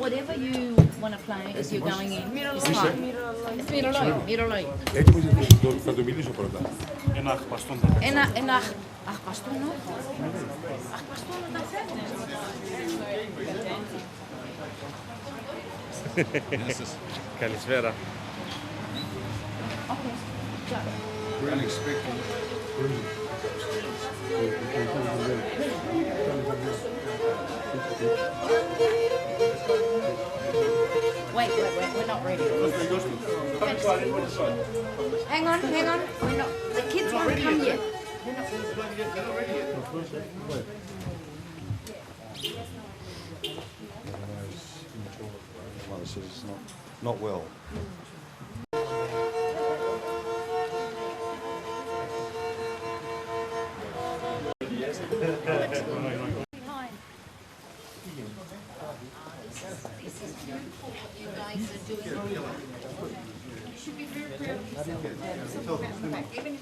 whatever you want to play as you're going in. It's fine. It's Miroloi. Θα το μιλήσω πρώτα. Ένα αχπαστόν. Ένα αχπαστόν, όχι. Αχπαστόν όταν θέλει. Καλησπέρα. Wait, we're not ready. Hang on. We're not. The kids won't come yet. Mother says it's not well. You guys are doing. You should be very proud of yourself. Even if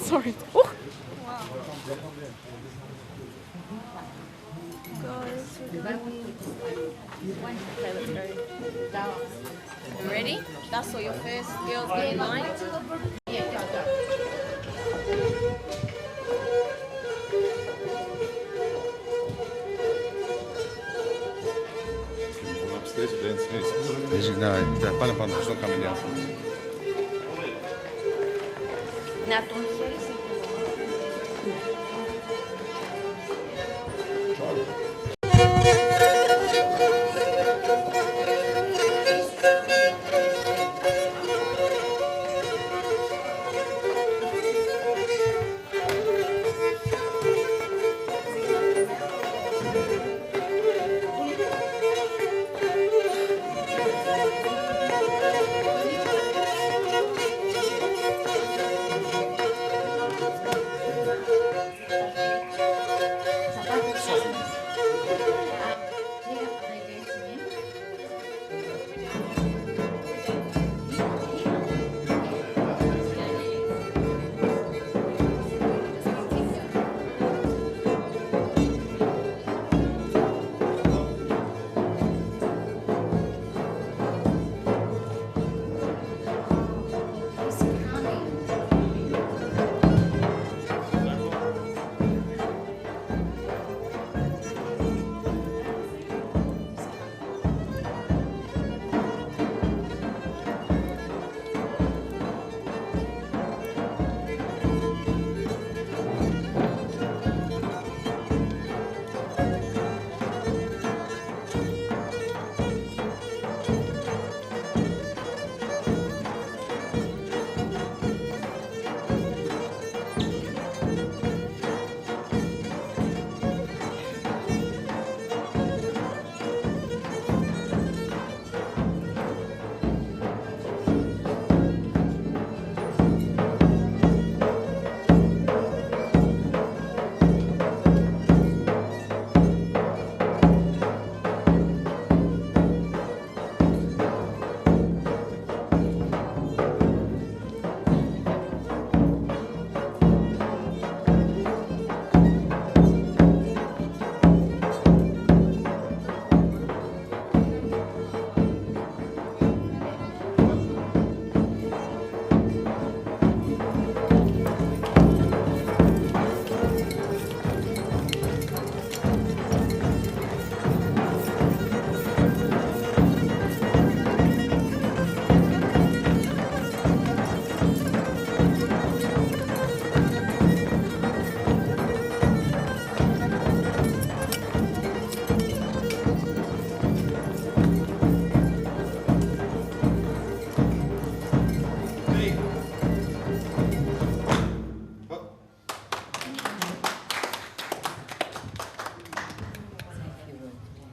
Sorry. You ready? That's all your first girls get in line. Yeah, go. Ναι, πάνε πάνω στο καμενιά. Να τον χέρι.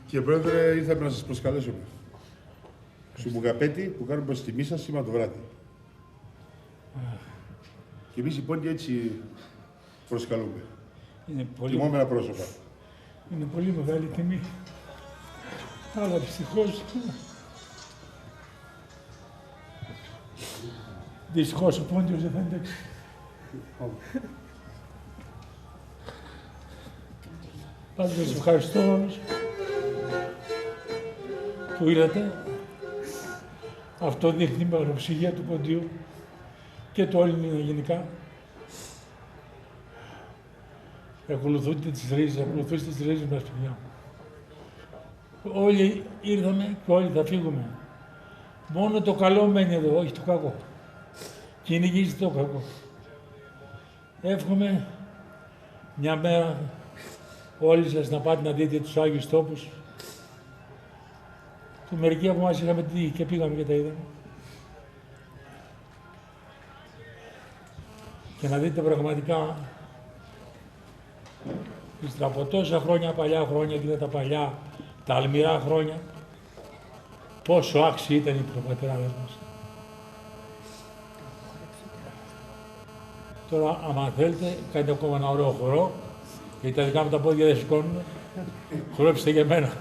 Και πρόεδρε, ήθελα να σας προσκαλέσουμε. Σου Μπουγαπέτη που κάνουμε προς τιμή σας σήμερα το βράδυ. Και εμείς οι Πόντιοι έτσι προσκαλούμε. Τιμόμενα πρόσωπα. Είναι πολύ μεγάλη τιμή. Αλλά δυστυχώς ο Πόντιος δεν θα αντέξει. Πάντως σας ευχαριστώ όλους που ήρθατε. Αυτό δείχνει η μεγαλοψυχία του Ποντίου και του Έλληνα γενικά. Ακολουθούνται τις ρίζες, ακολουθούστε τις ρίζες μας, παιδιά. Όλοι ήρθαμε και όλοι θα φύγουμε. Μόνο το καλό μένει εδώ, όχι το κακό. Κυνηγήστε το κακό. Εύχομαι μια μέρα όλοι σας να πάτε να δείτε τους Άγιους τόπους. Που μερικοί από εμάς είχαμε τύχη και πήγαμε και τα είδαμε. Και να δείτε πραγματικά ύστερα από τόσα χρόνια, παλιά χρόνια και τα παλιά, τα αλμυρά χρόνια, πόσο άξιοι ήταν οι προπατεράδες μας. Τώρα, άμα θέλετε, κάνετε ακόμα ένα ωραίο χορό, γιατί τα δικά μου τα πόδια δεν σηκώνουν. Χορέψτε για μένα.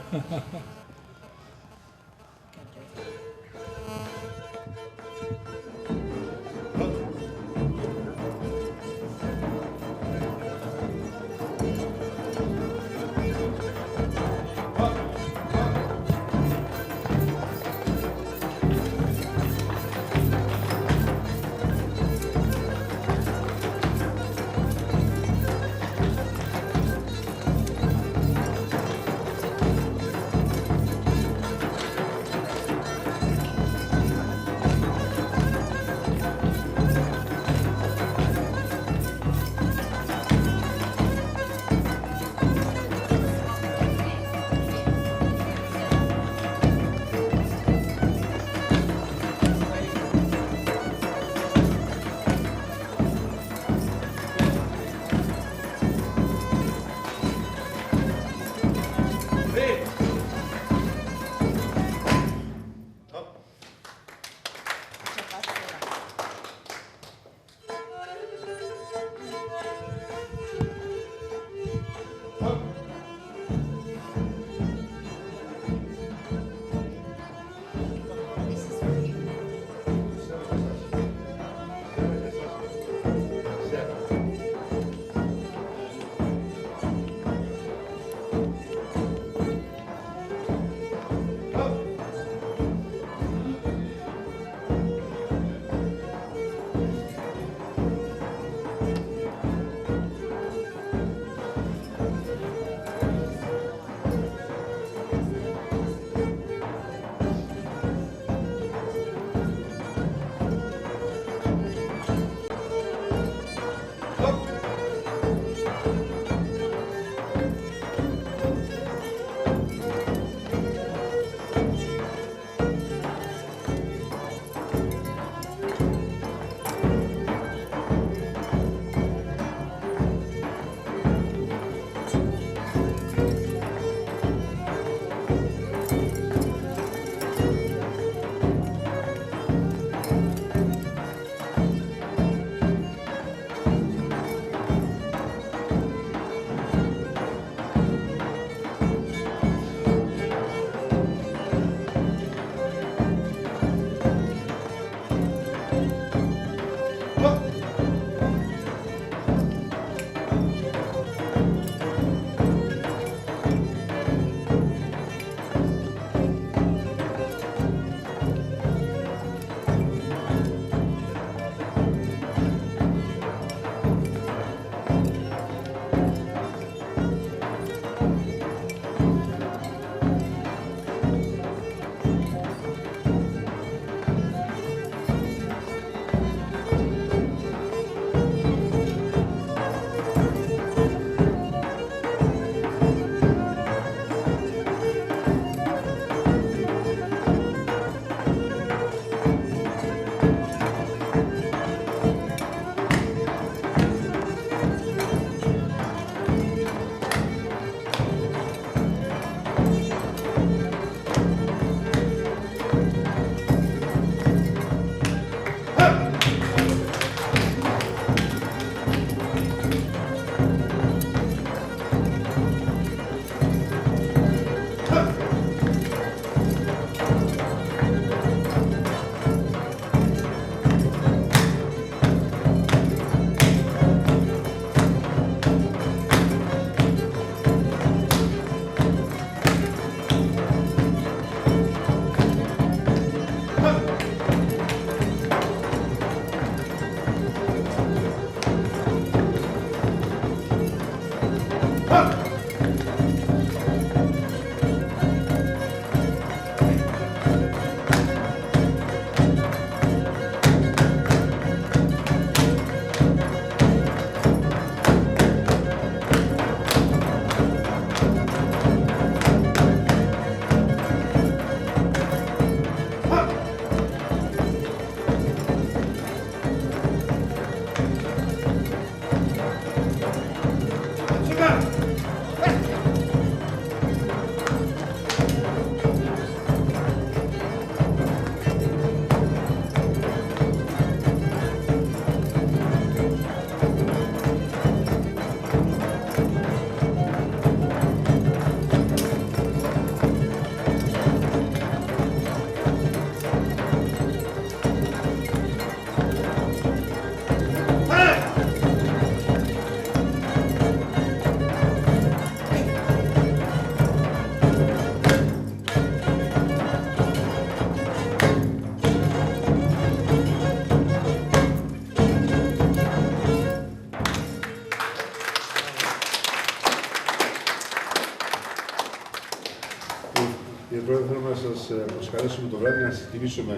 Κύριε Πρόεδρε, θέλουμε να σας προσκαλέσουμε το βράδυ να σας τιμήσουμε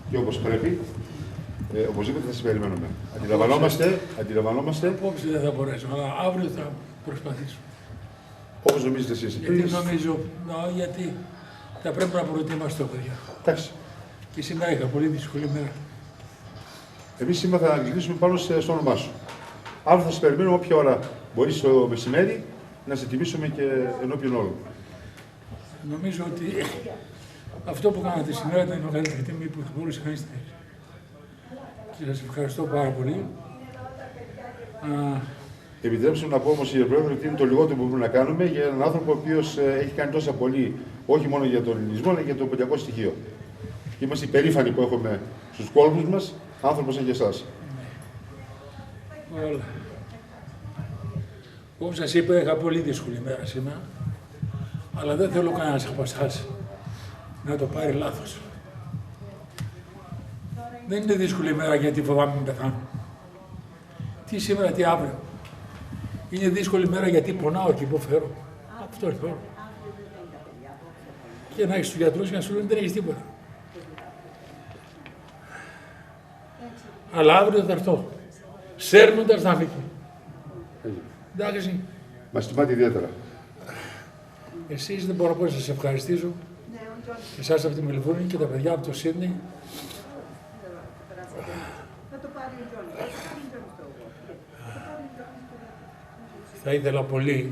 και όπως πρέπει. Οπωσδήποτε θα σας περιμένουμε. Αντιλαμβανόμαστε. Απόψε δεν θα μπορέσω, αλλά αύριο θα προσπαθήσω. Όπως νομίζετε εσείς. Γιατί νομίζω, γιατί θα πρέπει να προετοιμαστώ, παιδιά. Εντάξει. Και σήμερα είχα πολύ δύσκολη μέρα. Εμείς σήμερα θα κλείσουμε πάνω στο όνομά σου. Αύριο θα σας περιμένουμε όποια ώρα μπορεί στο μεσημέρι να σε τιμήσουμε και ενώπιον όλων. Νομίζω ότι αυτό που κάνατε σήμερα ήταν η μεγαλύτερη τιμή που μπορούσε κανείς να έχει. Και σας ευχαριστώ πάρα πολύ. Επιτρέψτε μου να πω όμως, κύριε Πρόεδρε, ότι είναι το λιγότερο που μπορούμε να κάνουμε για έναν άνθρωπο ο οποίος έχει κάνει τόσα πολύ, όχι μόνο για τον ελληνισμό, αλλά και για το ποντιακό στοιχείο. Και είμαστε υπερήφανοι που έχουμε στους κόλπους μας άνθρωπος σαν και εσάς. Όλα. Όπως σας είπα, είχα πολύ δύσκολη μέρα σήμερα, αλλά δεν θέλω κανένας από εσάς να το πάρει λάθος. Δεν είναι δύσκολη ημέρα γιατί φοβάμαι να πεθάνω. Τι σήμερα, τι αύριο. Είναι δύσκολη ημέρα γιατί πονάω και υποφέρω. Αυτό είναι όλο. Και να έχεις τους γιατρούς και να σου λένε δεν έχεις τίποτα. Αλλά αύριο θα έρθω. Σέρνοντας θα φύγει. Εντάξει. Μας τιμάτε ιδιαίτερα. Εσείς δεν μπορώ να σας ευχαριστήσω. Εσάς από τη Μελβούρνη και τα παιδιά από το Σίδνεϊ. Θα ήθελα πολύ,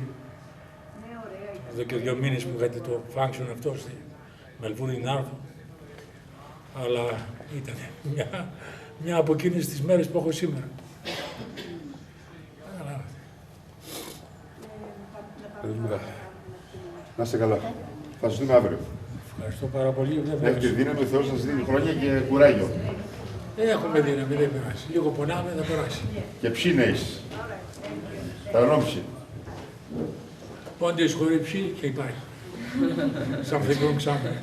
εδώ και 2 μήνες που είχατε το function αυτό στη Μελβούρνη να έρθω, αλλά ήταν μια από εκείνες τις μέρες που έχω σήμερα. Να είστε καλά. Θα σας δούμε αύριο. Ευχαριστώ πάρα πολύ. Έχετε δύναμη, ο Θεός σας δίνει χρόνια και κουράγιο. Έχουμε δύναμη, δεν περάσει. Λίγο πονάμε, θα περάσει. Και ποιοι νέεις. Τα νόμιση. Pontians χωρίς ψή και υπάρχει. Something wrong somewhere.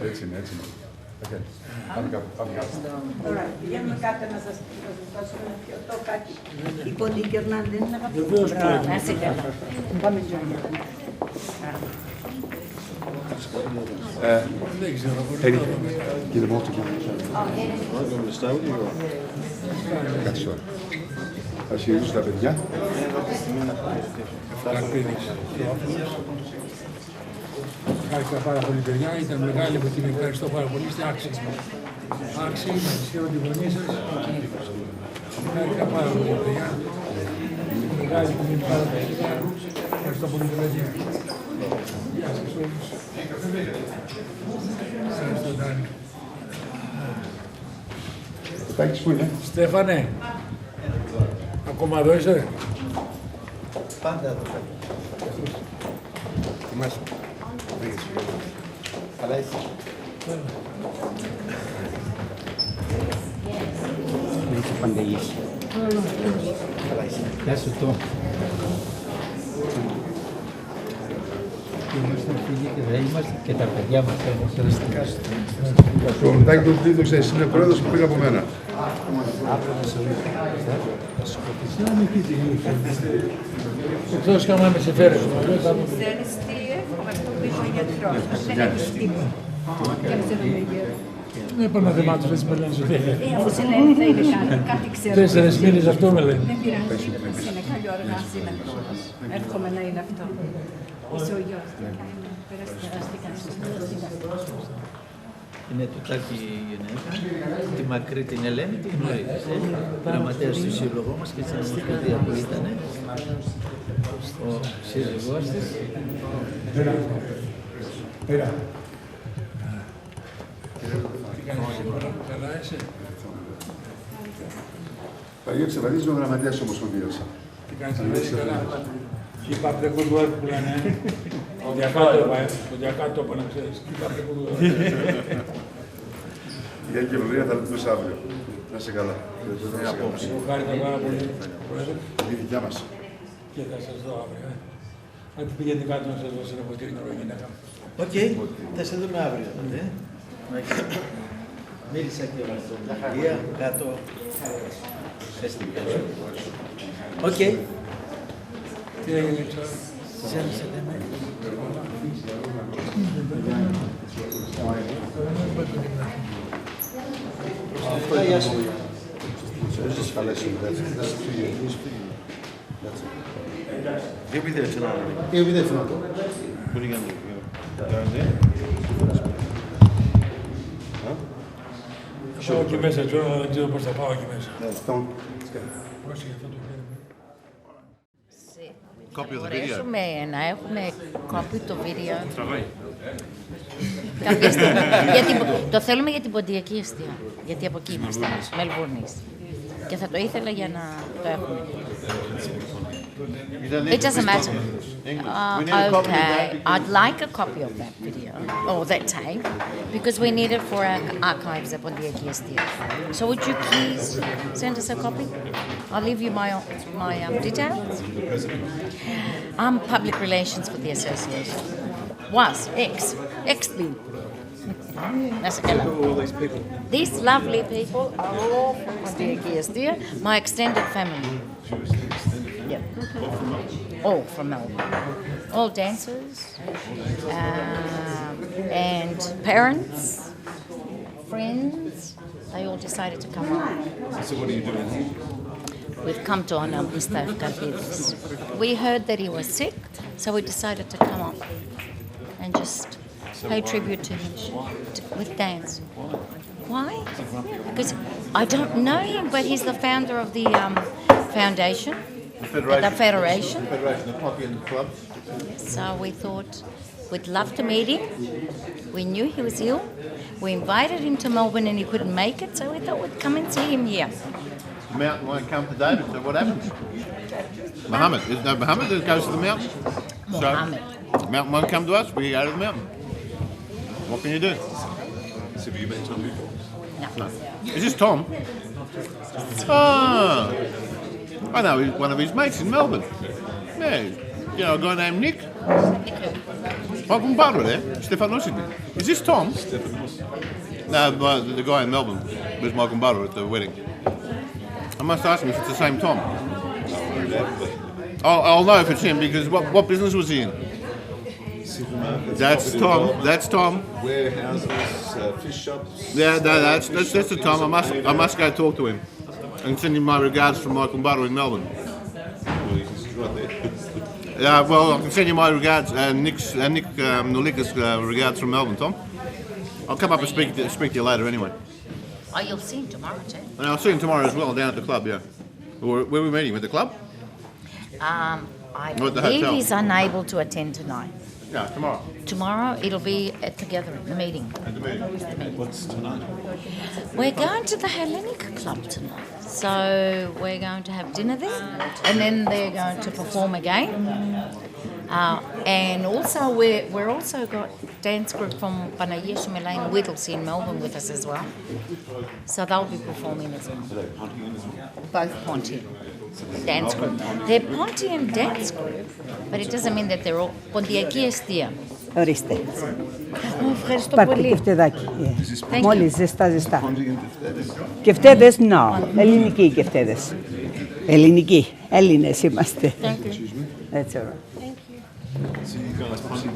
Έτσι είναι. Okay. Πάμε κάπου. Πηγαίνουμε κάτω να σας δώσουμε ένα πιωτό κάτι. Η Πόντι Κερνάν δεν είναι αγαπητή. Βεβαίως που Να είσαι καλά. Πάμε Τζόνια. δεν ξέρω. Κύριε Μόχτο. Κάτσε ώρα. Θα συγχωρήσω τα παιδιά. Εφkarpidis, Theofilis. Χάρηκα πάρα πολύ, παιδιά. Ήταν μεγάλη μου τιμή. Ευχαριστώ πάρα πολύ. Είστε άξιοι. Άξιοι, να συγχαίρω τη φωνή σας. Χάρηκα πάρα πολύ, παιδιά. Μεγάλη τιμή, πάρα πολύ. Ευχαριστώ πολύ, παιδιά. Γεια σας όλους. Ευχαριστώ, Ντάνη. Τάκης που είναι. Στέφανε, ακόμα εδώ είσαι. Πάντα εδώ. Θυμάσαι. Καλά είσαι. Είσαι Παντελής. Καλά είσαι. Γεια σου το. Είμαστε φίλοι και δεν είμαστε και τα παιδιά μας έχουν περαστικά σου. Το Τάκη του Τρίτου, ξέρεις, είναι πρόεδρος που πήγα από μένα. Αύριο να σε βρει. Θα σου κοπήσει. Εκτός και άμα με σε φέρεις. Ξέρεις τι έχουμε αυτό που είπε ο γιατρός. Δεν έχεις τίποτα. Και αυτό είναι ο γιατρός. Δεν είπαμε θεμάτους, δεν με λένε ότι Αφού σε λένε θα είναι κάτι ξέρω. 4 μήνες αυτό με λένε. Δεν πειράζει. Είναι καλή ώρα να σήμερα. Εύχομαι να είναι αυτό. Είσαι ο γιος. Περαστικά. Είναι το Τάκη η γυναίκα, τη Μακρύ την Ελένη, την γνωρίζεις, γραμματέας του σύλλογου μας και στην Ομοσπονδία που ήταν, ο σύζυγός της. Πέρα. Τι κάνεις σήμερα, καλά είσαι. Παλιό Ξεβαδής είναι ο γραμματέας της Ομοσπονδίας. Τι κάνεις, καλά. Keep up the good work που λένε. Διακάτω, να ξέρεις. Keep up the good work. Η Αγία Κεβρία θα δούμε αύριο. Να είσαι καλά. Χάρηκα πάρα πολύ. Η δικιά μας. Και θα σας δω αύριο. Αν πηγαίνετε κάτω να σας δώσω ένα ποτήρι νερό γυναίκα. Οκ, θα σε δούμε αύριο τότε. Μίλησα και με τον Αγία κάτω. Οκ. Τι έγινε, ξέρω. Σε λέμε. το γυμνάσιο. Just Falesi, that's 2 years. That's it. He'll be there tonight. He'll be there tonight. What are you going to do? Going there? Θα πάω εκεί μέσα, τώρα δεν ξέρω πώς θα πάω εκεί μέσα. Πρόσεχε αυτό το χέρι. Copy of the video. Μπορέσουμε να έχουμε copy το βίντεο. Τραβάει. Κάποια στιγμή. Το θέλουμε για την ποντιακή εστία. Γιατί από εκεί είμαστε, Μελβούρνης. Και θα το ήθελα για να το έχουμε. It doesn't matter. Okay, I'd like a copy of that video, or that tape, because we need it for our archives at Pontiaki Estia. So would you please send us a copy? I'll leave you my details. I'm public relations for the association. Was, ex-been. That's These lovely people are all from Pontiaki Estia, my extended family. Yep. All from Melbourne. All dancers and parents, friends. They all decided to come on. So what are you doing here? We've come to honour Mr. Efkarpidis. We heard that he was sick, so we decided to come on and just pay tribute to him with dance. Why? Because I don't know him, but he's the founder of the foundation. The Federation. The Federation of Pontian clubs. So we thought we'd love to meet him. We knew he was ill. We invited him to Melbourne and he couldn't make it, so we thought we'd come and see him here. Mountain won't come to David, so what happens? Muhammad. There's no Muhammad that goes to the mountain. Mohammed. So, mountain won't come to us, we go to the mountain. What can you do? So have you met Tom before? No. Is this Tom? Ah, I know one of his mates in Melbourne. Yeah, you know, a guy named Nick. Welcome Barbara there, Stefanos. Is this Tom? No, the guy in Melbourne was Malcolm Butter at the wedding. I must ask him if it's the same Tom. I'll know if it's him because what business was he in? That's Tom. That's Tom. Warehouses, fish shops. Yeah, no, that's the Tom. I must go talk to him and send him my regards from Michael Butter in Melbourne. Well, he's right there. Yeah, well, I can send you my regards, Nick Nolika's regards from Melbourne, Tom. I'll come up and speak to you later anyway. Oh, you'll see him tomorrow too. And I'll see him tomorrow as well down at the club, yeah. Where are we meeting? At the club? I Or at the believe hotel? he's unable to attend tonight. Yeah, tomorrow. Tomorrow it'll be together at the meeting. At the meeting. What's tonight? We're going to the Hellenic club tonight. So we're going to have dinner there and then they're going to perform again. And also we're also got dance group from Panagia Sumelane Whittlesey in Melbourne with us as well. So they'll be performing as well. Are they Pontian as well? Both Pontian dance group. They're Pontian dance group, but it doesn't mean that they're all Pontiaki Estia. Ορίστε. Ευχαριστώ Πάρτε και πολύ. φτεδάκι. Thank Μόλις ζεστά. Pontian Efkarpidis. Κεφτέδες, no. Ελληνικοί οι κεφτέδες. Ελληνικοί. Έλληνες είμαστε. Thank you. That's all right. So you guys Pontian.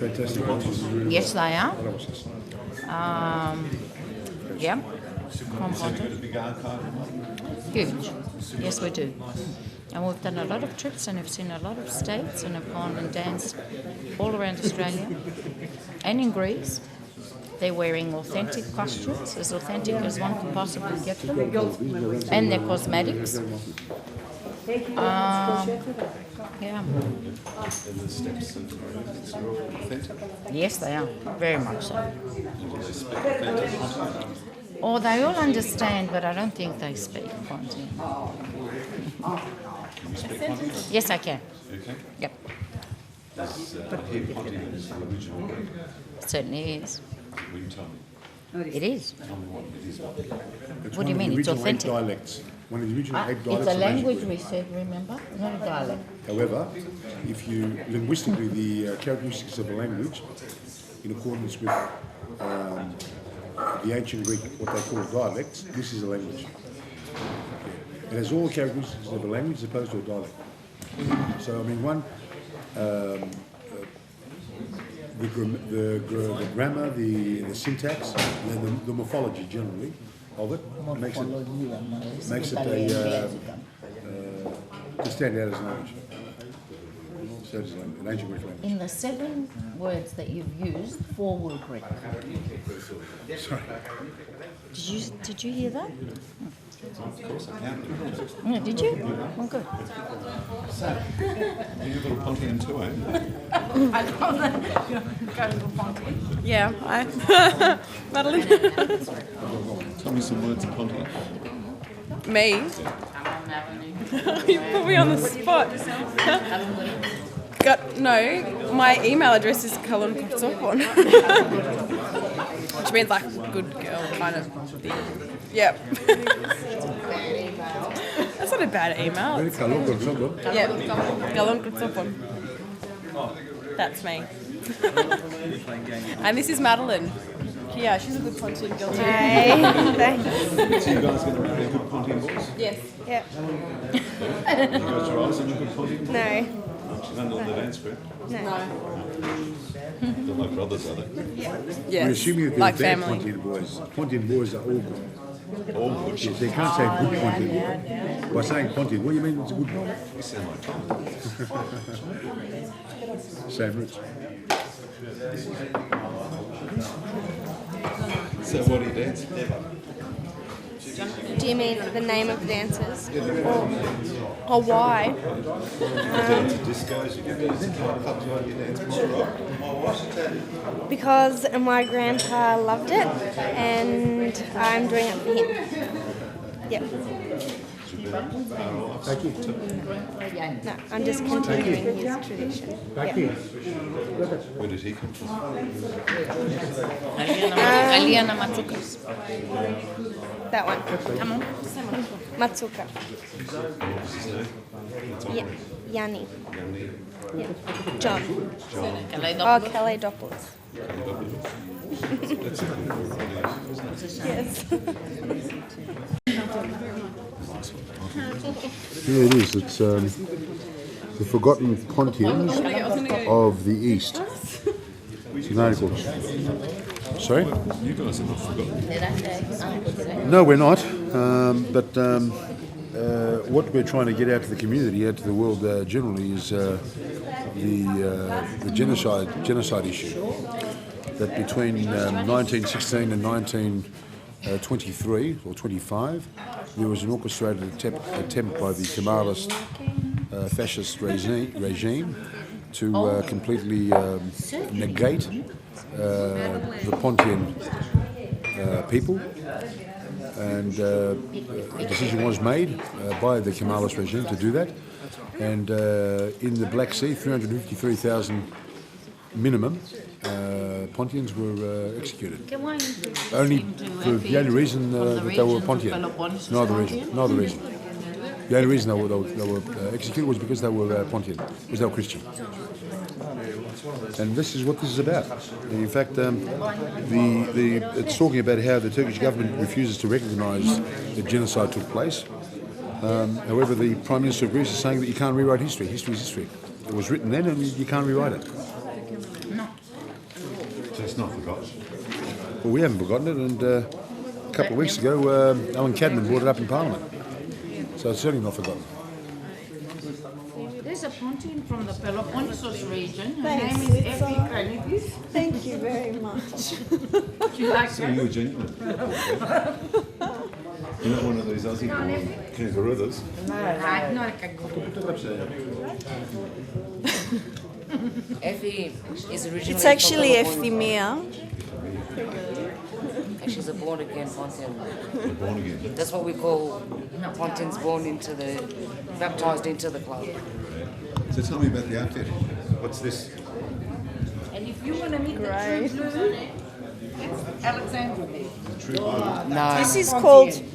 Fantastic. Yes, they are. Yeah. From Pontian. Big archive. Huge. Yes, we do. And we've done a lot of trips and have seen a lot of states and have gone and danced all around Australia and in Greece. They're wearing authentic costumes, as authentic as one can possibly get them, and their cosmetics. Yeah. And the steps and it's all authentic. Yes, they are. Very much so. And they speak authentic Pontian. Oh, they all understand, but I don't think they speak Pontian. Can you speak Pontian? Yes, I can. Okay. Yep. Is here Pontian is the original word? It certainly is. Will you tell me? It is. Tell me what it is. What do you mean? It's authentic. Dialects. One of the original 8 dialects. It's a of language Asia. we said, remember? Not a dialect. However, if you linguistically the characteristics of a language, in accordance with the ancient Greek, what they call dialects, this is a language. It has all the characteristics of a language as opposed to a dialect. So, I mean, one the grammar, the syntax, and the morphology generally of it makes it to stand out as an language. So it's an ancient Greek language. In the 7 words that you've used, 4 were Greek. Sorry. Did you hear that? Of course I can. Yeah, did you? Oh, good. You're a little Pontian too, eh? Yeah, I. Madeline. Tell me some words of Pontian. Me? You put me on the spot. No, my email address is kalonkutsopon. Which means like good girl kind of thing. Yep. That's not a bad email. Yeah, kalonkutsopon. That's me. And this is Madeline. Yeah, she's a good Pontian girl too. Hey, thanks. So you guys going to marry a good Pontian boys? Yes. Yep. You got your eyes on a good Pontian boy? No. You don't know the dance group? No. They're like brothers, are they? Yes. We're assuming that like they're bad family. Pontian boys. Pontian boys are all good. All good. Yes, they can't say good Pontian boy. By saying Pontian, what do you mean it's a good boy? You sound like Tom. Same roots. So what do you dance? Do you mean the name of the dancers? Oh, why? You dance to discos, you go to clubs, you dance more rock. Because my grandpa loved it, and I'm doing it for him. Yep. No, I'm just continuing his tradition. Yep. Where did he come from? Aliana Matsoukas. That one. Come on. Matsuka. What's his name? Yeah. Yanni. Yanni. Yeah. John. Kaleidopoulou. Oh, Kaleidopoulou. That's a good word. Yes. Here it is. It's the forgotten Pontians of the East. It's an article. Sorry? You guys are not forgotten. No, we're not. But what we're trying to get out to the community, out to the world generally, is the genocide issue. That between 1916 and 1923 or 25, there was an orchestrated attempt by the Kemalist fascist regime to completely negate the Pontian people, and a decision was made by the Kemalist regime to do that. And in the Black Sea, 353,000 minimum Pontians were executed. Only for the only reason that they were Pontian. No other reason. No other reason. The only reason they were executed was because they were Pontian, because they were Christian. And this is what this is about. In fact, it's talking about how the Turkish government refuses to recognise that genocide took place. However, the Prime Minister of Greece is saying that you can't rewrite history. History is history. It was written then, and you can't rewrite it. So it's not forgotten. Well, we haven't forgotten it, and a couple of weeks ago, Alan Cadman brought it up in Parliament. So it's certainly not forgotten. There's a Pontian from the Peloponnesos region. Her Thanks. name is Efkarpidis. Thank you very much. Do you like So her? you're genuine. You're not one of these Aussie-born kangaroos. Right, not a kangaroo. Effie is originally It's actually from Peloponnesos. Ephemia. She's a born-again Pontian. You're born again. That's what we call Pontians baptised into the club. So tell me about the outfit. What's this? And if you want to meet the true blue, it's Alexandra. True blue. No,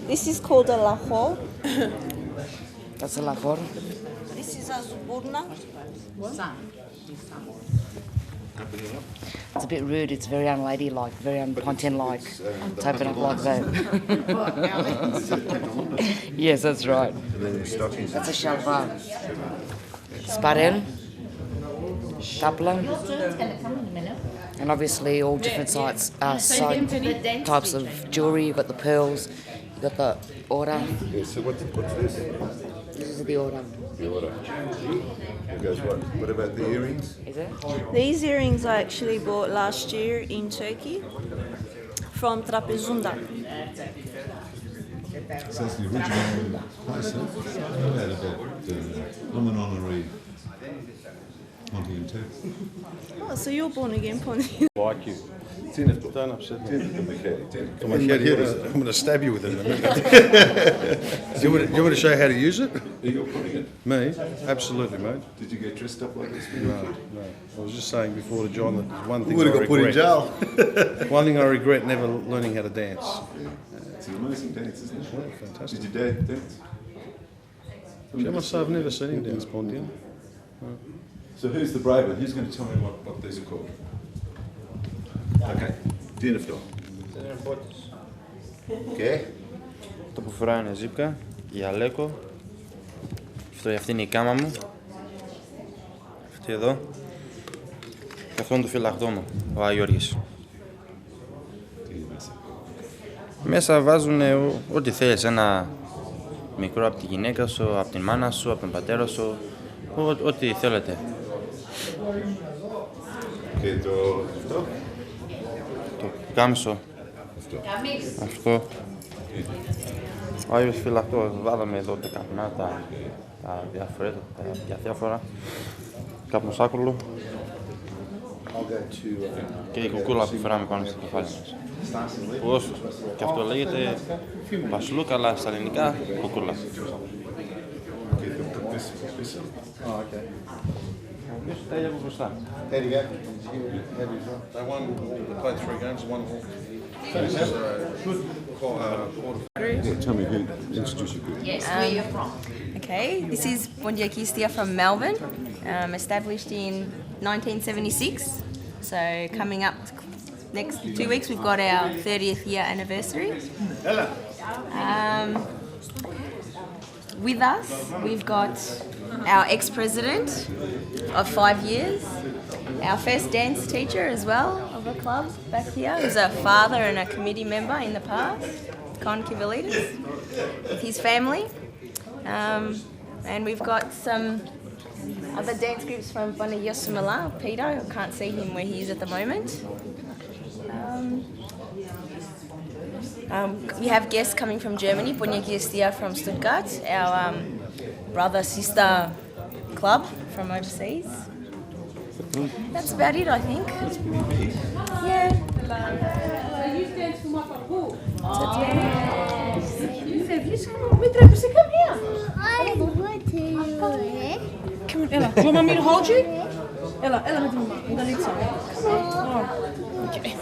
This is called a lahore. that's a Lahore. This is a zuburna. It's a bit rude. It's very unladylike, very un-Pontian-like to open up like that. Yes, that's right. And then stockings. That's a shalvar. Sparel. Kaplan. And obviously all different types of jewellery. You've got the pearls, you've got the aura. Yeah, so what's this? This is the aura. The order. It goes what? What about the earrings? Is it? These earrings I actually bought last year in Turkey from Trapezunda. So that's the original price. How about I'm an honorary Pontian too. Oh, so you're born again, Pontians. Like you. Don't upset me. Come on, I'm going to stab you with it in a minute. Do you want me to show you how to use it? you're putting it. Me? Absolutely, mate. Did you get dressed up like this? No. I was just saying before to John that there's one thing Would have I got put in regret. jail. One thing I regret, never learning how to dance. It's an amazing dance, isn't it? Yeah, fantastic. Did your dad dance? I must say I've never seen him dance, Pontian. So who's the brave one? Who's going to tell me what these are called? Okay. Theofilis. Okay. Το που φοράω είναι ζύπκα, η αλέκο. Αυτή είναι η κάμα μου. Αυτή εδώ. Και αυτό είναι το φυλαχτό μου, ο Αγιώργης. Μέσα βάζουν ό,τι θέλεις, ένα μικρό από τη γυναίκα σου, από την μάνα σου, από τον πατέρα σου, ό,τι θέλετε. Και το αυτό. Το κάμισο. Αυτό. Ο Άγιος φυλαχτός, βάλαμε εδώ τα καπνά, τα διάφορα. Καπνοσάκουλο. Και η κουκούλα που φοράμε πάνω στο κεφάλι μας. Και αυτό λέγεται βασιλούκα, αλλά στα ελληνικά κουκούλα. Τα ίδια από μπροστά. Tell me who introduced you. Yes, where you're from. Okay, this is Pontians from Melbourne, established in 1976. So coming up next 2 weeks, we've got our 30th year anniversary. With us, we've got our ex-president of 5 years, our first dance teacher as well of the club back here, who's a father and a committee member in the past, Efkarpidis, with his family. And we've got some other dance groups from Pontians, Peter, I can't see him where he is at the moment. We have guests coming from Germany, Pontians from Stuttgart, our brother-sister club from overseas. That's about it, I think. Yeah. Come on, Ella. Do you want me to hold you? Ella, με τη μαμά. I'm gonna need some. Okay.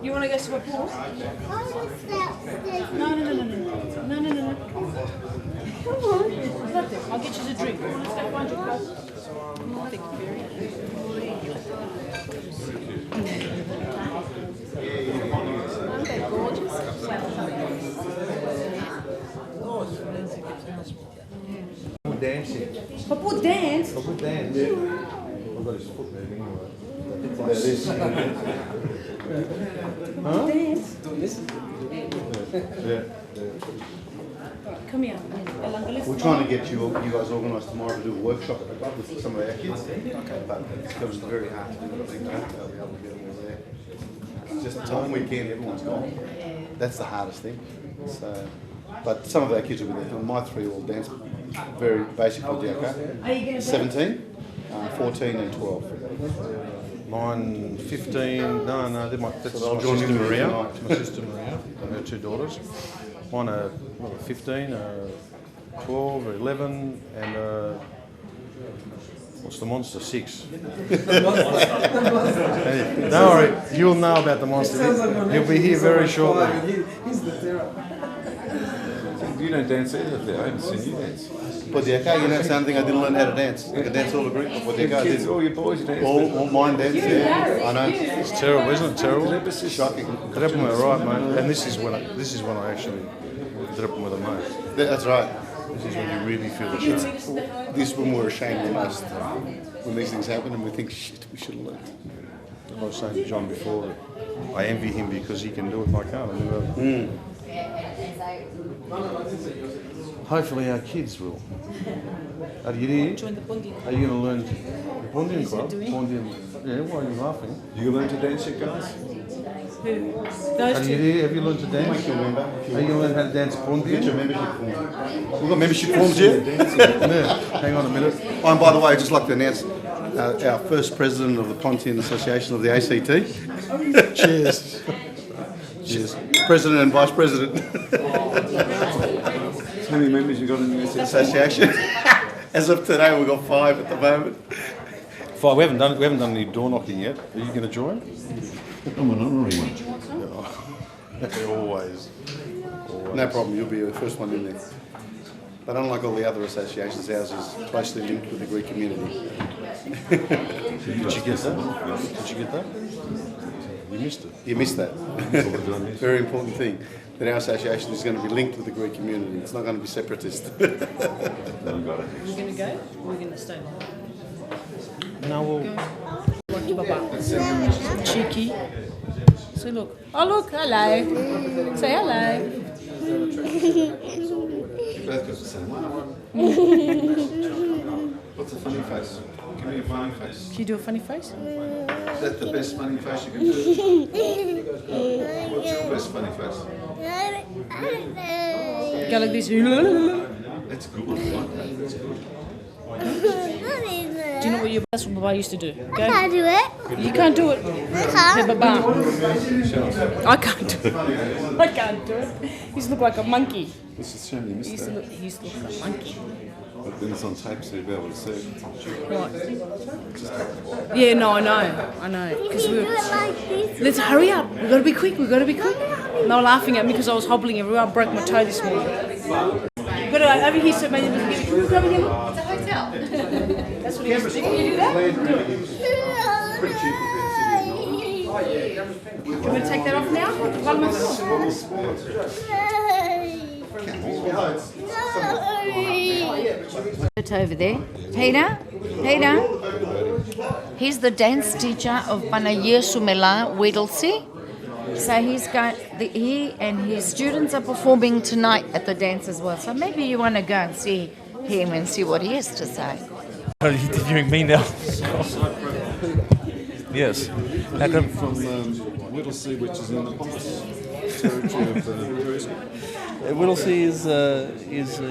You want to go to a pool? No. Come on. Nothing. I'll get you a drink. Let's go find your cup. Thank you very Aren't they gorgeous? Dancing. Papu dance? Papu dance. Yeah. I've got his foot moving anyway. There it is. Huh? Dance? Yeah. Come here. We're trying to get you guys organised tomorrow to do a workshop at the club with some of our kids. Okay. But it comes very hard to do it. I think they'll be able to get them all there. It's just time weekend, everyone's gone. That's the hardest thing. So, but some of our kids will be there. My three will dance very basic Pontiac. 17, 14 and 12. Mine 15, that's my sister Maria. My sister Maria and her two daughters. Mine are 15, 12, 11 and what's the monster? 6. Don't worry, you'll know about the monster. He'll be here very shortly. You don't dance either there. I haven't seen you dance. Pontiac, you know, that's another thing I didn't learn how to dance. I could dance all the group. Kids, all your boys dance. All mine dance, yeah. I know. It's terrible, isn't it? Terrible. Shocking. Dreppen were right, mate. And this is when I actually dreppen with the most. That's right. This is when you really feel the shit. This is when we're ashamed the most. When these things happen and we think, shit, we should have learned. I was saying to John before that I envy him because he can do it and I can't. I never, Hopefully our kids will. Are you here? Join the Pontians. Are you going to learn the Pontian club? Pontian, yeah, why are you laughing? You learn to dance yet, guys? Who? Are Those you two. here? Have you learned to dance? Make your member. Are you going to learn how to dance Pontian? Get your membership form. We've got membership forms here. Yeah. Hang on a minute. Oh, and by the way, I'd just like to announce our first president of the Pontian Association of the ACT. Cheers. Cheers. President and Vice President. How many members you got in the association? As of today, we've got 5 at the moment. We haven't done any door knocking yet. Are you going to join? I'm an honorary one. Always. No problem, you'll be the first one in there. But unlike all the other associations, ours is closely linked with the Greek community. Did you get that? Did you get that? You missed it. You missed that. Very important thing. That our association is going to be linked with the Greek community. It's not going to be separatist. We're going to go? Or we're going to stay? No, well... Cheeky. So look. Oh, look. Hello. Say hello. Both got the same one. What's a funny face? Give me a funny face. Can you do a funny face? Is that the best funny face you can do? What's your best funny face? Go like this. That's good. I like that. That's good. Do you know what that's what Baba used to do? Go. I can't do it. You can't do it. I can't. Hey, Baba. I can't do it. I can't do it. He used to look like a monkey. It's a shame you He missed used to that. look, he used to look like a monkey. But then it's on tape, so you'll be able to see it. What? Yeah, no, I know. Because You do it like this. let's hurry up. We've got to be quick. They were laughing at me because I was hobbling everywhere. I broke my toe this morning. But over here, so maybe can you come over here? It's a hotel. That's what he was doing. Can you do that? Can we take that off now? Over there. Peter? He's the dance teacher of Panagia Sumela, Whittlesea. So he and his students are performing tonight at the dance as well. So maybe you want to go and see him and see what he has to say. Are you interviewing me now? Yes. How come? From Whittlesea, which is in the territory of Whittlesea is a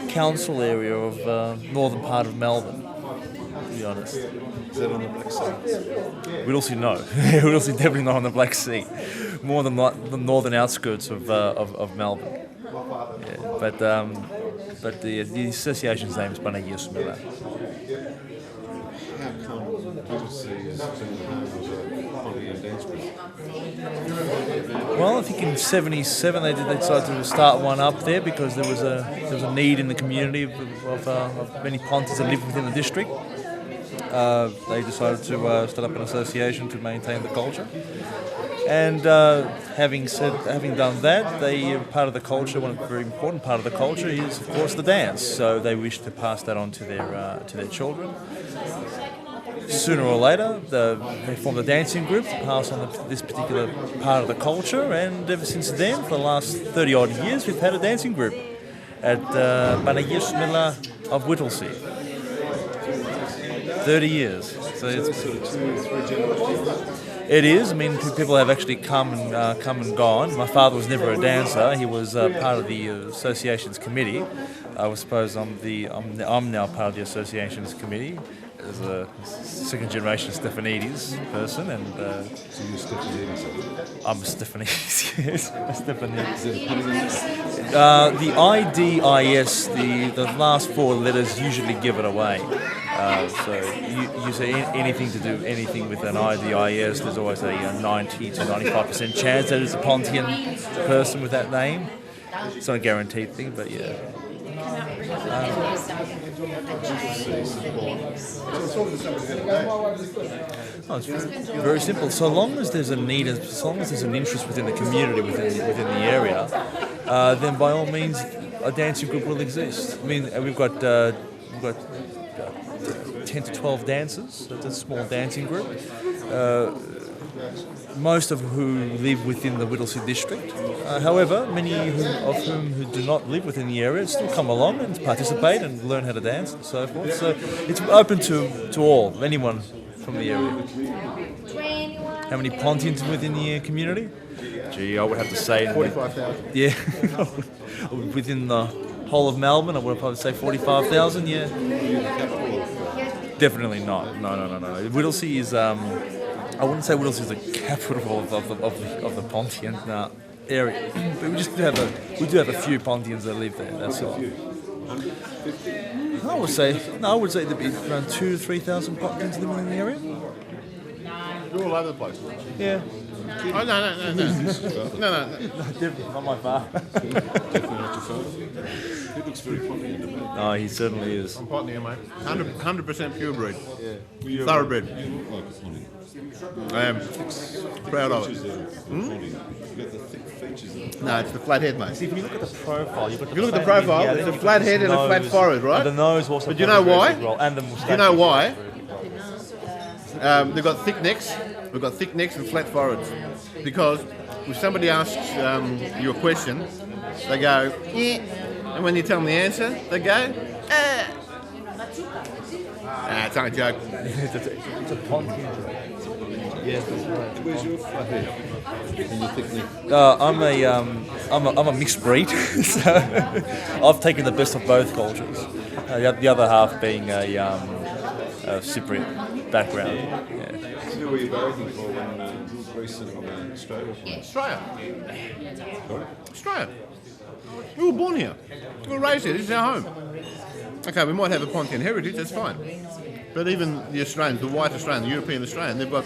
council area of northern part of Melbourne, to be honest. Is that on the Black Sea? Whittlesea, no. Whittlesea definitely not on the Black Sea. More than the northern outskirts of Melbourne. Yeah, but the association's name is Panagia Sumela. How come Whittlesea is being home of a Pontian dance group? Well, I think in '77 they decided to start one up there because there was a need in the community of many Pontians that live within the district. They decided to start up an association to maintain the culture. And having done that, part of the culture, one very important part of the culture is, of course, the dance. So they wish to pass that on to their children. Sooner or later, they formed a dancing group to pass on this particular part of the culture, and ever since then, for the last 30-odd years, we've had a dancing group at Panagia Sumela of Whittlesea. 30 years. So it's sort of 2 or 3 generations. It is. I mean, people have actually come and gone. My father was never a dancer. He was part of the association's committee. I suppose I'm now part of the association's committee as a second generation Stefanidis person, and So you're Stefanidis? I'm a Stefanidis. Yes, a Stefanidis. Is that a The IDIS, the last 4 letters usually give it away. So you say anything to do anything with an IDIS, there's always a 90 to 95% chance that it's a Pontian person with that name. It's not a guaranteed thing, but yeah. It's very simple. So long as there's a need, as long as there's an interest within the community, within the area, then by all means, a dancing group will exist. I mean, we've got we've got 10 to 12 dancers. It's a small dancing group. Most of who live within the Whittlesea district. However, many of whom who do not live within the area still come along and participate and learn how to dance and so forth. So it's open to all, anyone from the area. How many Pontians within the community? Gee, I would have to say 45,000. Yeah, within the whole of Melbourne, I would probably say 45,000. Yeah, definitely not. No. Whittlesea is. I wouldn't say Whittlesea is the capital of the Pontian area, but we do have a few Pontians that live there. That's all. I would say there'd be around 2,000 to 3,000 Pontians living in the area. You're all over the place. Yeah. Oh, no. No. Definitely not my father. Definitely not your father. He looks very Pontian to me. Oh, he certainly is. I'm Pontian, mate. 100% purebred. Yeah. Thoroughbred. You look like a Pontian. I am proud of it. You got the thick features there. No, it's the flat head, mate. See, if you look at the profile, If you look at the profile, it's a flat head and a flat forehead, right? And the nose also. But you know why? Well, and the moustache. You know why? They've got thick necks. We've got thick necks and flat foreheads. Because if somebody asks you a question, they go, yeah. And when you tell them the answer, they go, it's only a joke. It's a Pontian joke. Yes, that's right. Where's your flat head and your thick neck? I'm a mixed breed, so I've taken the best of both cultures. The other half being a Cypriot background. Yeah. So who were you voting for when Greece and Australia played? Australia. We were born here. We were raised here. This is our home. Okay, we might have a Pontian heritage, that's fine. But even the Australians, the white Australian, the European Australian, they've got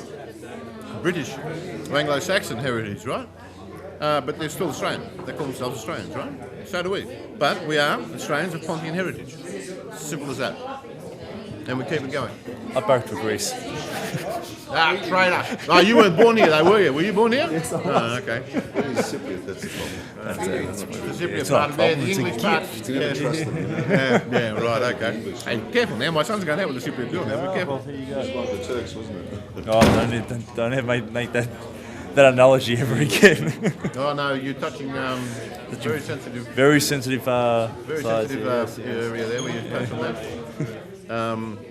British or Anglo-Saxon heritage, right? But they're still Australian. They call themselves Australians, right? So do we. But we are Australians of Pontian heritage. Simple as that. And we keep it going. I vote for Greece. Traitor. Oh, you weren't born here though, were you? Were you born here? Yes, I was. Oh, okay. He's Cypriot, that's the problem. The Cypriot part of there, the English part. You can never trust them. Yeah, right, okay. Hey, careful now, my son's going out with the Cypriot girl now, be careful. There you go. It's like the Turks, wasn't it? Oh, don't ever make that analogy ever again. Oh no, you're touching very sensitive. Very sensitive. Very sides, sensitive yes. area there where you touch on that.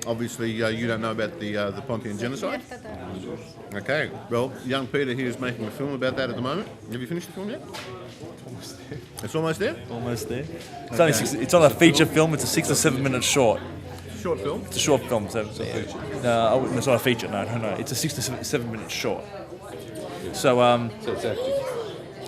Obviously, you don't know about the Pontian genocide. Okay, well, young Peter here is making a film about that at the moment. Have you finished the film yet? Almost there. It's almost there? Almost there. It's not a feature film, it's a 6 or 7 minute short. Short film? It's a short film. So, no, it's not a feature, no. It's a 6 to 7 minute short. So, So it's acting.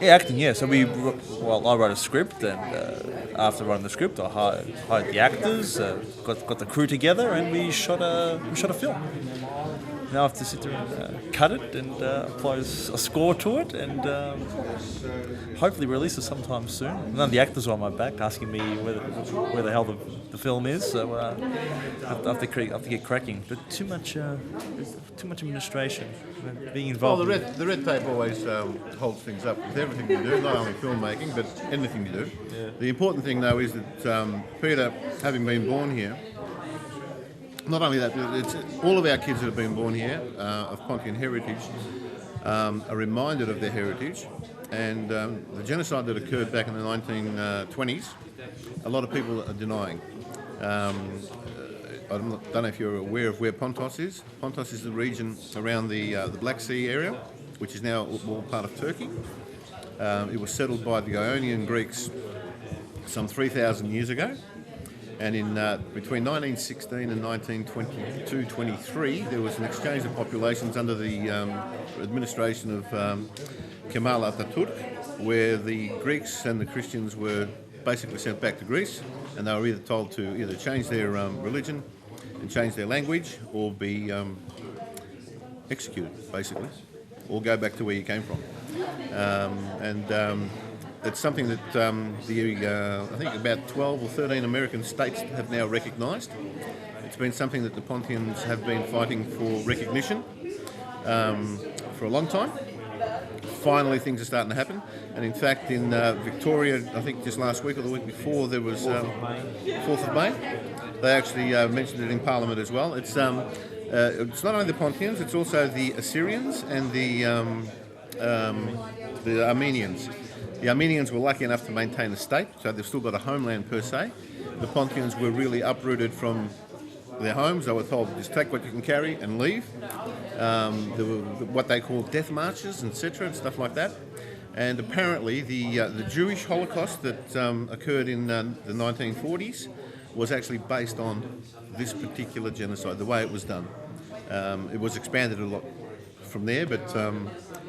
yeah, acting, yeah. So I wrote a script, and after writing the script, I hired the actors, got the crew together, and we shot a film. Now I have to sit there and cut it and apply a score to it, and hopefully release it sometime soon. None of the actors are on my back asking me where the hell the film is, so I have to get cracking. But too much administration, being involved. Well, the red tape always holds things up with everything you do, not only filmmaking, but anything you do. Yeah. The important thing, though, is that Peter, having been born here, not only that, it's all of our kids that have been born here of Pontian heritage are reminded of their heritage, and the genocide that occurred back in the 1920s, a lot of people are denying. I don't know if you're aware of where Pontos is. Pontos is the region around the Black Sea area, which is now all part of Turkey. It was settled by the Ionian Greeks some 3,000 years ago. And in between 1916 and 1922-23, there was an exchange of populations under the administration of Kemal Atatürk, where the Greeks and the Christians were basically sent back to Greece, and they were either told to either change their religion and change their language, or be executed, basically, or go back to where you came from. It's something that I think about 12 or 13 American states have now recognised. It's been something that the Pontians have been fighting for recognition for a long time. finally things are starting to happen. And in fact, in Victoria, I think just last week or the week before, there was 4th of May. They actually mentioned it in Parliament as well. It's not only the Pontians, it's also the Assyrians and the Armenians. The Armenians were lucky enough to maintain a state, so they've still got a homeland per se. The Pontians were really uprooted from their homes. They were told, just take what you can carry and leave. There were what they call death marches, etc., and stuff like that. And apparently the Jewish Holocaust that occurred in the 1940s was actually based on this particular genocide, the way it was done. It was expanded a lot from there, but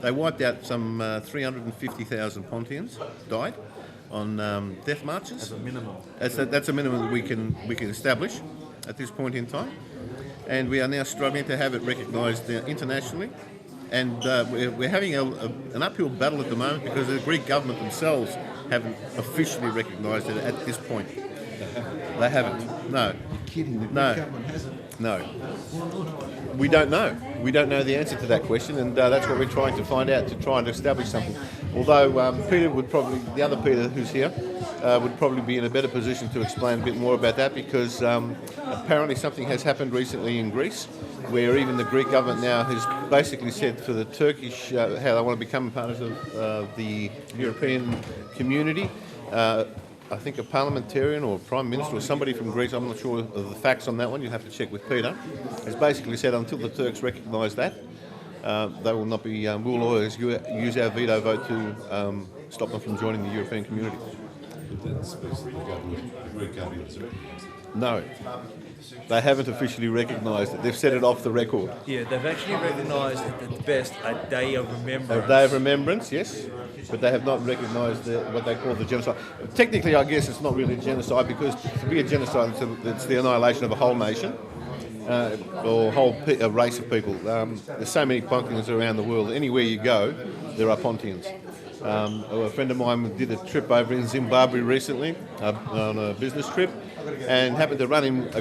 they wiped out some 350,000 Pontians, died on death marches. As a minimum. That's a minimum that we can establish at this point in time, and we are now struggling to have it recognised internationally. And we're having an uphill battle at the moment because the Greek government themselves haven't officially recognised it at this point. They haven't. No. You're kidding. The Greek No. government hasn't. No. We don't know. We don't know the answer to that question, and that's what we're trying to find out, to try and establish something. Although Peter would probably, the other Peter who's here, would probably be in a better position to explain a bit more about that, because apparently something has happened recently in Greece, where even the Greek government now has basically said for the Turkish, how they want to become part of the European community. I think a parliamentarian or a prime minister or somebody from Greece, I'm not sure of the facts on that one, you'll have to check with Peter, has basically said until the Turks recognise that, they will not be, we'll always use our veto vote to stop them from joining the European community. That's the Greek government's recognised. No, they haven't officially recognised it. They've said it off the record. Yeah, they've actually recognised it at best a day of remembrance. A day of remembrance, yes, but they have not recognised what they call the genocide. Technically, I guess it's not really a genocide, because to be a genocide, it's the annihilation of a whole nation or a whole race of people. There's so many Pontians around the world. Anywhere you go, there are Pontians. A friend of mine did a trip over in Zimbabwe recently on a business trip, and happened to run into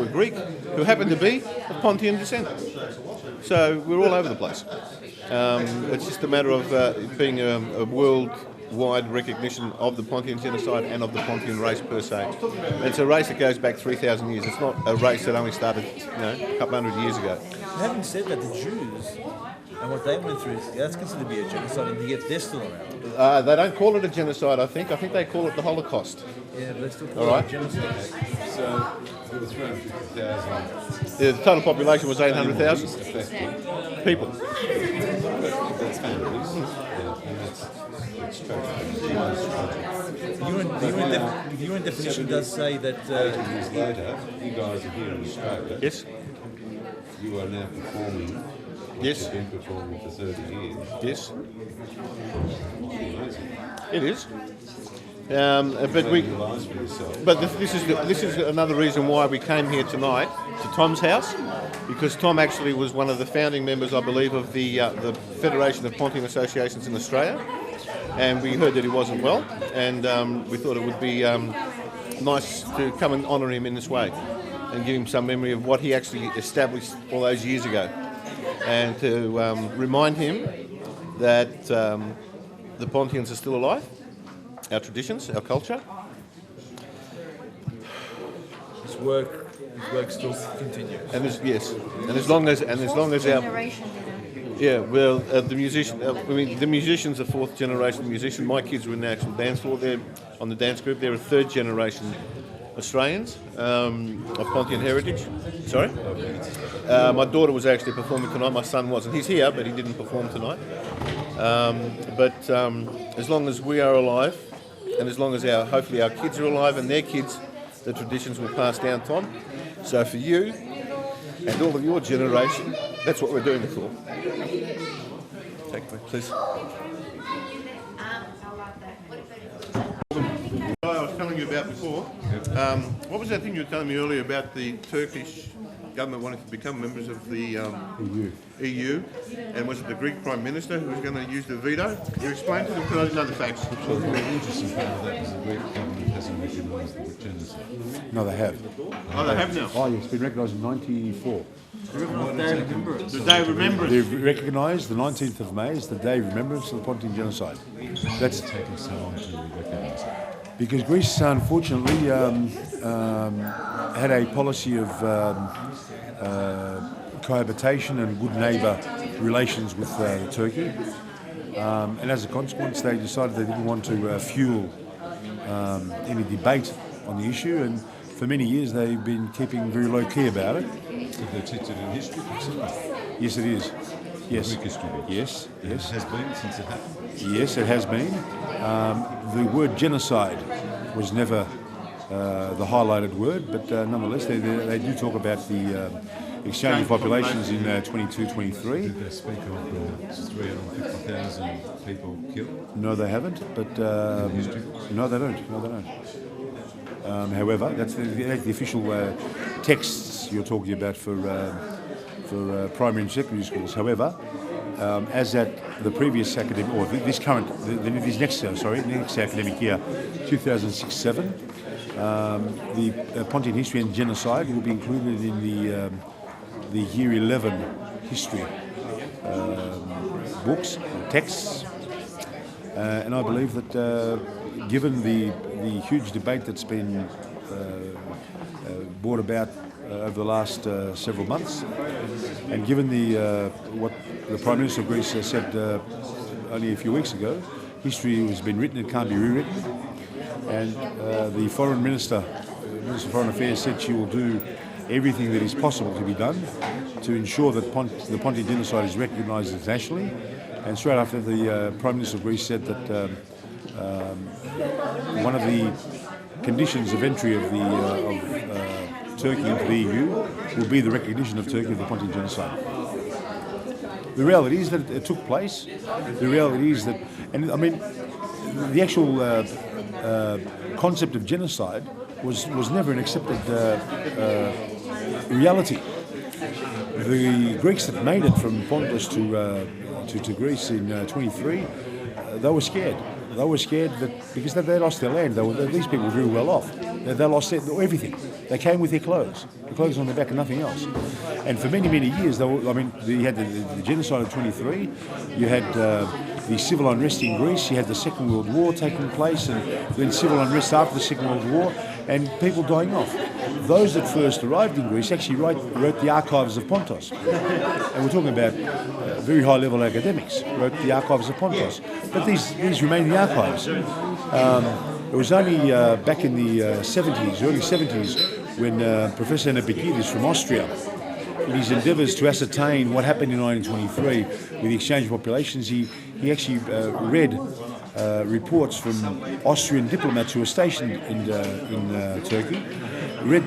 a Greek who happened to be of Pontian descent. So we're all over the place. It's just a matter of being a worldwide recognition of the Pontian genocide and of the Pontian race per se. It's a race that goes back 3,000 years. It's not a race that only started, a couple hundred years ago. Having said that, the Jews and what they went through, that's considered to be a genocide, and yet they're still around. They don't call it a genocide, I think. I think they call it the Holocaust. Yeah, but they still call it a genocide. So there were 350,000. The total population was 800,000 people. That's families. And that's tragic. The UN definition does say that... 80 years later, you guys are here in Australia. Yes. You are now performing. Yes. You've been performing for 30 years. Yes. Amazing. It is. But this is another reason why we came here tonight to Tom's house, because Tom actually was one of the founding members, I believe, of the Federation of Pontian Associations in Australia, and we heard that he wasn't well, and we thought it would be nice to come and honour him in this way and give him some memory of what he actually established all those years ago, and to remind him that the Pontians are still alive, our traditions, our culture. His work still continues. And as long as our the musicians are fourth generation musicians. My kids were in the actual dance floor. They're on the dance group. They're a third generation Australians of Pontian heritage. Sorry? My daughter was actually performing tonight. My son wasn't. He's here, but he didn't perform tonight. But as long as we are alive, and as long as hopefully our kids are alive and their kids, the traditions will pass down, Tom. So for you and all of your generation, that's what we're doing it for. Take me, please. I was telling you about before. What was that thing you were telling me earlier about the Turkish government wanting to become members of the EU? And was it the Greek Prime Minister who was going to use the veto? Can you explain to them, because I didn't know the facts. So the interesting part of that is the Greek government hasn't recognised the genocide. No, they have. Oh, they have now? Oh, yeah, it's been recognised in 1994. The day of remembrance. They've recognised the 19th of May as the day of remembrance of the Pontian genocide. That's taking so long to recognise it. Because Greece, unfortunately, had a policy of cohabitation and good neighbour relations with Turkey. And as a consequence, they decided they didn't want to fuel any debate on the issue, and for many years they've been keeping very low key about it. They teach it in history, Yes, it is. Yes. Greek history. Yes. Yes. It has been since it happened. Yes, it has been. The word genocide was never the highlighted word, but nonetheless, they do talk about the exchange of populations in 22-23. Did they speak of 350,000 people killed? No, they haven't. But no, they don't. No, they don't. However, that's the official texts you're talking about for primary and secondary schools. However, as at the previous academic, or this next academic year, 2006-07, the Pontian history and genocide will be included in the Year 11 history books, texts, and I believe that given the huge debate that's been brought about over the last several months, and given what the Prime Minister of Greece said only a few weeks ago, history has been written, it can't be rewritten, and the Foreign Minister, Minister of Foreign Affairs, said she will do everything that is possible to be done to ensure that the Pontian genocide is recognised internationally. And straight after, the Prime Minister of Greece said that one of the conditions of entry of Turkey into the EU will be the recognition of Turkey of the Pontian genocide. The reality is that it took place. The reality is that, and I mean, the actual concept of genocide was never an accepted reality. The Greeks that made it from Pontus to Greece in 23, they were scared. They were scared that because they lost their land. These people were very well off. They lost everything. They came with their clothes on their back and nothing else. And for many, many years, you had the genocide of 23. You had the civil unrest in Greece. You had the Second World War taking place, and then civil unrest after the Second World War, and people dying off. Those that first arrived in Greece actually wrote the archives of Pontos. And we're talking about very high-level academics, wrote the archives of Pontos. But these remain the archives. It was only back in the early 70s, when Professor Efkarpidis from Austria, in his endeavours to ascertain what happened in 1923 with the exchange of populations, he actually read reports from Austrian diplomats who were stationed in Turkey, read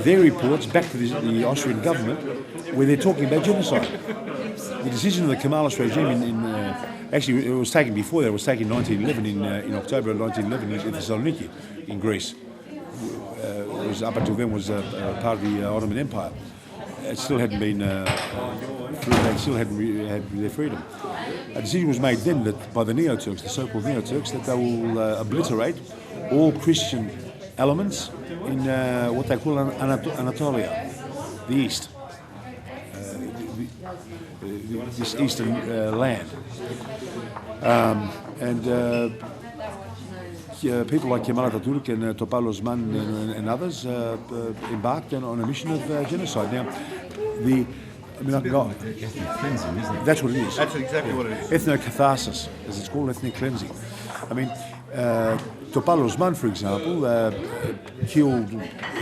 their reports back to the Austrian government, where they're talking about genocide. The decision of the Kemalist regime actually, it was taken before that. It was taken in 1911, in October of 1911 in Thessaloniki, in Greece. It was, up until then, was part of the Ottoman Empire. It still hadn't been free, they still hadn't had their freedom. A decision was made then that by the Neo-Turks, the so-called Neo-Turks, that they will obliterate all Christian elements in what they call Anatolia, the East. This eastern land. People like Kemal Atatürk and Topal Osman and others embarked on a mission of genocide. Now, ethnic cleansing, isn't it? That's what it is. That's exactly what it is. Ethnocatharsis, as it's called, ethnic cleansing. I mean, Topal Osman, for example, killed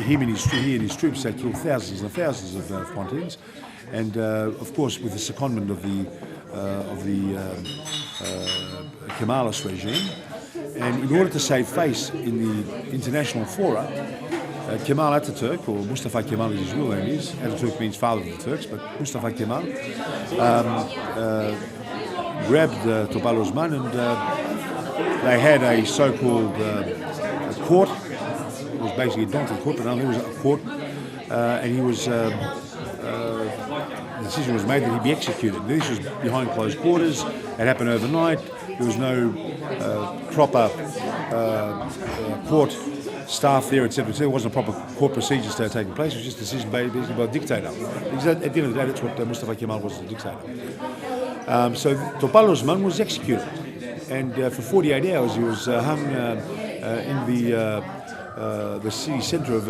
he and his troops. They killed thousands and thousands of Pontians, and of course, with the secondment of the Kemalist regime. And in order to save face in the international fora, Kemal Atatürk, or Mustafa Kemal as his real name is, Atatürk means father of the Turks, but Mustafa Kemal, grabbed Topal Osman, and they had a so-called court. It was basically a donkey court, but it was a court, and he was. The decision was made that he'd be executed. This was behind closed quarters. It happened overnight. There was no proper court staff there, etc. There wasn't a proper court procedure started taking place. It was just a decision made basically by the dictator. Because at the end of the day, that's what Mustafa Kemal was, the dictator. So Topal Osman was executed, and for 48 hours he was hung in the city centre of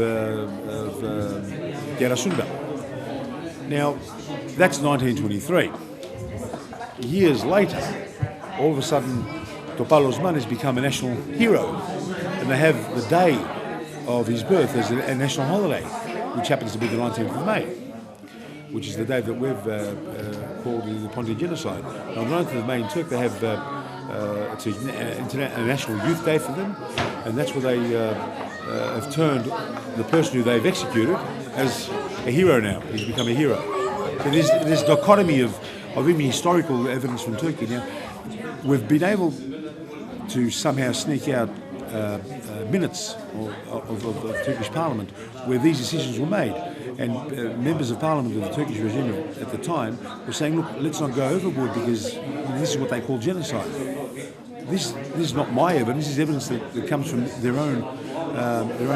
Derasunda. Now, that's 1923. Years later, all of a sudden, Topal Osman has become a national hero, and they have the day of his birth as a national holiday, which happens to be the 19th of May, which is the day that we've called the Pontian genocide. Now, on the 19th of May in Turkey, they have it's a national youth day for them, and that's where they have turned the person who they've executed as a hero now. He's become a hero. So there's dichotomy of even historical evidence from Turkey. Now, we've been able to somehow sneak out minutes of Turkish Parliament where these decisions were made, and members of Parliament of the Turkish regime at the time were saying, look, let's not go overboard because this is what they call genocide. This is not my evidence. This is evidence that comes from their own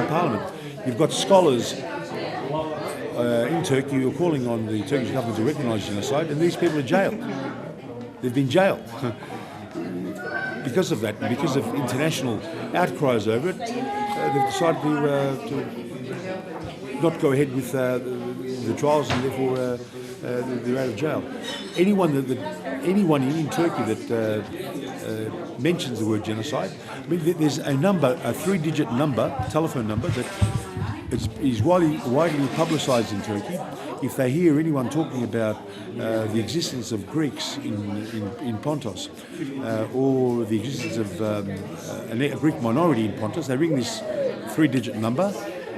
Parliament. You've got scholars in Turkey who are calling on the Turkish government to recognise genocide, and these people are jailed. They've been jailed. Because of that, and because of international outcries over it, they've decided to not go ahead with the trials, and therefore they're out of jail. Anyone in Turkey that mentions the word genocide, I mean, there's a three-digit number, telephone number, that is widely publicised in Turkey. If they hear anyone talking about the existence of Greeks in Pontus or the existence of a Greek minority in Pontus, they ring this three-digit number,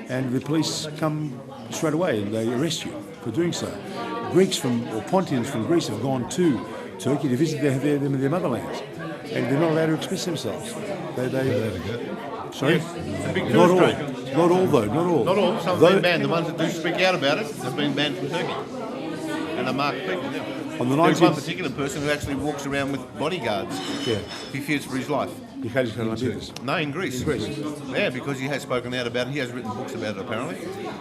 and the police come straight away and they arrest you for doing so. Pontians from Greece have gone to Turkey to visit their motherlands, and they're not allowed to express themselves. Sorry? Not all though. Not all. Some have been banned. The ones that do speak out about it have been banned from Turkey. And are marked people, yeah. There's one particular person who actually walks around with bodyguards. Yeah. He fears for his life. No, in Greece. Yeah, because he has spoken out about it. He has written books about it, apparently.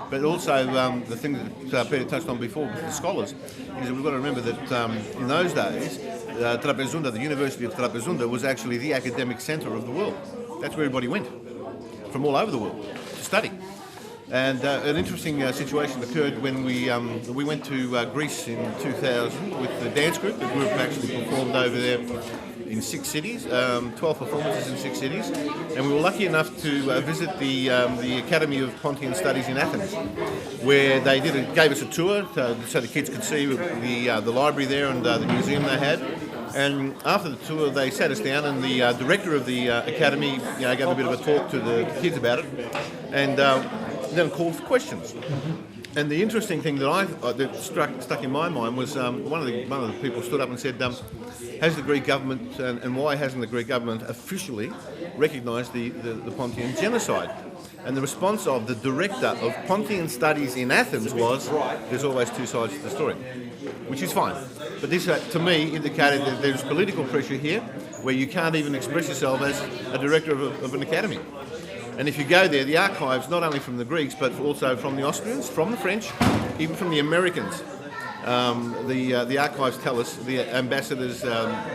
But also, the thing that Peter touched on before with the scholars is that we've got to remember that in those days, Trapezunda, the University of Trapezunda, was actually the academic centre of the world. That's where everybody went, from all over the world, to study. And an interesting situation occurred when we went to Greece in 2000 with the dance group. The group actually performed over there in 6 cities, 12 performances in 6 cities, and we were lucky enough to visit the Academy of Pontian Studies in Athens, where they gave us a tour so the kids could see the library there and the museum they had. And after the tour, they sat us down, and the director of the academy, gave a bit of a talk to the kids about it, and then called for questions. And the interesting thing that stuck in my mind was one of the people stood up and said, "Has the Greek government and why hasn't the Greek government officially recognised the Pontian genocide?" And the response of the director of Pontian Studies in Athens was, "There's always two sides to the story," which is fine. But this, to me, indicated that there's political pressure here, where you can't even express yourself as a director of an academy. And if you go there, the archives, not only from the Greeks, but also from the Austrians, from the French, even from the Americans, the archives tell us, the ambassadors'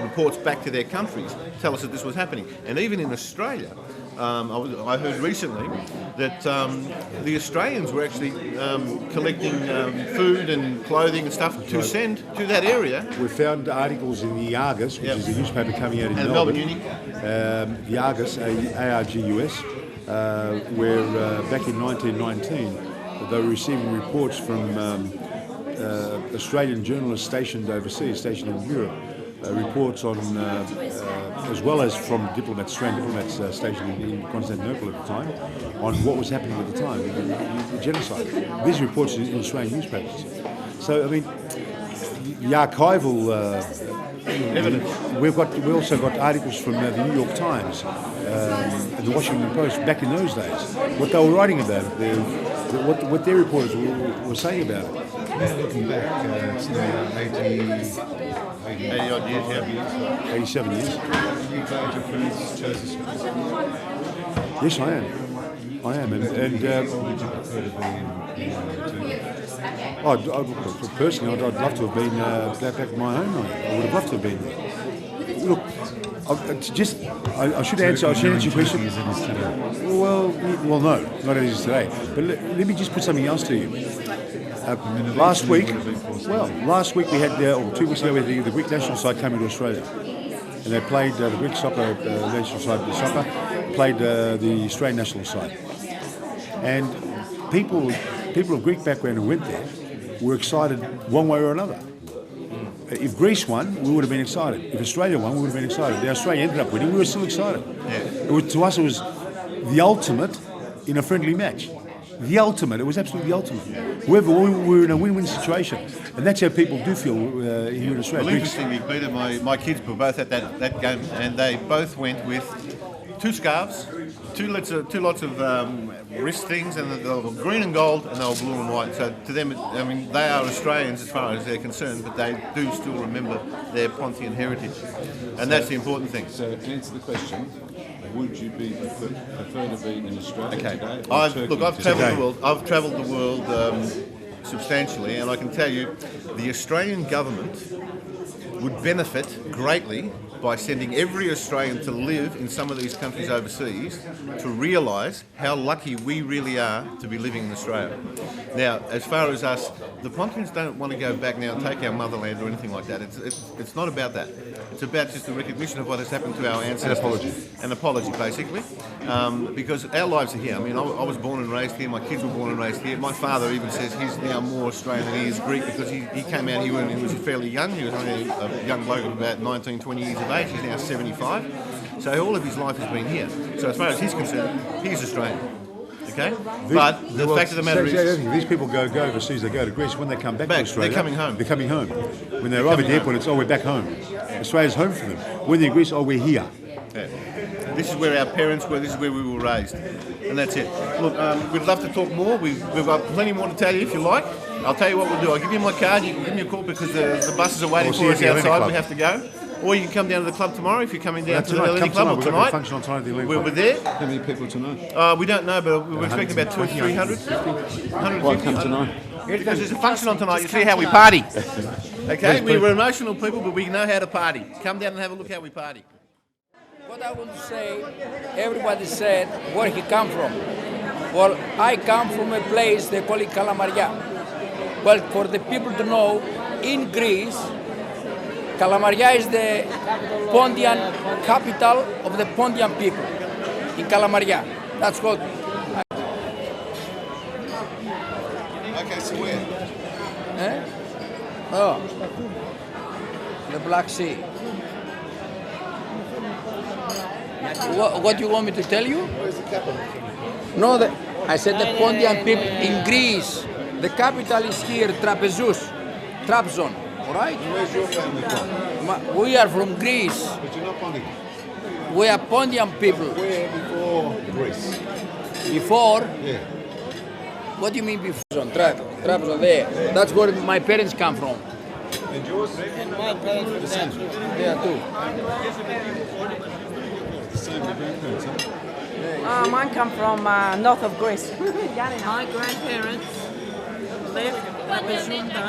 reports back to their countries tell us that this was happening. And even in Australia, I heard recently that the Australians were actually collecting food and clothing and stuff to send to that area. We found articles in the Argus, which is a newspaper coming out in Melbourne. The Argus, ARGUS, where back in 1919 they were receiving reports from Australian journalists stationed overseas, stationed in Europe, reports on, as well as from Australian diplomats stationed in Constantinople at the time, on what was happening at the time, the genocide. These reports in Australian newspapers. So, I mean, the archival evidence. We also got articles from the New York Times and the Washington Post back in those days. What they were writing about it, what their reporters were saying about it. Looking back, it's now 80 odd years, 87 years. Are you glad your friends chose this? Yes, I am. I am, and Would you prefer to be in personally, I'd love to have been back in my home. I would have loved to have been there. Look, I should answer your question. Well, no, not as it is today. But let me just put something else to you. Last week we had, or 2 weeks ago, we had the Greek national side coming to Australia. And they played the Greek soccer national side, the soccer, played the Australian national side. And people of Greek background who went there were excited one way or another. If Greece won, we would have been excited. If Australia won, we would have been excited. The Australia ended up winning, we were still excited. To us, it was the ultimate in a friendly match. The ultimate. It was absolutely the ultimate. We were in a win-win situation. And that's how people do feel here in Australia. Well, interestingly, Peter, my kids were both at that game, and they both went with 2 scarves, two lots of wrist things, and they were green and gold, and they were blue and white. So to them, I mean, they are Australians as far as they're concerned, but they do still remember their Pontian heritage, and that's the important thing. So to answer the question, would you prefer to be in Australia today? I've travelled the world substantially, and I can tell you, the Australian government would benefit greatly by sending every Australian to live in some of these countries overseas to realise how lucky we really are to be living in Australia. Now, as far as us, the Pontians don't want to go back now and take our motherland or anything like that. It's not about that. It's about just the recognition of what has happened to our ancestors. An apology, basically. Because our lives are here. I mean, I was born and raised here. My kids were born and raised here. My father even says he's now more Australian than he is Greek because he came out here when he was fairly young. He was only a young bloke of about 19, 20 years of age. He's now 75. So all of his life has been here. So as far as he's concerned, he's Australian. Okay? But the fact of the matter is... These people go overseas, they go to Greece. When they come back to Australia... They're coming home. They're coming home. When they arrive at the airport, it's, we're back home. Australia's home for them. When they're in Greece, we're here. Yeah. This is where our parents were, this is where we were raised. And that's it. Look, we'd love to talk more. We've got plenty more to tell you if you like. I'll tell you what we'll do. I'll give you my card, you can give me a call because the buses are waiting for us outside. We have to go. Or you can come down to the club tomorrow if you're coming down to the Hellenic Club or tonight. We'll be there. How many people tonight? We don't know, but we're expecting about 200 or 300. 150. Why come tonight? Because there's a function on tonight. You see how we party. Okay? We were emotional people, but we know how to party. Come down and have a look how we party. What I want to say, everybody said where he come from. Well, I come from a place they call it Kalamaria. Well, for the people to know, in Greece, Kalamaria is the Pontian capital of the Pontian people. In Kalamaria, that's what. Okay, so where? The Black Sea. What do you want me to tell you? Where's the capital? No, I said the Pontian people in Greece. The capital is here, Trabzon. All right? Where's your family from? We are from Greece. But you're not Pontian. We are Pontian people. Where before Greece? Before? Yeah. What do you mean before? Trabzon there. That's where my parents come from. And yours? And my parents were there too. Same grandparents, huh? Mine come from north of Greece. My grandparents left Babazunda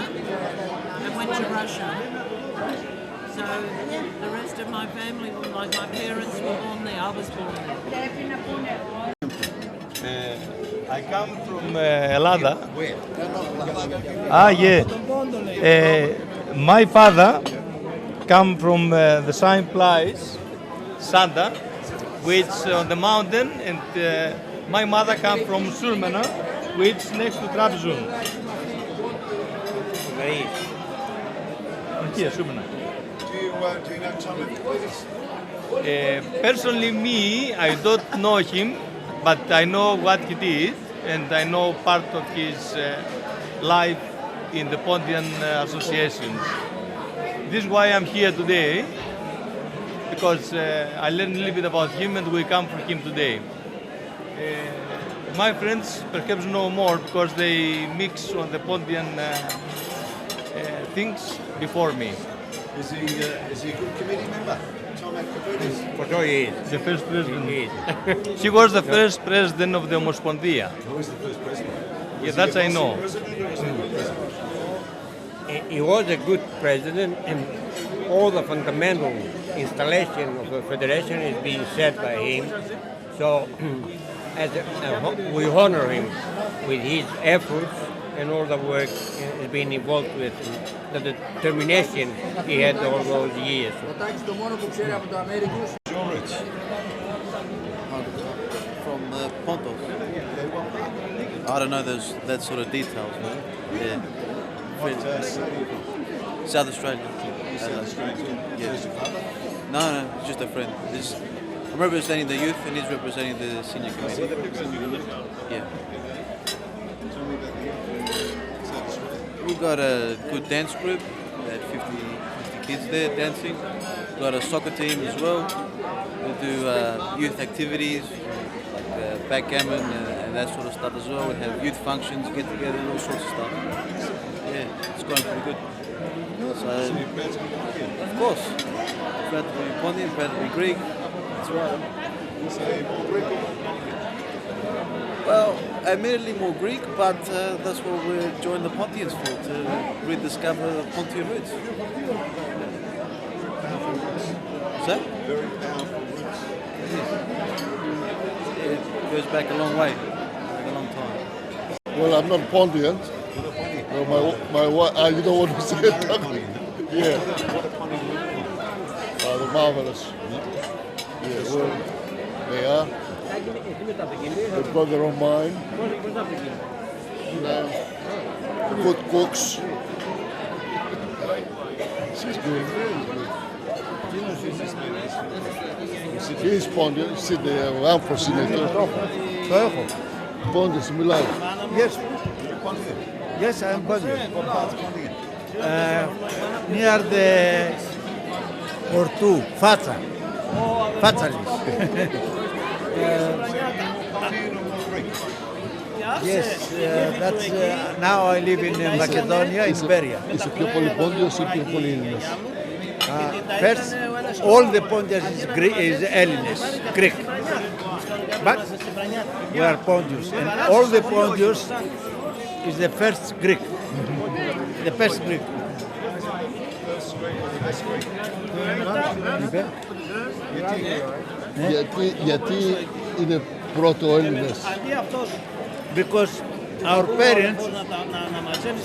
and went to Russia. So the rest of my family, like my parents were born there, I was born there. I come from Ελλάδα. Where? Yeah. My father come from the same place, Santa, which on the mountain, and my mother come from Surmena, which next to Trabzon. Here, Surmena. Do you know Tom Efkarpidis? Personally, me, I don't know him, but I know what he did, and I know part of his life in the Pontian associations. This is why I'm here today, because I learned a little bit about him and we come for him today. My friends perhaps know more because they mix on the Pontian things before me. Is he a good committee member? For sure he is. The first president. He was the first president of the Omospondia. Who was the first president? Yeah, that I know. He was a good president, and all the fundamental installation of the federation is being set by him. So, we honor him with his efforts and all the work he's been involved with, the determination he had all those years. From Pontos. I don't know that sort of details. Yeah. South Australia. South Australia? Yeah. No, just a friend. I'm representing the youth and he's representing the senior committee. Yeah. We've got a good dance group. We had 50 kids there dancing. We've got a soccer team as well. We do youth activities like backgammon and that sort of stuff as well. We have youth functions, get together, all sorts of stuff. Yeah, it's going pretty good. So you're proud to be Pontian? Of course. Proud to be Pontian, proud to be Greek. That's right. You say more Greek or Pontian? Well, admittedly more Greek, but that's what we joined the Pontians for, to rediscover the Pontian roots. So? Very powerful roots. It goes back a long way, like a long time. Well, I'm not Pontian. No, my wife, you don't want to say it. Yeah. They're marvelous. Yeah, well, they are. They've got their own mind. Good cooks. She's good. He's Pontian. I'm for senator. Το έχω. Pontian, μιλάει. Yes. Yes, I am Pontian. Near the Portu, Fatsa. Fatsalis. Yes, that's now I live in Macedonia, in Beria. Είσαι πιο πολύ Πόντιος ή πιο πολύ Έλληνες? First, all the Pontians is Hellenes, Greek. But we are Pontius, and all the Pontius is the first Greek, the first Greek. Γιατί είναι πρώτο Έλληνες? Because our parents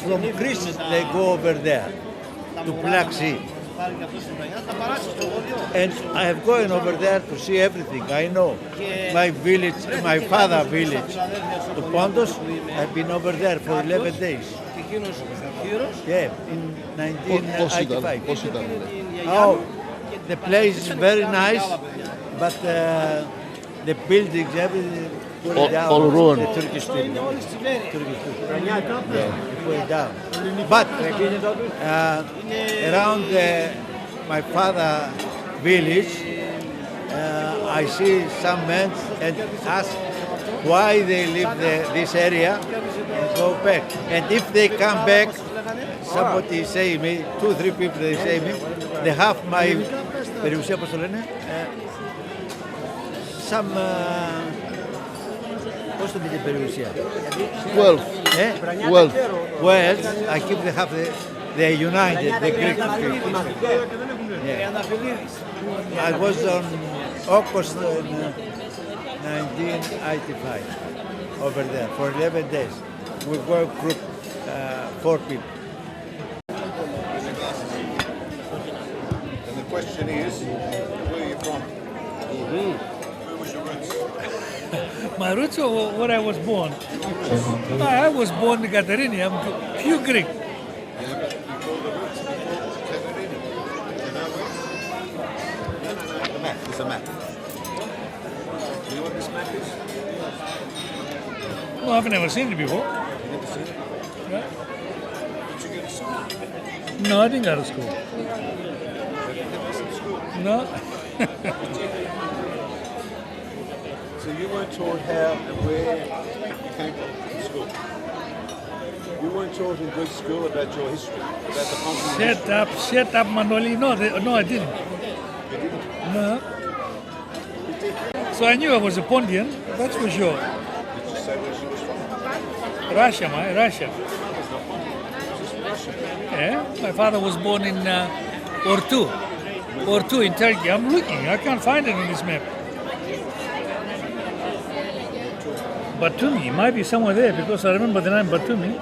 from Greece, they go over there to Black Sea. And I have gone over there to see everything. I know my village, my father's village, to Pontos. I've been over there for 11 days. Yeah, in 1985. Oh, the place is very nice, but the buildings, everything, put it down. All ruined. The Turkish people. Yeah, put it down. But around my father's village, I see some men and ask why they leave this area and go back. And if they come back, somebody say me, 2-3 people they say me, they have my περιουσία, πώς το λένε, some, πώς το πείτε περιουσία? Wealth. Wealth, I keep the half, they united, the Greek people. Yeah. I was on August 1985 over there for 11 days. We were a group, 4 people. And the question is, where are you from? Where was your roots? My roots are where I was born. I was born in Katerini. I'm pure Greek. There's a map. Do you know what this map is? No, I've never seen it before. You never seen it? Yeah. Did you go to school? No, I didn't go to school. No. So you weren't taught how and where you came from in school? You weren't taught in Greek school about your history, about the Pontians? Shut up, Manoli. No, I didn't. You didn't? No. So I knew I was a Pontian, that's for sure. Did you say where she was from? Russia, mate, Russia. Russia. Yeah, my father was born in Ordu in Turkey. I'm looking, I can't find it on this map. Batumi, might be somewhere there because I remember the name Batumi.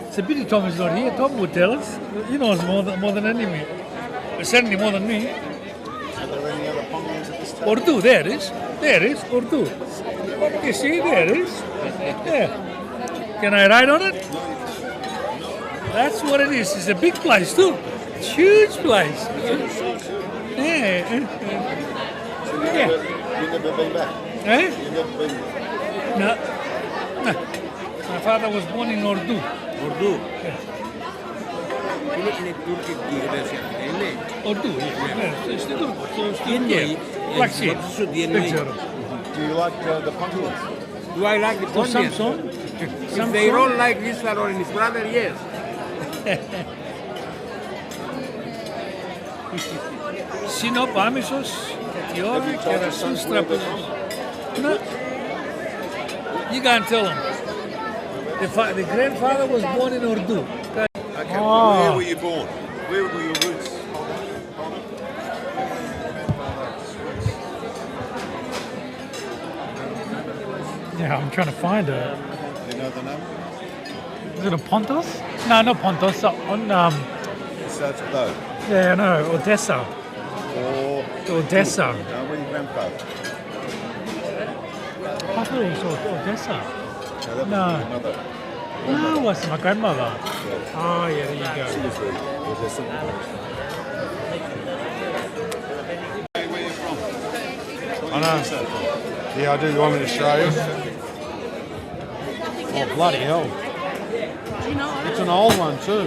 It's a pity Tom is not here. Tom would tell us. He knows more than any certainly more than me. Are there any other Pontians at this time? Ordu, there it is. There it is, Ordu. You see, there it is. Yeah. Can I ride on it? That's what it is. It's a big place too. It's a huge place. Yeah. So you've never been back? Eh? You've never been back? No. My father was born in Ordu. Ordu. Yeah. Είναι τουρκική γλώσσα, είναι. Ordu, yeah. Στην Τουρκία. Black Sea. Do you like the Pontians? Do I like the Pontians? If they roll like Islam or his brother, yes. Σύνοπ, Άμυσος, Αιτιώδη και Ρασούς Τραπεζούς. No. You can't tell him. The grandfather was born in Urdu. Okay, Oh. where were you born? Where were your roots? Yeah, I'm trying to find her. Do you know the name? Is it a Pontos? No, not Pontos. On Starts with O. yeah, no, Odessa. Or Odessa. No, where your grandfather? I thought it was Odessa. No, that No. was your mother. No, it was my grandmother. Oh, yeah, there you go. Seriously, was there something? Where you from? I know. Yeah, I do. You want me to show you? Oh, bloody hell. It's an old one too.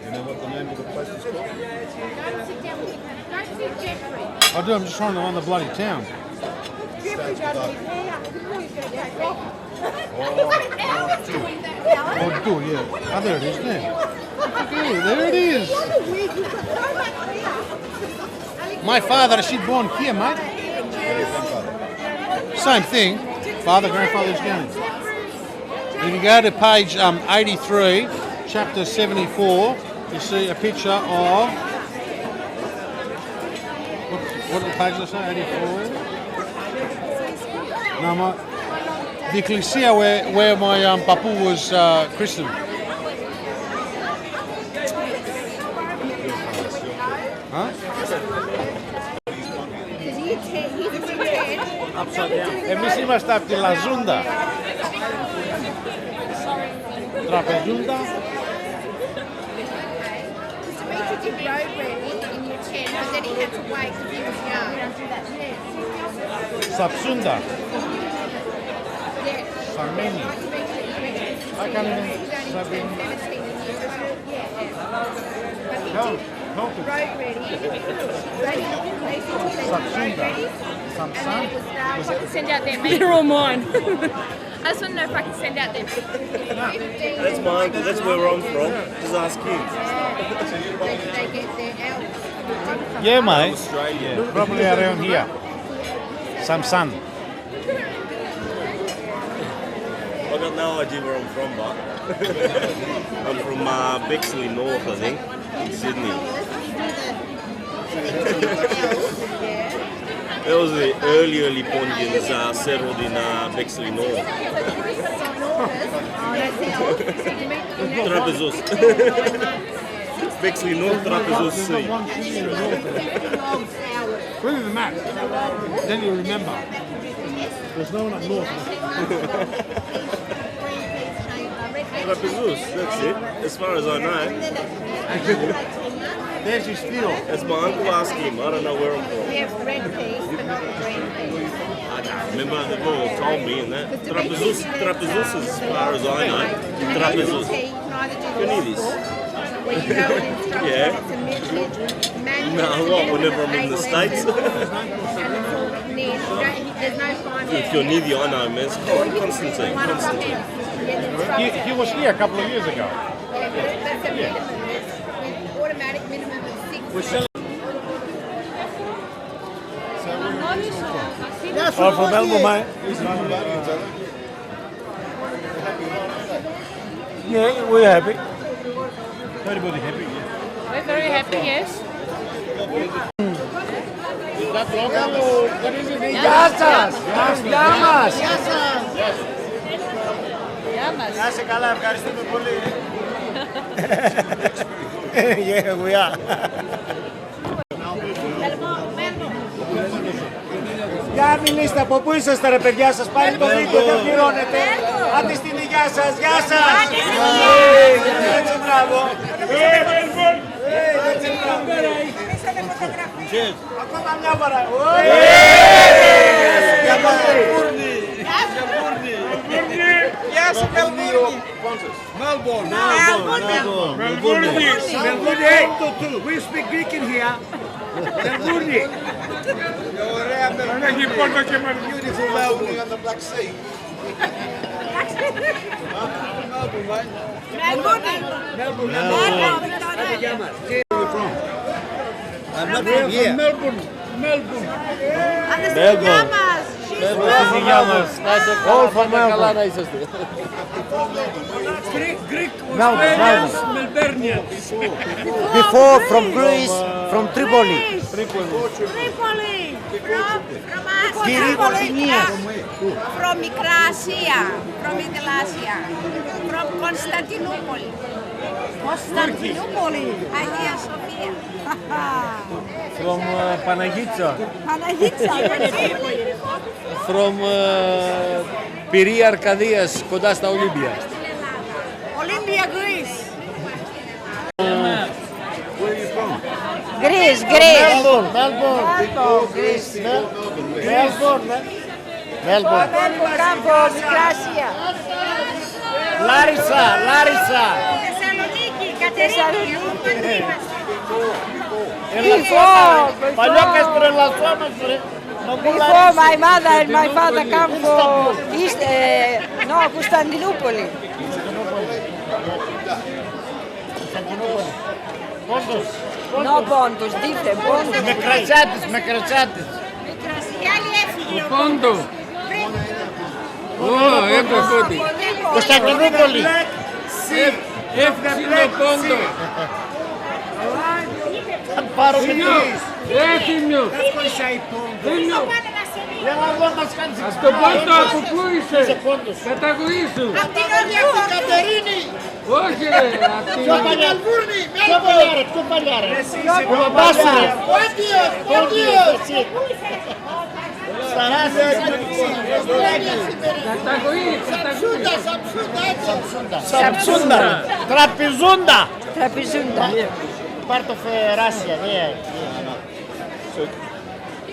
You know what the name of the place is called? I do. I'm just trying to run the bloody town. Starts with O. Oh, do yeah. Oh, there it is. There. There it is. My father, she born here, mate. Same thing. Father, grandfather's going. If you go to page 83, chapter 74, you see a picture of. What page did I say? 84? No, the ecclesia where my papu was christened. Huh? Εμείς είμαστε από τη Λαζούντα. Τραπεζούντα. Σαψούντα. Σαμένη. Έκανε Σαμένη. Σαψούντα. Samsan? Send out their They're all mine. I just want to know if I can send out their That's my uncle, that's where I'm from. Just ask him. Yeah, mate. Yeah, probably around here. Samsan. I got no idea where I'm from, but I'm from Bexley North, I think, in Sydney. That was the early Pontians settled in Bexley North. Trapezus. Bexley North, Trapezus Sea. Look at the map. Then you remember. There's no one up north. Trapezus, that's it, as far as I know. There's your steel. That's my uncle, ask him. I don't know where I'm from. We have red peas, but not green peas. I can't remember, they've all told me and that. Trapezus as far as I know. Trapezus. You need this? Yeah. No, what, whenever I'm in the States? If you're near the, I know, man. Constantine. He was here a couple of years ago. That's a minimum. With automatic minimum of 6. All from Melbourne, mate. Yeah, we're happy. Everybody happy. We're very happy, yes. Γεια σας! Γεια μας! Να είσαι καλά, ευχαριστούμε πολύ. Yeah, we are. Για μιλήστε, από πού είσαστε ρε παιδιά σας, πάλι το βίντεο δεν πληρώνετε. Άντε στην υγειά σας, γεια σας. Έτσι, μπράβο. Έτσι, μπράβο. Ακόμα μια φορά. Για Μελβούρνη. Γεια σου Μελβούρνη. Melbourne. Hey, we speak Greek in here. Melbourne. Ωραία Melbourne. Beautiful Melbourne on the Black Sea. Melbourne. I'm not from here. Melbourne. All from Melbourne. Greek, Melbourne. Melburnians. Before from Greece, from Tripoli. From Micrasia. From Micrasia. From Constantinople. Constantinople. Hagia Sophia. From Panagitsa. Παναγίτσα. From Πυρία Αρκαδίας, κοντά στα Ολύμπια. Olympia, Greece. Greece. Melbourne. Greece. Melbourne. Campo, Micrasia. Larissa. Θεσσαλονίκη, Κατερίνη. Παλιό καστρελασσόμαστε ρε. Before my mother and my father come from East, Constantinople. Πόντος. No Pontus, different Pontus. Με κρατσάτης. Η άλλη έφυγε. Πόντο. Έχω κότι. Κωνσταντινούπολη. Έφυγε Πόντο. Θα πάρω με τρεις. Έφυγε. Για να δω μας κάνεις Στο Πόντο από πού είσαι. Καταγωγή σου. Απ' την Κατερίνη. Όχι ρε. Πιο παλιά ρε. Ο μπαμπάς σου ρε. Πόντιος. Σταράσες. Σαψούντα. Τραπεζούντα. Part of Russia, yeah.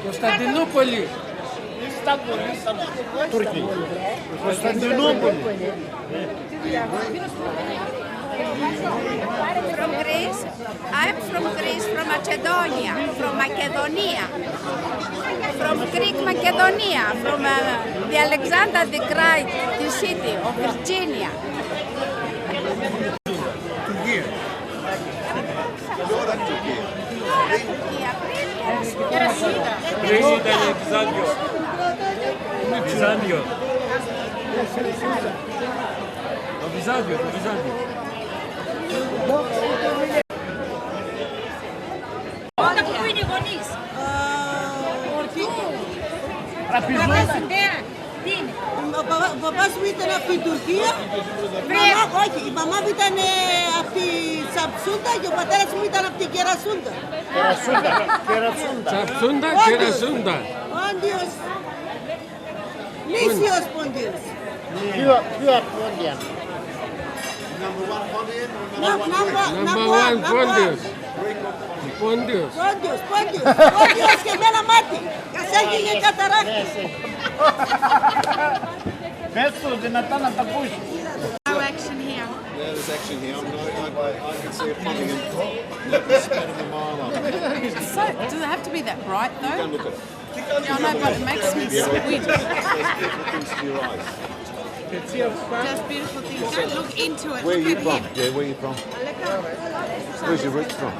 Κωνσταντινούπολη. Turkey. Κωνσταντινούπολη. From Greece. I'm from Greece, from Macedonia, from Macedonia, from Greek Macedonia, from the Alexander the Great, the city of Virginia. Βυζάντιο. Το Βυζάντιο. Πού είναι οι γονείς? Τι είναι? Ο παπάς μου ήταν από την Τουρκία. Όχι, η μαμά μου ήταν από τη Σαψούντα και ο πατέρας μου ήταν από την Κερασούντα. Σαψούντα, Κερασούντα. Πόντιος. Νήσιος Πόντιος. Ποιο Πόντια. Number one, Pontians. Pontians. Πόντιος και εμένα μάτι. Ας έγινε καταράκτη. Πες του δυνατά να τα ακούσει. No action here. Yeah, there's action here. I can see a Pontian leopard spinning a mile up. So, does it have to be that bright though? Go and look at it. Yeah, I know, but it makes me squint. Look into your eyes. Just beautiful things. Don't look into it. Where are look you at from? him. Yeah, where are you from? Where's your roots from?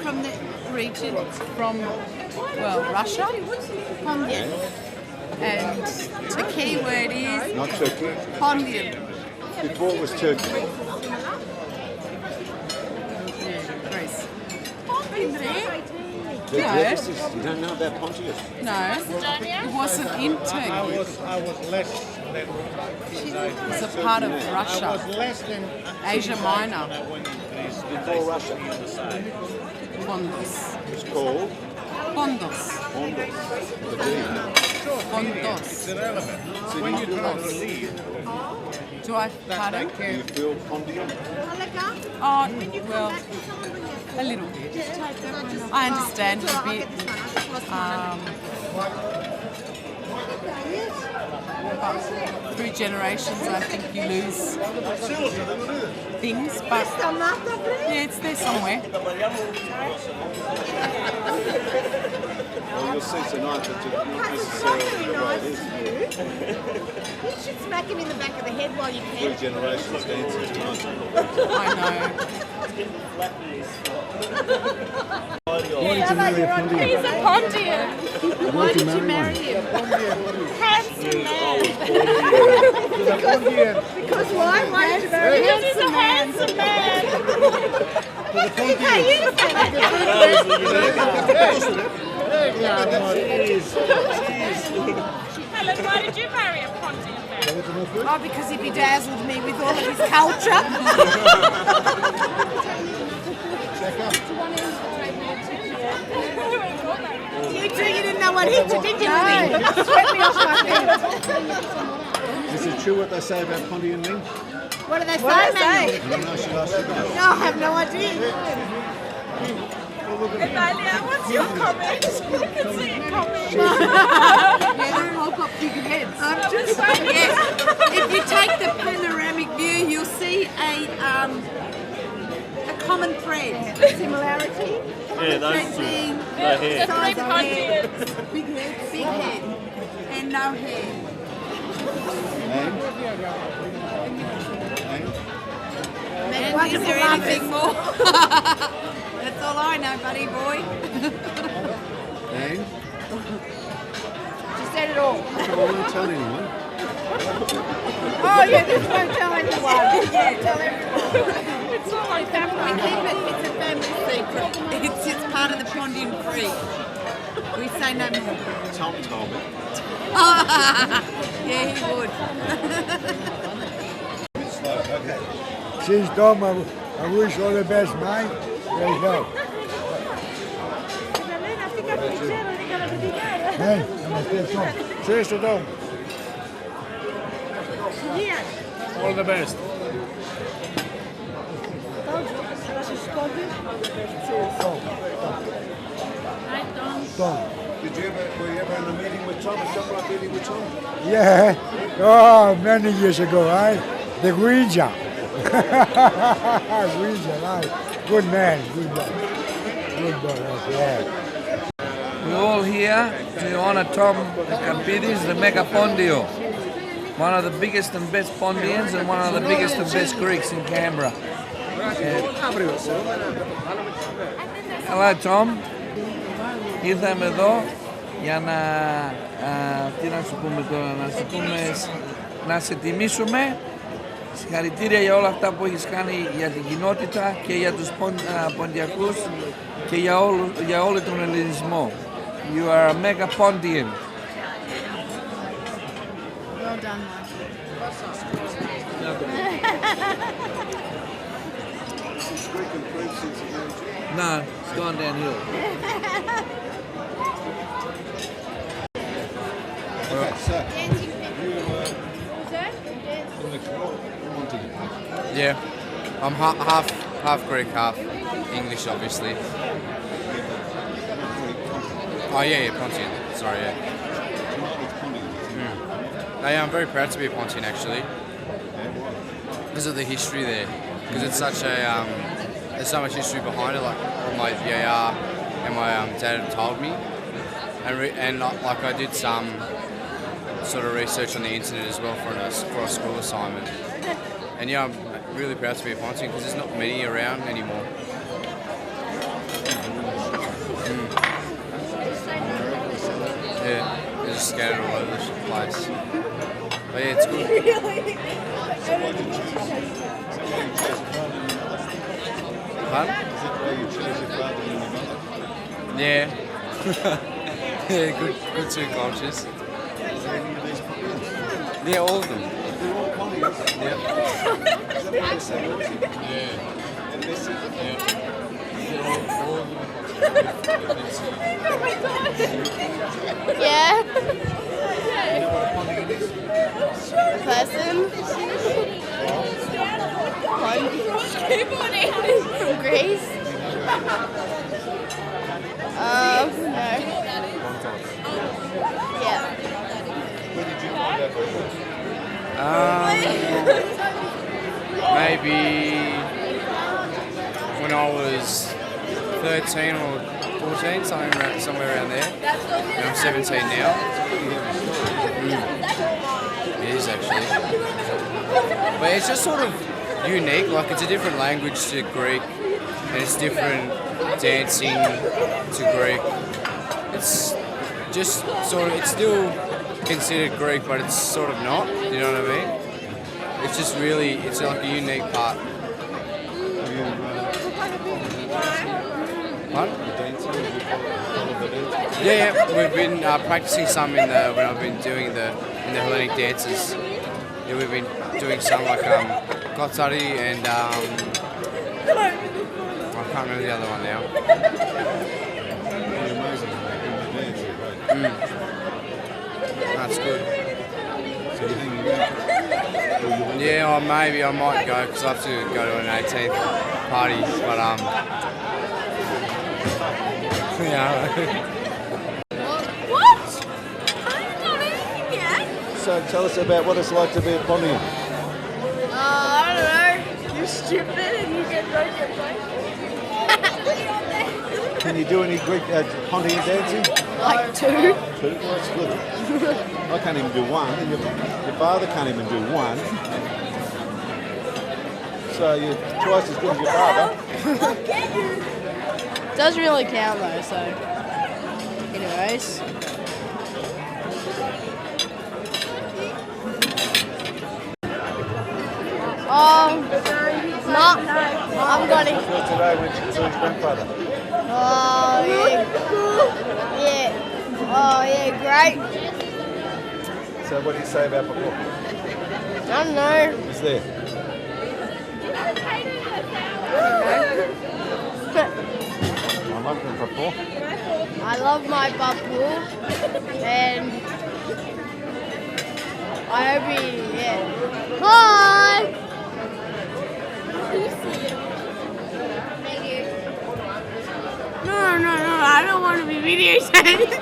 From the region, from, well, Russia, Pontian. And the key word is Not Turkey. Pontian. Before it was Turkey. Greece. Pontian there? You No. don't know about Pontius? No, it wasn't in Turkey. I was less than. It was a part of Russia. I was less than Asia Minor. Before Russia. Pontus. It's called Pontus. Pontus. The D. Pontus. It's irrelevant. So When you you feel try to like- leave, Do I pardon? Do you feel Pontian? Oh, well, a little bit. I understand it a bit. But through generations, I think you lose things. But yeah, it's there somewhere. Well, you'll see tonight that you're not necessarily the way it is. You should smack him in the back of the head while you Three can. generations dancing tonight. I know. He's a Pontian. Why did you marry him? Handsome man. Because why? Why did you marry him? Because he's a handsome man. Hey, you say that. Helen, why did you marry a Pontian man? Oh, because he bedazzled me with all of his culture. You two, you didn't know what hit you, did you? No, swept me off my feet. Is it true what they say about Pontian men? What do they say, What do they man? say? No, she asked you that. No, I have no idea. Italia, what's your comment? I can see your comment. Yeah, they've all got big heads. I'm just saying. Yes. If you take the panoramic view, you'll see a common thread. Similarity. Yeah, those two. Being No hair. size of hair, big head, and no hair. And is there anything more? That's all I know, buddy boy. And? She said it all. So I won't tell anyone. Oh yeah, this won't tell anyone. Yeah, tell everyone. It's all like that. We keep it. It's a family secret. It's part of the Pontian Creed. We say no more. Tom told me. Yeah, he would. Okay. Cheers, Dom. I wish all the best, mate. There you go. Hey, cheers to Dom. All the best. Dom. Were you ever in a meeting with Tom, a shopwright meeting with Tom? Yeah. Oh, many years ago, right? The Ouija. Ouija, right? Good man, good man. Good man, yeah. We're all here to honor Tom Efkarpidis, the Mega Pondio, one of the biggest and best Pontians and one of the biggest and best Greeks in Canberra. Hello Tom, ήρθαμε εδώ για να, τι να σου πούμε τώρα, να σε τιμήσουμε. Συγχαρητήρια για όλα αυτά που έχεις κάνει για την κοινότητα και για τους Ποντιακούς και για όλο τον ελληνισμό. You are a mega Pontian. Well done, No, it's gone downhill. Okay, so Yeah, I'm half Greek, half English, obviously. Oh yeah, Pontian. Sorry, yeah. I'm very proud to be a Pontian actually, because of the history there. Because it's such a there's so much history behind it. Like all my VAR and my dad had told me, and like I did some sort of research on the internet as well for a school assignment. And yeah, I'm really proud to be a Pontian because there's not many around anymore. Yeah, they're just scattered all over the place. But yeah, it's good. Pardon? Yeah. Yeah, good two cultures. Yeah, all of them. Yeah. Yeah. Person. Skateboarding. From Greece. No. Yeah. Maybe when I was 13 or 14, somewhere around there. And I'm 17 now. It is actually. But it's just sort of unique, like it's a different language to Greek and it's different dancing to Greek. It's just sort of, it's still considered Greek, but it's sort of not, you know what I mean? It's just really, it's like a unique part. What? Yeah, we've been practicing some when I've been doing in the Hellenic dances. Yeah, we've been doing some like Kotsari and I can't remember the other one now. That's good. Yeah, or maybe I might go because I have to go to an 18th party, but yeah. What? I haven't done anything yet. So tell us about what it's like to be a Pontian. I don't know. You're stupid and you get drunk at play. Can you do any Greek Pontian dancing? Like 2. 2? That's good. I can't even do 1. And your father can't even do 1. So you're twice as good as your father. Doesn't really count though, so. Anyways. No, I'm going to. So today went to his grandfather. Oh, yeah. Yeah. Oh, yeah, great. So what did he say about before? I don't know. He's there. I love him before. I love my papu, and I hope he, yeah. Hi! No, I don't want to be videotaped.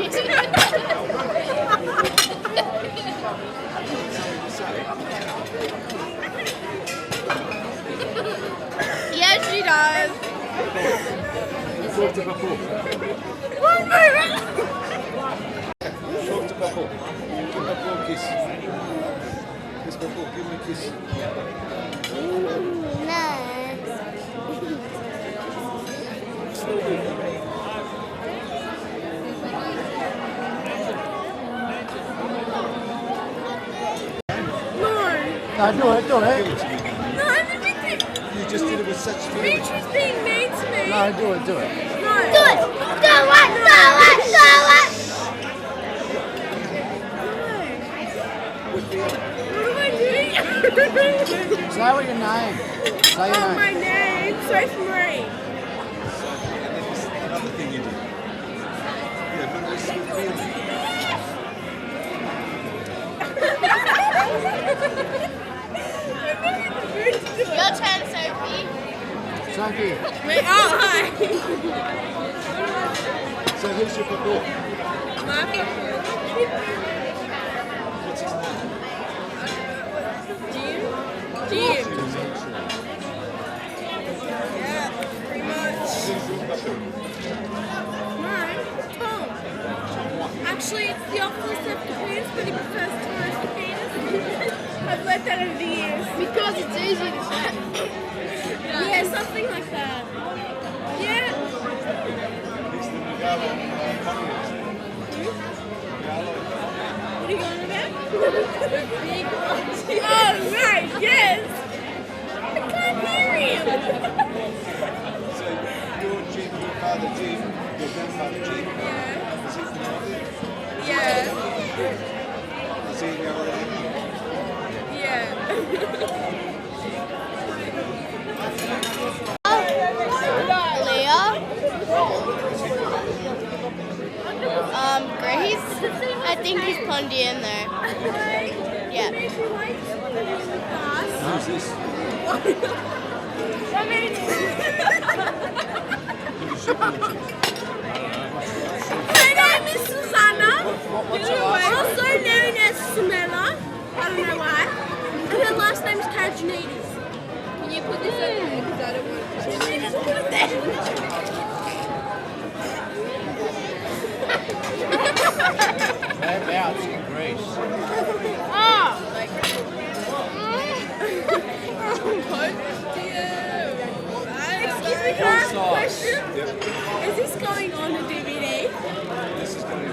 Yes, she does. Talk to Papu. One moment. Talk to Papu. Give Papu a kiss. Kiss Papu. Give me a kiss. No, do it. No, everything. You just did it with such feeling. Pictures being made to me. No, do it. No. Do it. What am I doing? Say what your name. Say your name. My name, Sophie Marie. Another thing you did. Yeah, but this with feeling. Your turn, Sophie. Sophie. Wait, oh, hi. So who's your Papu? My papu. What's his name? Jim. Yeah, pretty much. Mine, Tom. prefers Efkarpidis, but he prefers Theofilis. I've learned that over the years. Because it's easy to say. Yeah, something like that. Yeah. What are you going about? Oh, right, yes. I can't hear him. So your Jim, your father Jim, your grandfather Jim. Yeah. Is he younger than you? Yeah. Leah. Grace. I think he's Pontian though. Yeah. Who's this? My name is Susanna, also known as Sumela. I don't know why. And her last name is Kajanidis. Can you put this in there? Because I don't want to. Just put it there. Whereabouts in Greece? Oh! Excuse me, can I ask a question? Is this going on the DVD? This is going to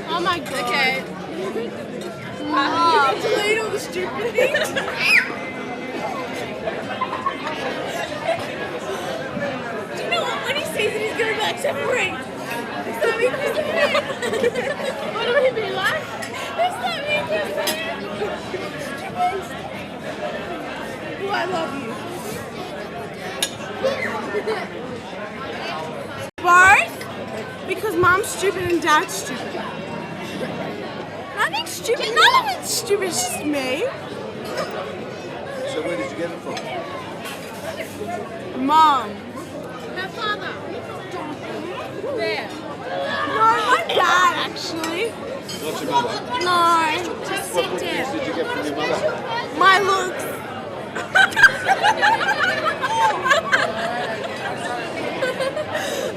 Oh my god. Okay. You need to delete all the stupid things. Do you know what? When he sees it, he's going to be like, separate. Is that me, Christopher? What do he be like? Is that me, Christopher? Oh, I love you. Both? Because mom's stupid and dad's stupid. Nothing's stupid. None of it's stupid, it's just me. So where did you get it from? Mom. Her father. There. No, my dad actually. What's your mother? No. Just sit What down. did you get from your mother? My looks.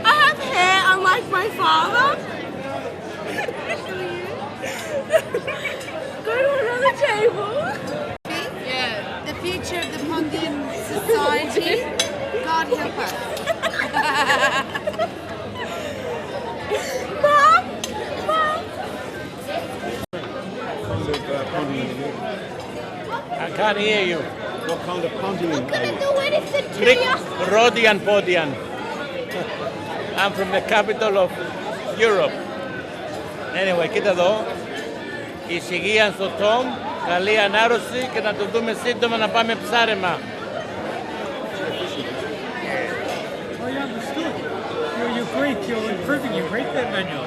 I have hair unlike my father. Go to another table. Yeah. The future of the Pontian society. God help us. Mom? Mom? I can't hear you. What kind of Pontian are you? Greek, Rhodian, Podian. I'm from the capital of Europe. Anyway, κοίτα εδώ. Ησυχία στο Τόμ, καλή ανάρρωση και να το δούμε σύντομα να πάμε ψάρεμα. Oh, you understood. You're Greek. You're improving your Greek there, Manuel.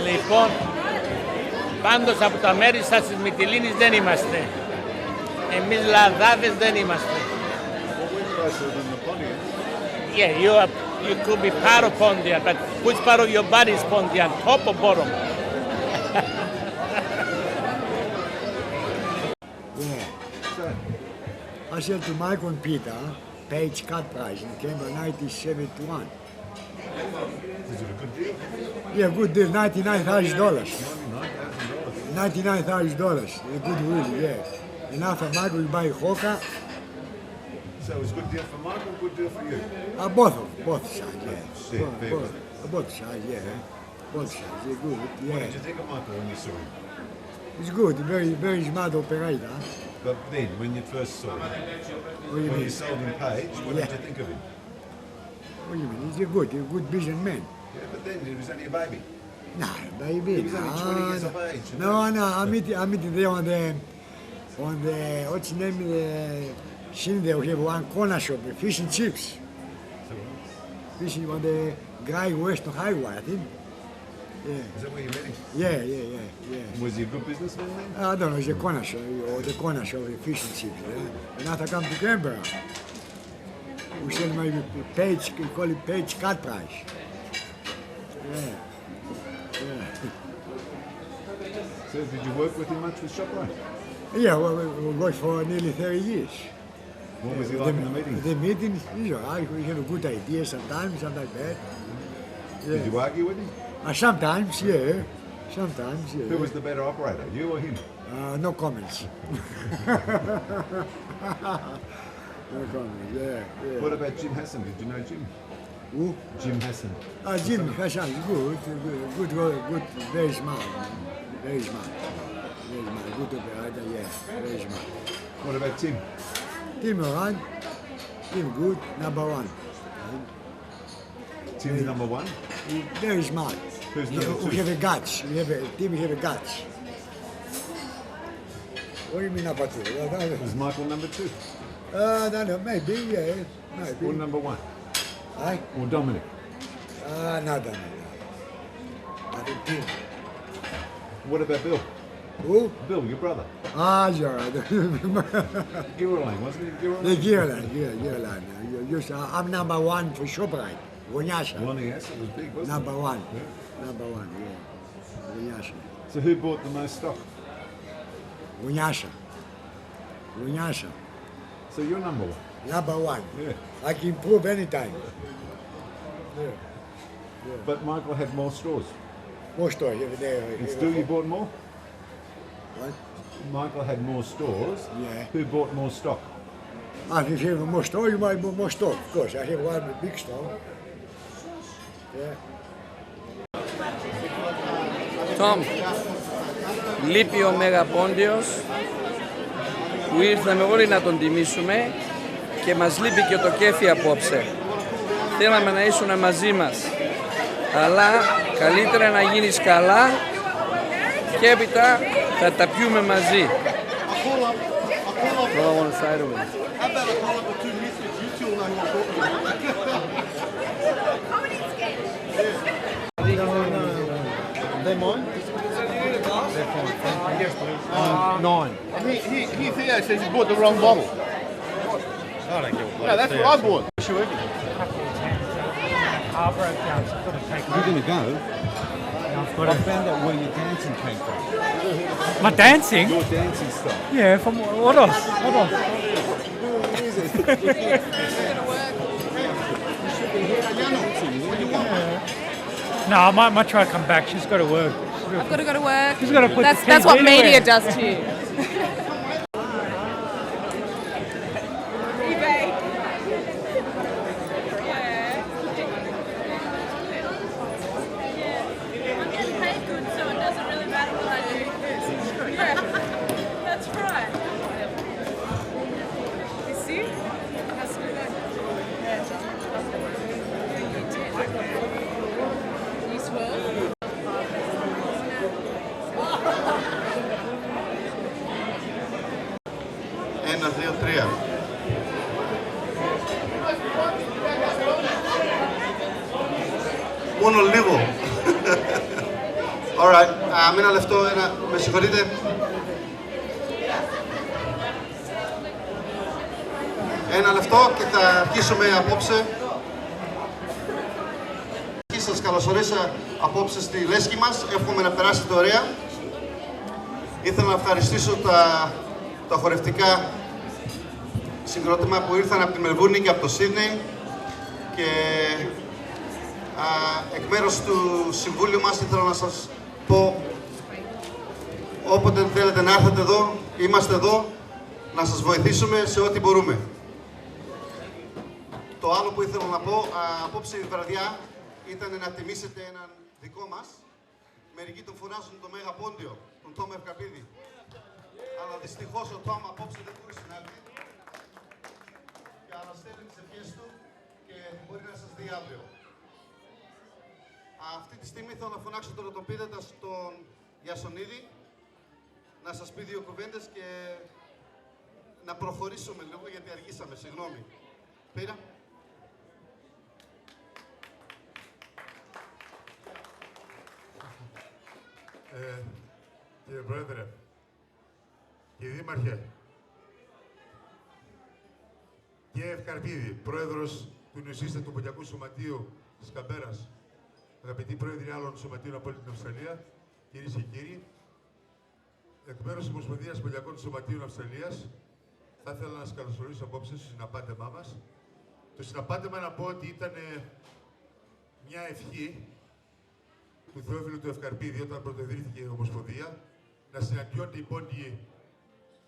Λοιπόν, πάντως από τα μέρη σας της Μυτιλήνης δεν είμαστε. Εμείς λαδάδες δεν είμαστε. Yeah, you could be part of Pontian, but which part of your body is Pontian, top or bottom? Yeah. I said to Mike and Peter, Page cut price, and came by 1971. Yeah, good deal, $99,000. $99,000, a good deal, yeah. And after Mike will buy Hoka. So it was a good deal for Mike or a good deal for you? Both sides, yeah. Both sides, yeah. Both sides, they're good, yeah. What did you think of Michael when you saw him? It's good, very, very smart operator. But then, when you first saw him, What do you when mean? you sold him Page, what Yeah. did you think of him? What do you mean? He's a good businessman. Yeah, but then he was only a baby. No, baby. He was only 20 years of age. No, I meet there on the what's the name? They have one corner shop, fish and chips. Fishing on the Great Western Highway, I think. Yeah. Is that where you met him? Yeah. Was he a good businessman then? I don't know, it's a corner shop, or the corner shop, the fish and chips. Yeah? And after I come to Canberra, we sell my Page, we call it Page cut price. Yeah. So did you work with him much with ShopRite? Yeah, we worked for nearly 30 years. What was he like in the meetings? The meetings, he's all right. We have a good idea sometimes bad. Did you argue with him? Sometimes, yeah. Sometimes, yeah. Who was the better operator, you or him? No comments. No comments, yeah. What about Jim Hassan? Did you know Jim? Who? Jim Hassan. Jim Hassan is good, very smart. Very smart. Very smart. Good operator, yeah. Very smart. What about Tim? Tim alright. Tim good, number one. Tim's number one? Very smart. Who's number two? We have a guts. Tim have a guts. What do you mean number two? Is Michael number two? No, maybe, yeah. Maybe. Or number one? Aye? Or Dominic? No. I think Tim. What about Bill? Who? Bill, your brother. You're right. Girolane, wasn't he? The Girolane. I'm number one for ShopRite. Gonyasha. Gonyasha was big, wasn't Number it? one. Yeah. Number one, yeah. Gonyasha. So who bought the most stock? Gonyasha. So you're number one? Number one. Yeah. I can improve anytime. Yeah. But Michael had more stores. More stores. And still you bought more? What? Michael had more stores. Yeah. Who bought more stock? If you have more store, you might buy more stock. Of course, I have one big store. Yeah. Tom, λείπει ο Μεγαπόντιος που ήρθαμε όλοι να τον τιμήσουμε και μας λείπει και το κέφι απόψε. Θέλαμε να ήσουν μαζί μας, αλλά καλύτερα να γίνεις καλά και έπειτα θα τα πιούμε μαζί. They're mine? They're fine. Yes, please. 9. He Theo says he bought the wrong bottle. I don't give a No, that's what I bought. Car broke down, so I've got to take You're going to go? I found out where your dancing came from. My dancing? Your dancing stuff. Yeah, from what else? What else? No, I might try to come back. She's got to work. I've got to go to work. She's got to put That's what media does to you. Ένα, δύο, τρία. Μόνο λίγο. Alright, ένα λεπτό, με συγχωρείτε. Ένα λεπτό και θα αρχίσουμε απόψε. Σας καλωσορίσα απόψε στη λέσχη μας. Εύχομαι να περάσετε ωραία. Ήθελα να ευχαριστήσω τα χορευτικά συγκρότημα που ήρθαν από τη Μελβούρνη και από το Σίδνεϊ και εκ μέρους του Συμβούλιου μας ήθελα να σας πω όποτε θέλετε να έρθετε εδώ, είμαστε εδώ να σας βοηθήσουμε σε ό,τι μπορούμε. Το άλλο που ήθελα να πω, απόψε η βραδιά ήταν να τιμήσετε έναν δικό μας. Μερικοί τον φωνάζουν το Μέγα Πόντιο, τον Τόμ Ευκαρπίδη. Αλλά δυστυχώς ο Τόμ απόψε δεν μπορούσε να έρθει. Και αναστέλνει τις ευχές του και μπορεί να σας δει αύριο. Αυτή τη στιγμή θέλω να φωνάξω τώρα τον Πίδετα στον Γιασονίδη να σας πει δύο κουβέντες και να προχωρήσουμε λίγο γιατί αργήσαμε, συγγνώμη. Πήρα. Κύριε Πρόεδρε, κύριε Δήμαρχε, κύριε Ευκαρπίδη, Πρόεδρος του Νεοσύστατου Ποντιακού Σωματείου της Καμπέρας, αγαπητοί Πρόεδροι άλλων Σωματείων από όλη την Αυστραλία, κυρίες και κύριοι, εκ μέρους της Ομοσπονδίας Ποντιακών Σωματείων Αυστραλίας, θα ήθελα να σας καλωσορίσω απόψε στο συναπάτεμά μας. Το συναπάτεμα να πω ότι ήταν μια ευχή του Θεόφιλου του Ευκαρπίδη όταν πρωτοεδρύθηκε η Ομοσπονδία, να συναντιόνται οι Πόντιοι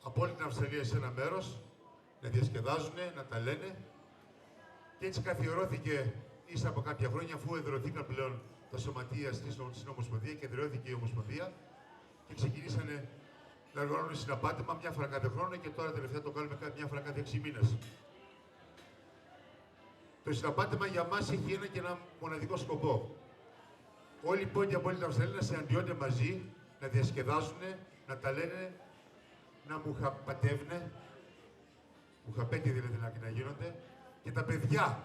από όλη την Αυστραλία σε ένα μέρος, να διασκεδάζουν, να τα λένε. Και έτσι καθιερώθηκε ύστερα από κάποια χρόνια, αφού εδρεωθήκαν πλέον τα σωματεία στην Ομοσπονδία και εδρεώθηκε η Ομοσπονδία και ξεκινήσανε να οργανώνουν συναπάτημα μια φορά κάθε χρόνο και τώρα τελευταία το κάνουμε μια φορά κάθε 6 μήνες. Το συναπάτημα για μας έχει ένα και ένα μοναδικό σκοπό. Όλοι οι πόντιοι από όλη την Αυστραλία να συναντιόνται μαζί, να διασκεδάζουν, να τα λένε, να μουχαπατεύουν, μουχαπέτη δηλαδή να γίνονται, και τα παιδιά,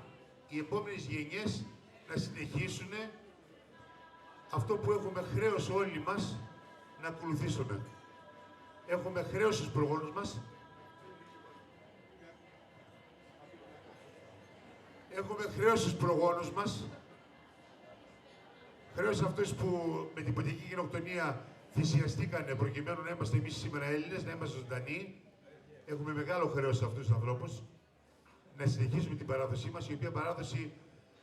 οι επόμενες γενιές, να συνεχίσουν αυτό που έχουμε χρέος όλοι μας να ακολουθήσουμε. Έχουμε χρέος στους προγόνους μας. Έχουμε χρέος στους προγόνους μας. Χρέος αυτούς που με την ποντιακή γενοκτονία θυσιαστήκανε προκειμένου να είμαστε εμείς σήμερα Έλληνες, να είμαστε ζωντανοί. Έχουμε μεγάλο χρέος σε αυτούς τους ανθρώπους. Να συνεχίσουμε την παράδοσή μας, η οποία παράδοση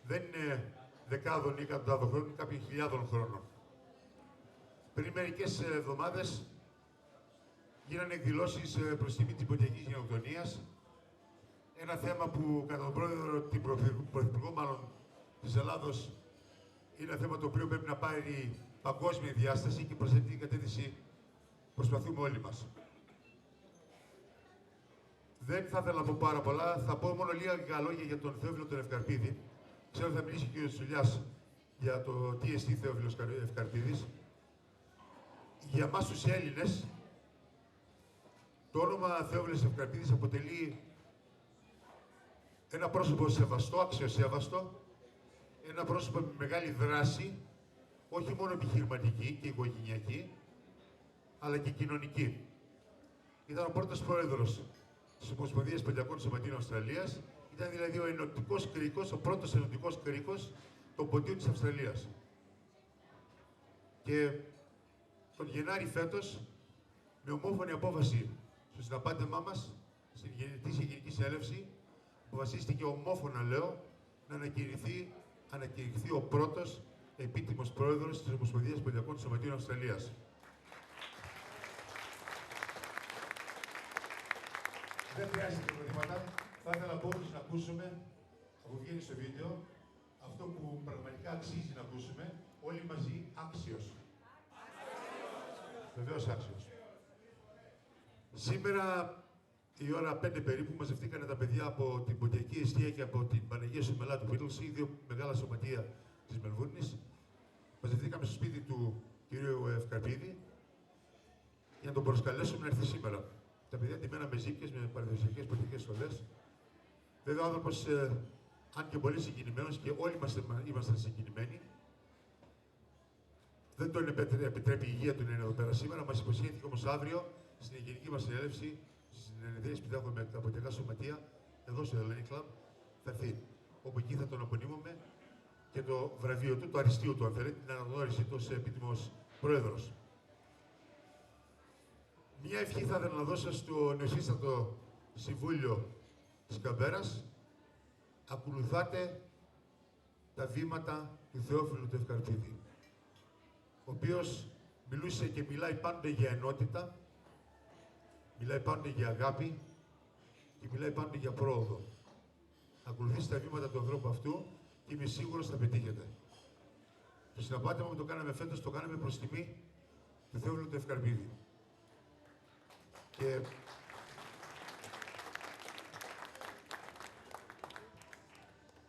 δεν είναι δεκάδων ή εκατοντάδων χρόνων, είναι κάποιων χιλιάδων χρόνων. Πριν μερικές εβδομάδες γίνανε εκδηλώσεις προς τιμή της ποντιακής γενοκτονίας. Ένα θέμα που κατά τον πρόεδρο, την πρωθυπουργό μάλλον της Ελλάδος, είναι ένα θέμα το οποίο πρέπει να πάρει παγκόσμια διάσταση και προς αυτή την κατεύθυνση προσπαθούμε όλοι μας. Δεν θα ήθελα να πω πάρα πολλά, θα πω μόνο λίγα λόγια για τον Θεόφιλο τον Ευκαρπίδη. Ξέρω ότι θα μιλήσει και ο κ. Σουλιάς για το τι εστί Θεόφιλος Ευκαρπίδης. Για εμάς τους Έλληνες, το όνομα Θεόφιλος Ευκαρπίδης αποτελεί ένα πρόσωπο σεβαστό, αξιοσέβαστο, ένα πρόσωπο με μεγάλη δράση, όχι μόνο επιχειρηματική και οικογενειακή, αλλά και κοινωνική. Ήταν ο πρώτος πρόεδρος της Ομοσπονδίας Ποντιακών Σωματείων Αυστραλίας, ήταν δηλαδή ο ενωτικός κρίκος, ο πρώτος ενωτικός κρίκος των Ποντίων της Αυστραλίας. Και τον Γενάρη φέτος, με ομόφωνη απόφαση στο συναπάτημά μας, στην Γενική Συνέλευση, αποφασίστηκε ομόφωνα, λέω, να ανακηρυχθεί ο πρώτος επίτιμος πρόεδρος της Ομοσπονδίας Ποντιακών Σωματείων Αυστραλίας. Δεν χρειάζεται προβλήματα. Θα ήθελα από όλους να ακούσουμε, αφού βγαίνει στο βίντεο, αυτό που πραγματικά αξίζει να ακούσουμε, όλοι μαζί, άξιος. Βεβαίως άξιος. Σήμερα, η ώρα 5 περίπου, μαζευτήκανε τα παιδιά από την Ποντιακή Εστία και από την Παναγία Σουμελά του Πίτλση, δύο μεγάλα σωματεία της Μελβούρνης. Μαζευτήκαμε στο σπίτι του κυρίου Ευκαρπίδη για να τον προσκαλέσουμε να έρθει σήμερα. Τα παιδιά ντυμένα με ζύκες, με παραδοσιακές ποντιακές στολές. Βέβαια, ο άνθρωπος, αν και πολύ συγκινημένος, και όλοι ήμασταν συγκινημένοι, δεν τον επιτρέπει η υγεία του να είναι εδώ πέρα σήμερα. Μας υποσχέθηκε όμως αύριο, στην γενική μας συνέλευση, στις συνεδρίες που θα έχουμε με τα ποντιακά σωματεία, εδώ στο Hellenic Club, θα έρθει. Όπου εκεί θα τον απονείμουμε και το βραβείο του, το αριστείο του, αν θέλετε, την αναγνώριση του ως επίτιμος πρόεδρος. Μια ευχή θα ήθελα να δώσω στο νεοσύστατο Συμβούλιο της Καμπέρας. Ακολουθάτε τα βήματα του Θεόφιλου του Ευκαρπίδη, ο οποίος μιλούσε και μιλάει πάντοτε για ενότητα, μιλάει πάντοτε για αγάπη και μιλάει πάντοτε για πρόοδο. Ακολουθήστε τα βήματα του ανθρώπου αυτού και είμαι σίγουρος θα πετύχετε. Το συναπάτημα που το κάναμε φέτος, το κάναμε προς τιμή του Θεόφιλου του Ευκαρπίδη. Και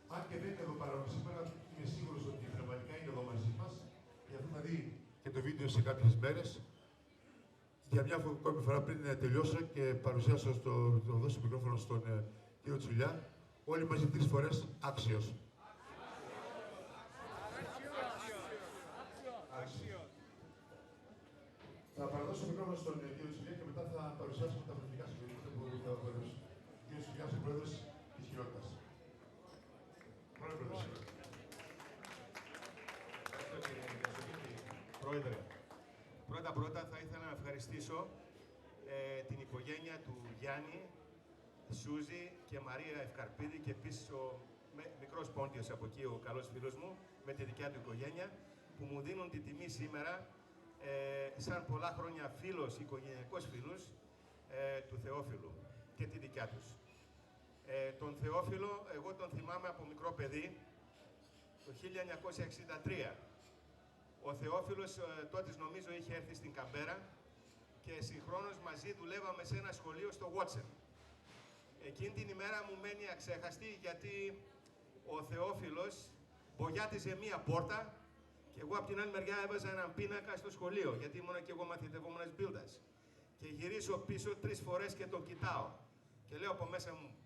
αν και δεν είναι εδώ παρόν σήμερα, είμαι σίγουρος ότι πραγματικά είναι εδώ μαζί μας και αυτό θα δει και το βίντεο σε κάποιες μέρες. Για μια ακόμη φορά πριν τελειώσω και παρουσιάσω το δώσω μικρόφωνο στον κύριο Τσουλιά, όλοι μαζί 3 φορές άξιος. Θα παραδώσω μικρόφωνο στον κύριο Τσουλιά και μετά θα παρουσιάσω τα πολιτικά συμπεριλήματα που θα παρουσιάσω. Ο κύριος Τσουλιάς, ο πρόεδρος της κοινότητας. Πρόεδρε, πρώτα θα ήθελα να ευχαριστήσω την οικογένεια του Γιάννη, Σούζη και Μαρία Ευκαρπίδη και επίσης μικρός Πόντιος από εκεί, ο καλός φίλος μου, με τη δικιά του οικογένεια, που μου δίνουν τη τιμή σήμερα, σαν πολλά χρόνια φίλος, οικογενειακός φίλος, του Θεόφιλου και τη δικιά τους. Τον Θεόφιλο, εγώ τον θυμάμαι από μικρό παιδί, το 1963. Ο Θεόφιλος τότε νομίζω είχε έρθει στην Καμπέρα και συγχρόνως μαζί δουλεύαμε σε ένα σχολείο στο Watson. Εκείνη την ημέρα μου μένει αξέχαστη γιατί ο Θεόφιλος μπογιάτιζε μία πόρτα και εγώ από την άλλη μεριά έβαζα έναν πίνακα στο σχολείο, γιατί ήμουν και εγώ μαθητευόμενος μπίλντας. Και γυρίσω πίσω 3 φορές και τον κοιτάω. Και λέω από μέσα μου,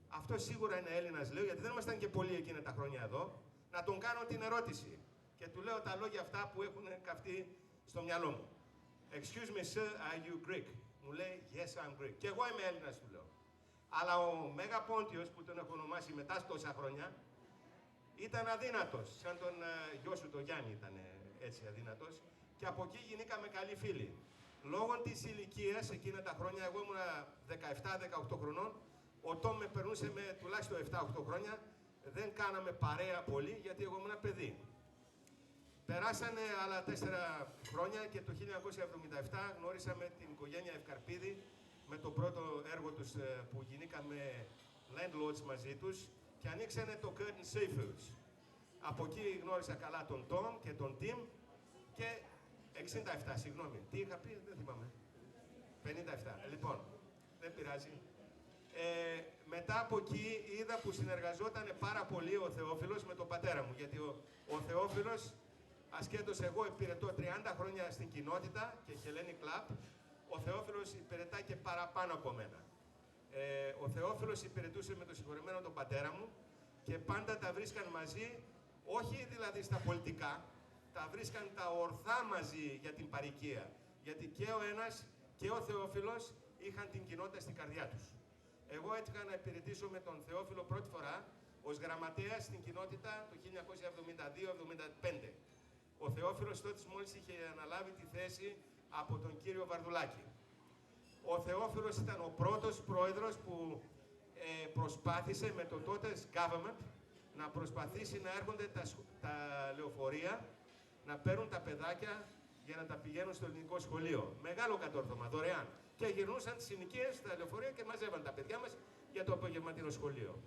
αυτό σίγουρα είναι Έλληνας, λέω, γιατί δεν ήμασταν και πολλοί εκείνα τα χρόνια εδώ, να τον κάνω την ερώτηση. Και του λέω τα λόγια αυτά που έχουν καυτεί στο μυαλό μου. Excuse me, sir, are you Greek? Μου λέει, yes, I'm Greek. Και εγώ είμαι Έλληνας, του λέω. Αλλά ο Μέγα Πόντιος, που τον έχω ονομάσει μετά τόσα χρόνια, ήταν αδύνατος. Σαν τον γιο σου, τον Γιάννη, ήταν έτσι αδύνατος. Και από εκεί γίνηκαμε καλοί φίλοι. Λόγω της ηλικίας, εκείνα τα χρόνια, εγώ ήμουν 17-18 χρονών, ο Τόμ με περνούσε με τουλάχιστον 7-8 χρόνια, δεν κάναμε παρέα πολύ, γιατί εγώ ήμουν παιδί. Περάσανε άλλα 4 χρόνια και το 1977 γνώρισαμε την οικογένεια Ευκαρπίδη με το πρώτο έργο τους που γίνηκαμε landlords μαζί τους και ανοίξανε το Curtin Seafoods. Από εκεί γνώρισα καλά τον Τόμ και τον Τιμ και 67, συγγνώμη. Τι είχα πει, δεν θυμάμαι. 57. Λοιπόν, δεν πειράζει. Μετά από εκεί είδα που συνεργαζόταν πάρα πολύ ο Θεόφιλος με τον πατέρα μου, γιατί ο Θεόφιλος, ασχέτως εγώ υπηρετώ 30 χρόνια στην κοινότητα και Hellenic Club, ο Θεόφιλος υπηρετά και παραπάνω από μένα. Ο Θεόφιλος υπηρετούσε με τον συγχωρεμένο τον πατέρα μου και πάντα τα βρίσκαν μαζί, όχι δηλαδή στα πολιτικά, τα βρίσκαν τα ορθά μαζί για την παροικία. Γιατί και ο ένας και ο Θεόφιλος είχαν την κοινότητα στην καρδιά τους. Εγώ έτυχα να υπηρετήσω με τον Θεόφιλο πρώτη φορά ως γραμματέας στην κοινότητα το 1972-75. Ο Θεόφιλος τότε μόλις είχε αναλάβει τη θέση από τον κύριο Βαρδουλάκη. Ο Θεόφιλος ήταν ο πρώτος πρόεδρος που προσπάθησε με το τότε government να προσπαθήσει να έρχονται τα λεωφορεία, να παίρνουν τα παιδάκια για να τα πηγαίνουν στο ελληνικό σχολείο. Μεγάλο κατόρθωμα, δωρεάν. Και γυρνούσαν τις συνοικίες στα λεωφορεία και μαζεύαν τα παιδιά μας για το απογευματινό σχολείο.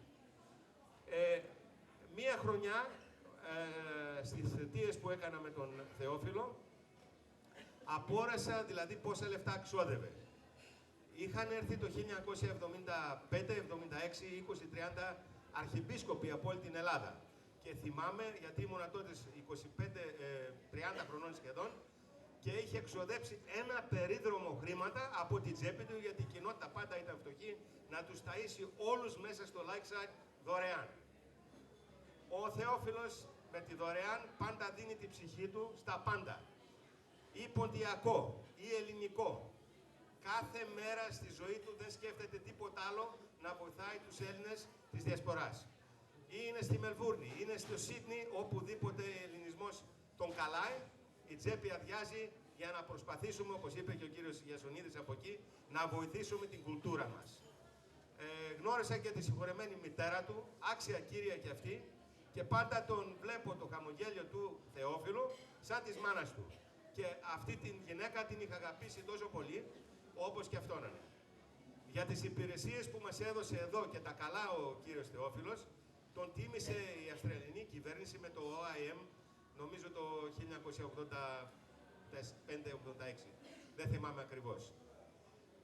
Μία χρονιά, στις θητείες που έκανα με τον Θεόφιλο, απόρασα δηλαδή πόσα λεφτά ξόδευε. Είχαν έρθει το 1975, 76, 20, 30 αρχιεπίσκοποι από όλη την Ελλάδα. Και θυμάμαι, γιατί ήμουν τότε 25-30 χρονών σχεδόν, και είχε εξοδέψει ένα περίδρομο χρήματα από την τσέπη του, γιατί η κοινότητα πάντα ήταν φτωχή, να τους ταΐσει όλους μέσα στο Lakeside δωρεάν. Ο Θεόφιλος με τη δωρεάν πάντα δίνει τη ψυχή του στα πάντα. Ή ποντιακό, ή ελληνικό. Κάθε μέρα στη ζωή του δεν σκέφτεται τίποτα άλλο να βοηθάει τους Έλληνες της Διασποράς. Ή είναι στη Μελβούρνη, είναι στο Σίδνη, οπουδήποτε ελληνισμός τον καλάει, η τσέπη αδειάζει για να προσπαθήσουμε, όπως είπε και ο κύριος Γιασονίδης από εκεί, να βοηθήσουμε την κουλτούρα μας. Γνώρισα και τη συγχωρεμένη μητέρα του, άξια κύρια κι αυτή, και πάντα τον βλέπω το χαμογέλιο του Θεόφιλου σαν της μάνας του. Και αυτή την γυναίκα την είχα αγαπήσει τόσο πολύ, όπως και αυτόν είναι. Για τις υπηρεσίες που μας έδωσε εδώ και τα καλά ο κύριος Θεόφιλος, τον τίμησε η Αυστραλιανή κυβέρνηση με το OIM, νομίζω το 1985-86. Δεν θυμάμαι ακριβώς.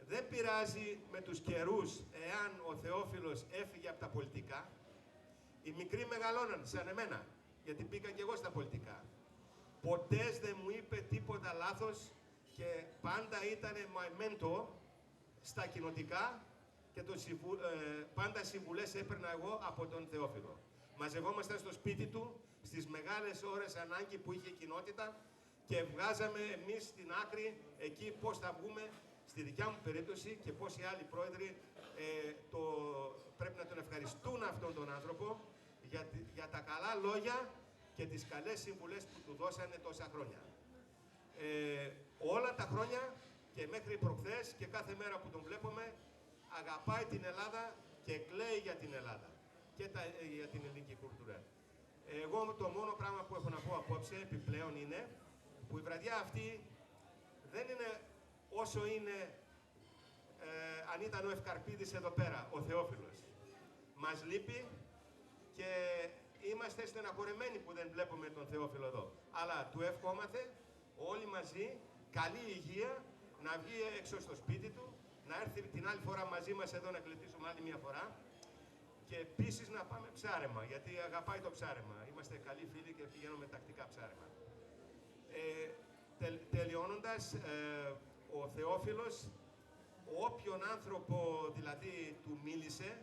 Δεν πειράζει με τους καιρούς εάν ο Θεόφιλος έφυγε από τα πολιτικά. Οι μικροί μεγαλώναν, σαν εμένα, γιατί μπήκα και εγώ στα πολιτικά. Ποτέ δεν μου είπε τίποτα λάθος και πάντα ήταν my mentor στα κοινοτικά και πάντα συμβουλές έπαιρνα εγώ από τον Θεόφιλο. Μαζευόμασταν στο σπίτι του στις μεγάλες ώρες ανάγκη που είχε η κοινότητα και βγάζαμε εμείς στην άκρη εκεί πώς θα βγούμε, στη δικιά μου περίπτωση, και πώς οι άλλοι πρόεδροι πρέπει να τον ευχαριστούν αυτόν τον άνθρωπο για τα καλά λόγια και τις καλές συμβουλές που του δώσανε τόσα χρόνια. Όλα τα χρόνια και μέχρι προχθές και κάθε μέρα που τον βλέπουμε, αγαπάει την Ελλάδα και κλαίει για την Ελλάδα. και για την ελληνική κουλτούρα. Εγώ το μόνο πράγμα που έχω να πω απόψε επιπλέον είναι που η βραδιά αυτή δεν είναι όσο είναι αν ήταν ο Εφκαρπίδης εδώ πέρα, ο Θεόφιλος. Μας λείπει και είμαστε στεναχωρεμένοι που δεν βλέπουμε τον Θεόφιλο εδώ. Αλλά του ευχόμαστε όλοι μαζί καλή υγεία, να βγει έξω στο σπίτι του, να έρθει την άλλη φορά μαζί μας εδώ να κλητήσουμε άλλη μια φορά και επίσης να πάμε ψάρεμα, γιατί αγαπάει το ψάρεμα. Είμαστε καλοί φίλοι και πηγαίνουμε τακτικά ψάρεμα. Τελειώνοντας, ο Θεόφιλος, όποιον άνθρωπο δηλαδή του μίλησε,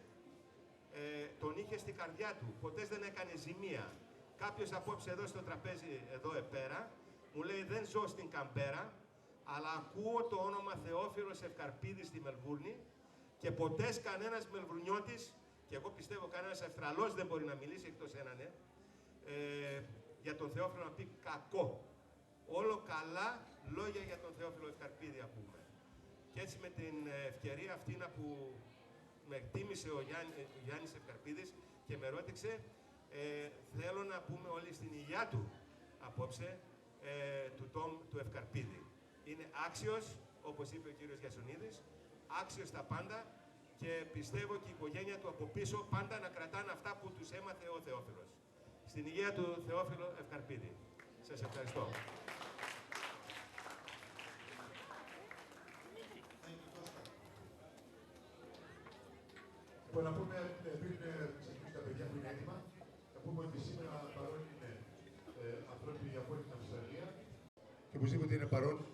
τον είχε στην καρδιά του, ποτέ δεν έκανε ζημία. Κάποιος απόψε εδώ στο τραπέζι, εδώ επέρα, μου λέει δεν ζω στην Καμπέρα, αλλά ακούω το όνομα Θεόφιλος Ευκαρπίδης στη Μελβούρνη και ποτέ κανένας Μελβουρνιώτης, και εγώ πιστεύω κανένας Αυστραλός δεν μπορεί να μιλήσει εκτός έναν, για τον Θεόφιλο να πει κακό. Όλο καλά λόγια για τον Θεόφιλο Ευκαρπίδη ακούμε. Και έτσι με την ευκαιρία αυτή που με εκτίμησε ο Γιάννης Ευκαρπίδης και με ρώτηξε, θέλω να πούμε όλοι στην υγειά του απόψε του Ευκαρπίδη. Είναι άξιος, όπως είπε ο κύριος Γιασονίδης, άξιος τα πάντα και πιστεύω και η οικογένεια του από πίσω πάντα να κρατάνε αυτά που τους έμαθε ο Θεόφιλος. Στην υγεία του Θεόφιλο Ευκαρπίδη. Σας ευχαριστώ. Λοιπόν, να πούμε πριν ξεκινήσουν τα παιδιά που είναι έτοιμα, να πούμε ότι σήμερα παρόν είναι ανθρώπινοι από την Αυστραλία και οπωσδήποτε είναι παρόν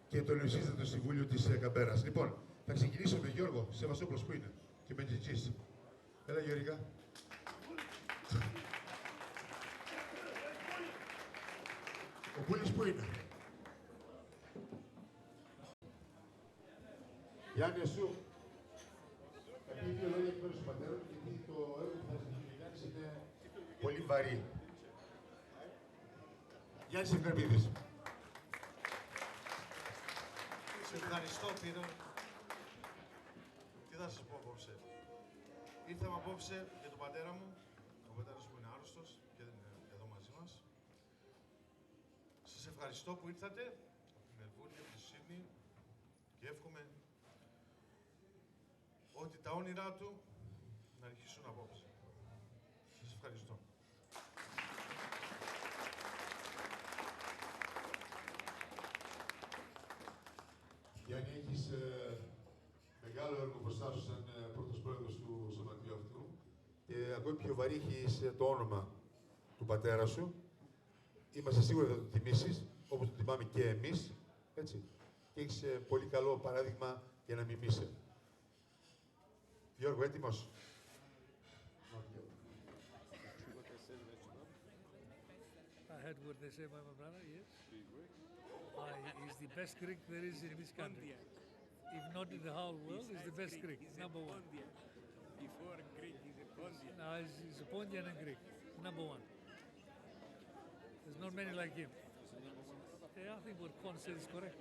και το νεοσύστατο Συμβούλιο της Καμπέρας. Λοιπόν, θα ξεκινήσω με Γιώργο Σεβασόπουλος που είναι και με Τζιτζής. Έλα Γιώργα. Ο Πούλης που είναι. Γιάννη, εσύ. Θα πει δύο λόγια εκ μέρους του πατέρα του, γιατί το έργο που θα συνεχίσει είναι πολύ βαρύ. Γιάννης Εφκαρπίδης. Σε ευχαριστώ, Πύρο. Τι θα σας πω απόψε. Ήρθαμε απόψε για τον πατέρα μου. Ο πατέρας μου είναι άρρωστος και δεν είναι εδώ μαζί μας. Σας ευχαριστώ που ήρθατε από τη Μελβούρνη, από τη Σίδνη και εύχομαι ότι τα όνειρά του να αρχίσουν απόψε. Σας ευχαριστώ. Γιάννη, έχεις μεγάλο έργο μπροστά σου σαν πρώτος πρόεδρος του σωματείου αυτού και ακόμη πιο βαρύ έχεις το όνομα του πατέρα σου. Είμαστε σίγουροι ότι θα το τιμήσεις, όπως το τιμάμε και εμείς, έτσι. Και έχεις πολύ καλό παράδειγμα για να μιμήσει. Γιώργο, έτοιμος. I heard what they say about my brother, yes. He's the best Greek there is in this country. If not in the whole world, he's the best Greek, number one. Before Greek, he's a Pontian. No, he's a Pontian and Greek, number one. There's not many like him. Yeah, I think what Con said is correct.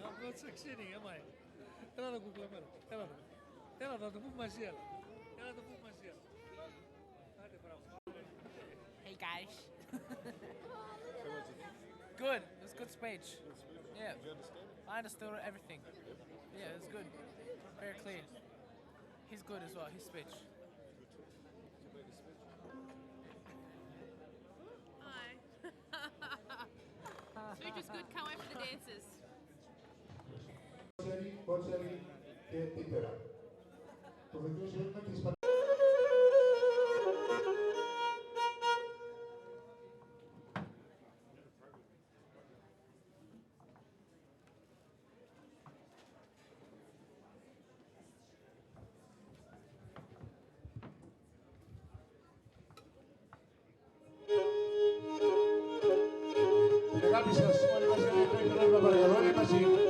I'm not succeeding, am I? Έλα εδώ κουκλαμμένο. Έλα εδώ. Έλα εδώ, το πούμε μαζί. Έλα το πούμε μαζί. Άντε, μπράβο. Hey guys. Good. It was a good speech. Yeah. Did you understand it? I understood everything. Yeah, it was good. Very clear. He's good as well, his speech. Hi. Speech was good, can't wait for the dances. Κότσαρη και τύπερα. Το βελτιώσει όλο και αγάπη σας. Όλοι μας για να τρέχει παρακαλώ, όλοι μαζί.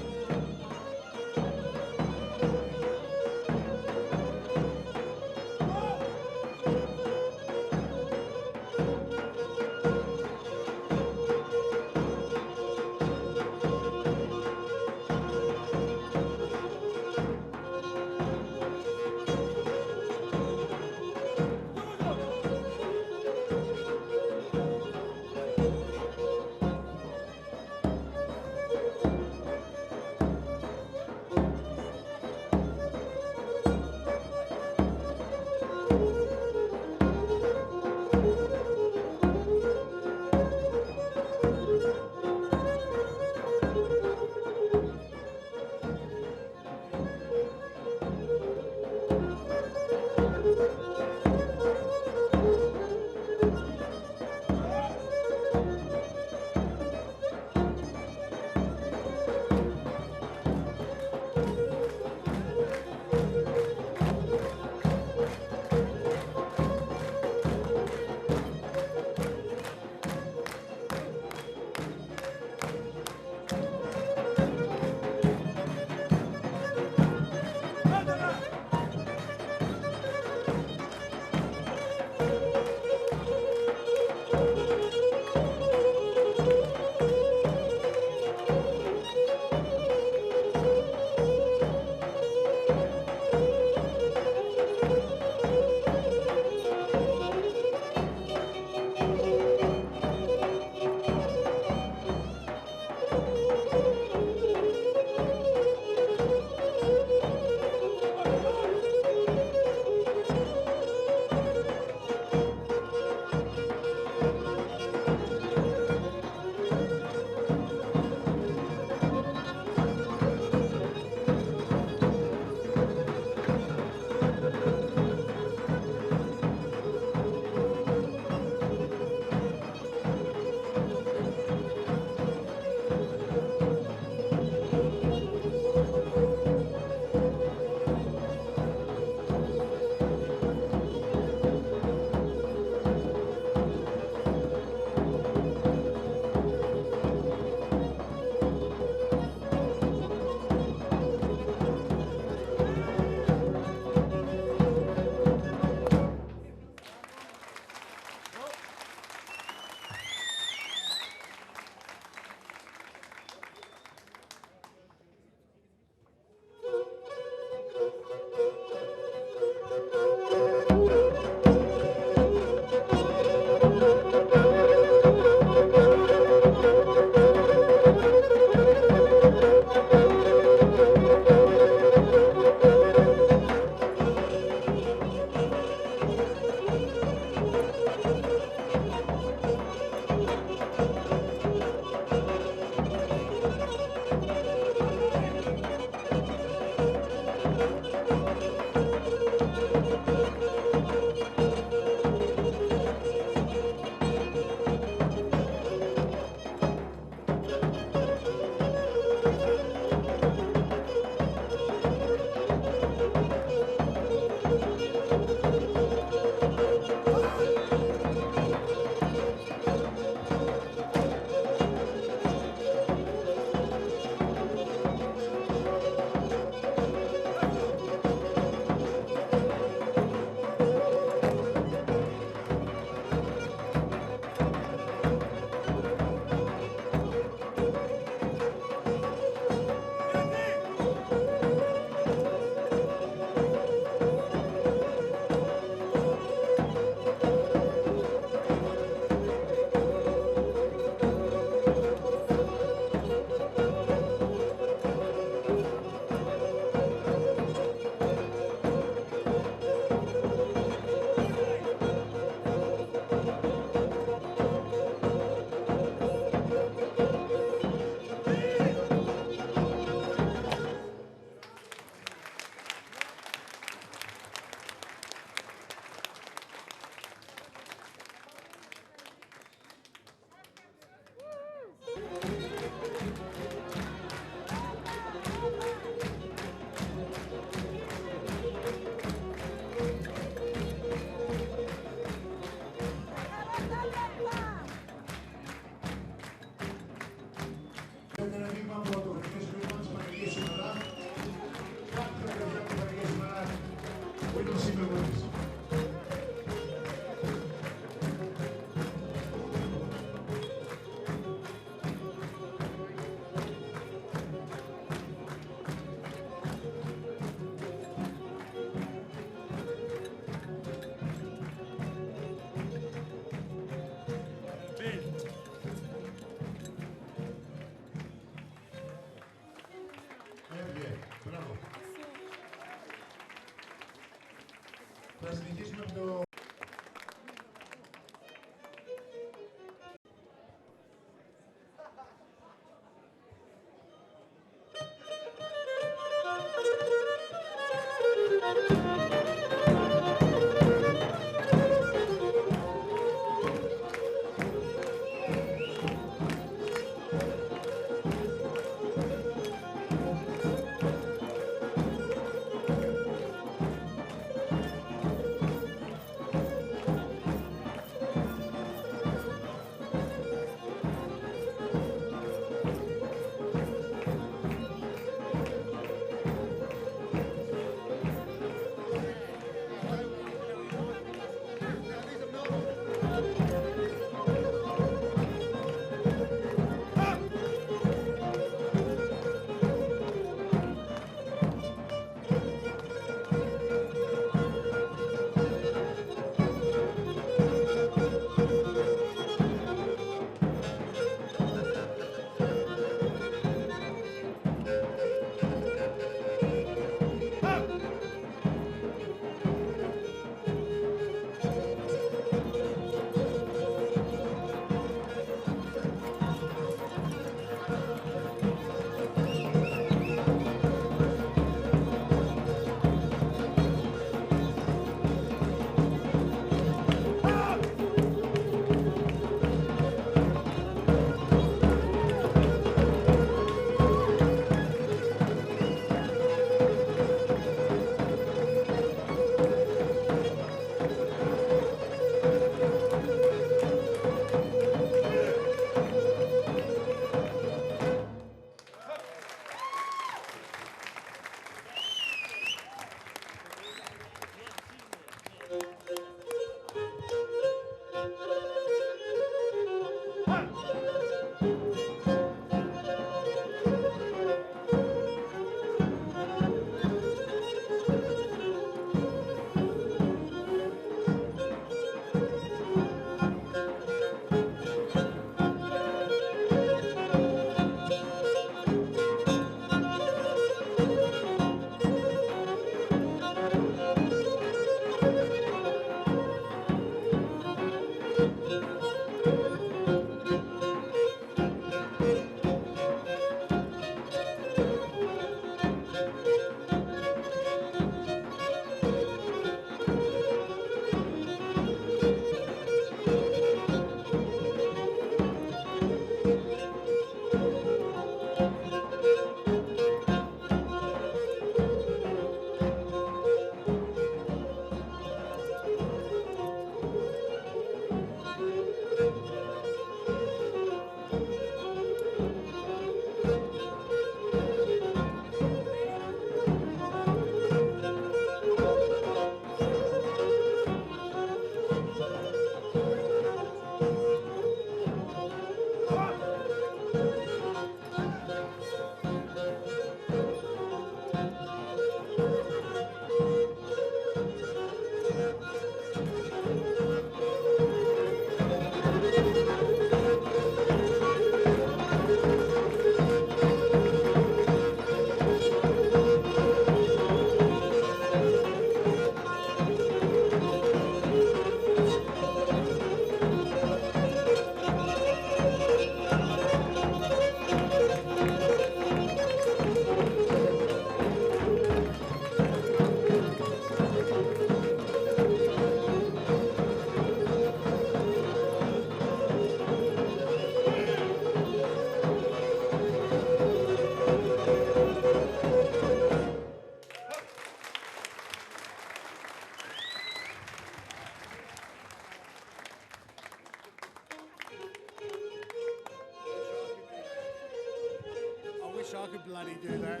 I wish I could bloody do that.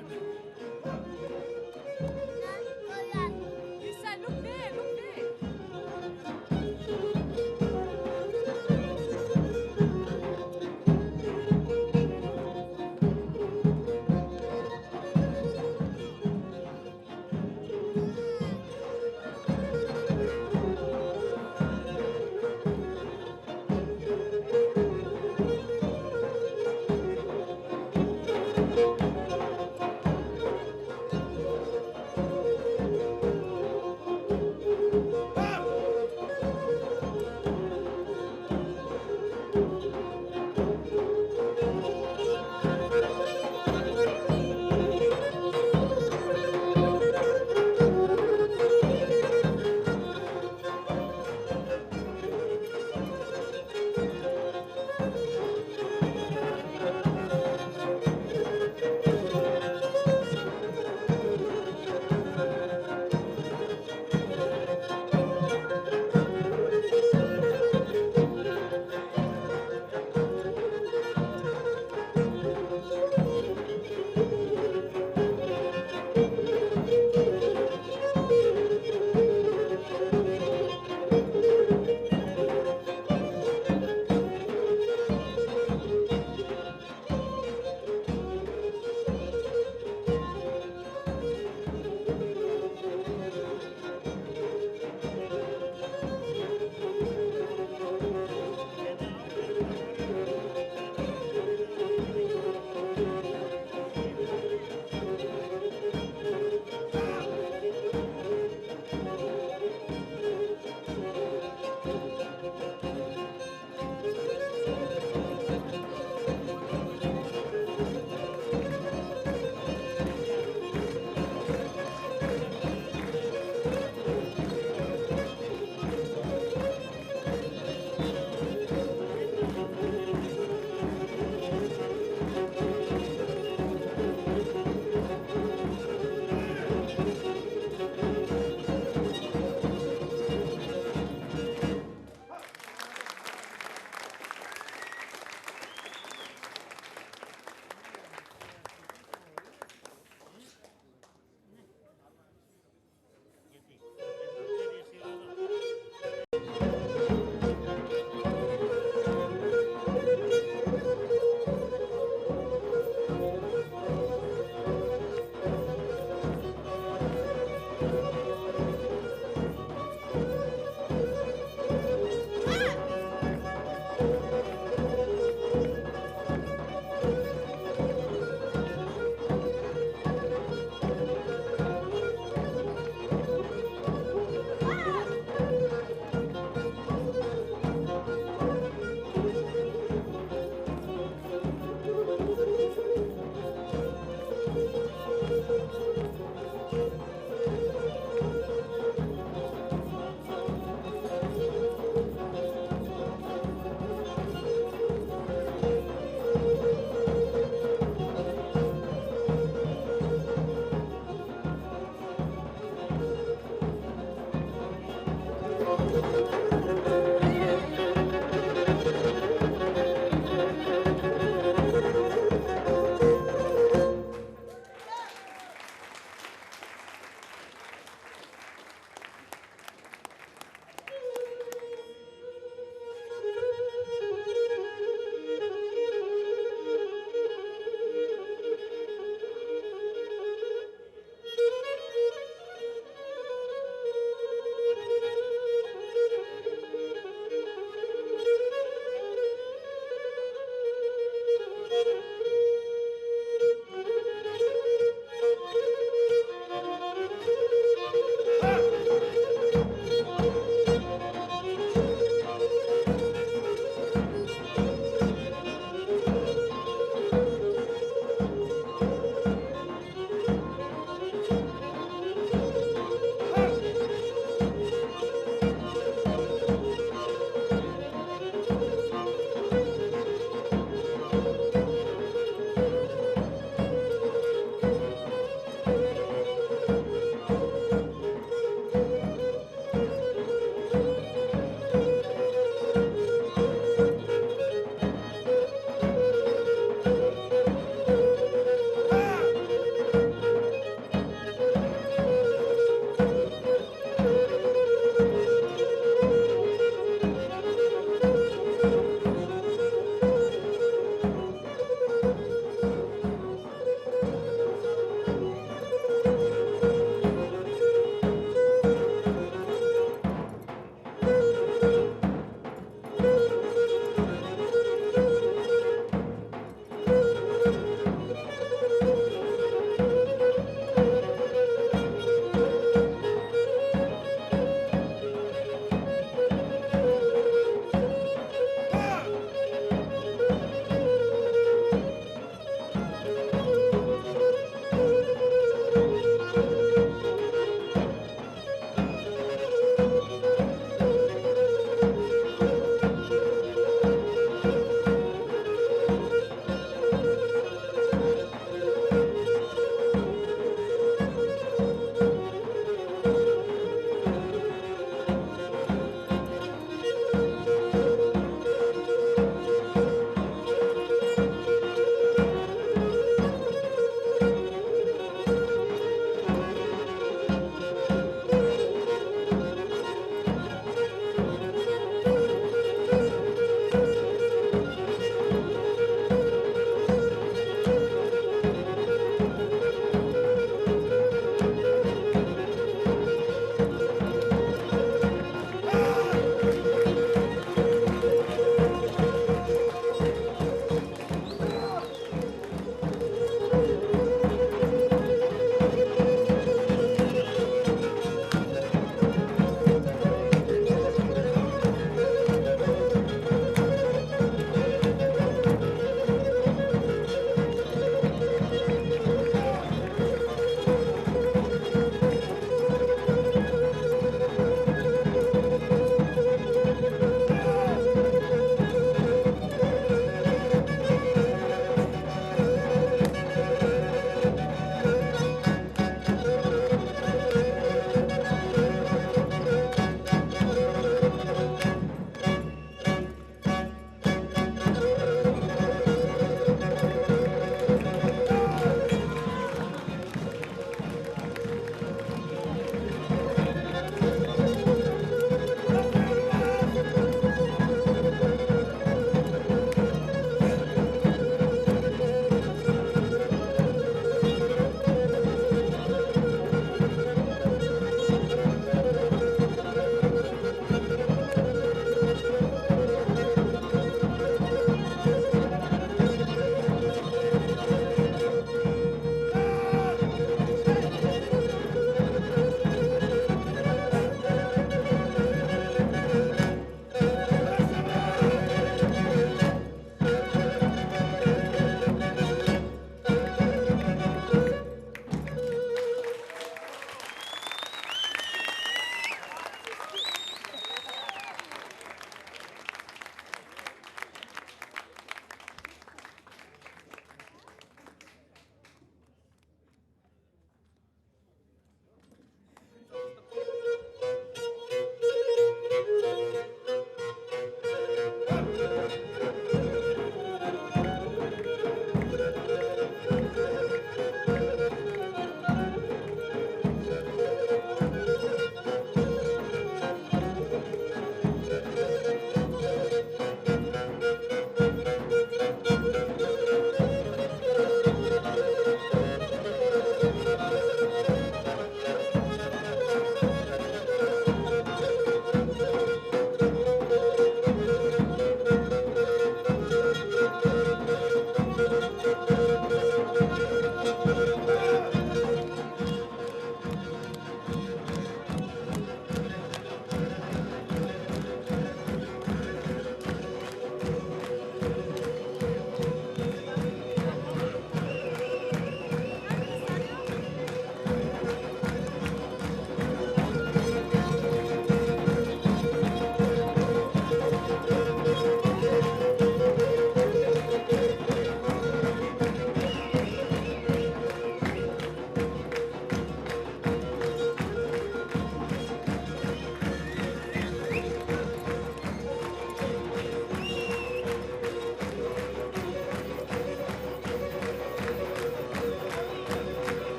You said, look there, look there.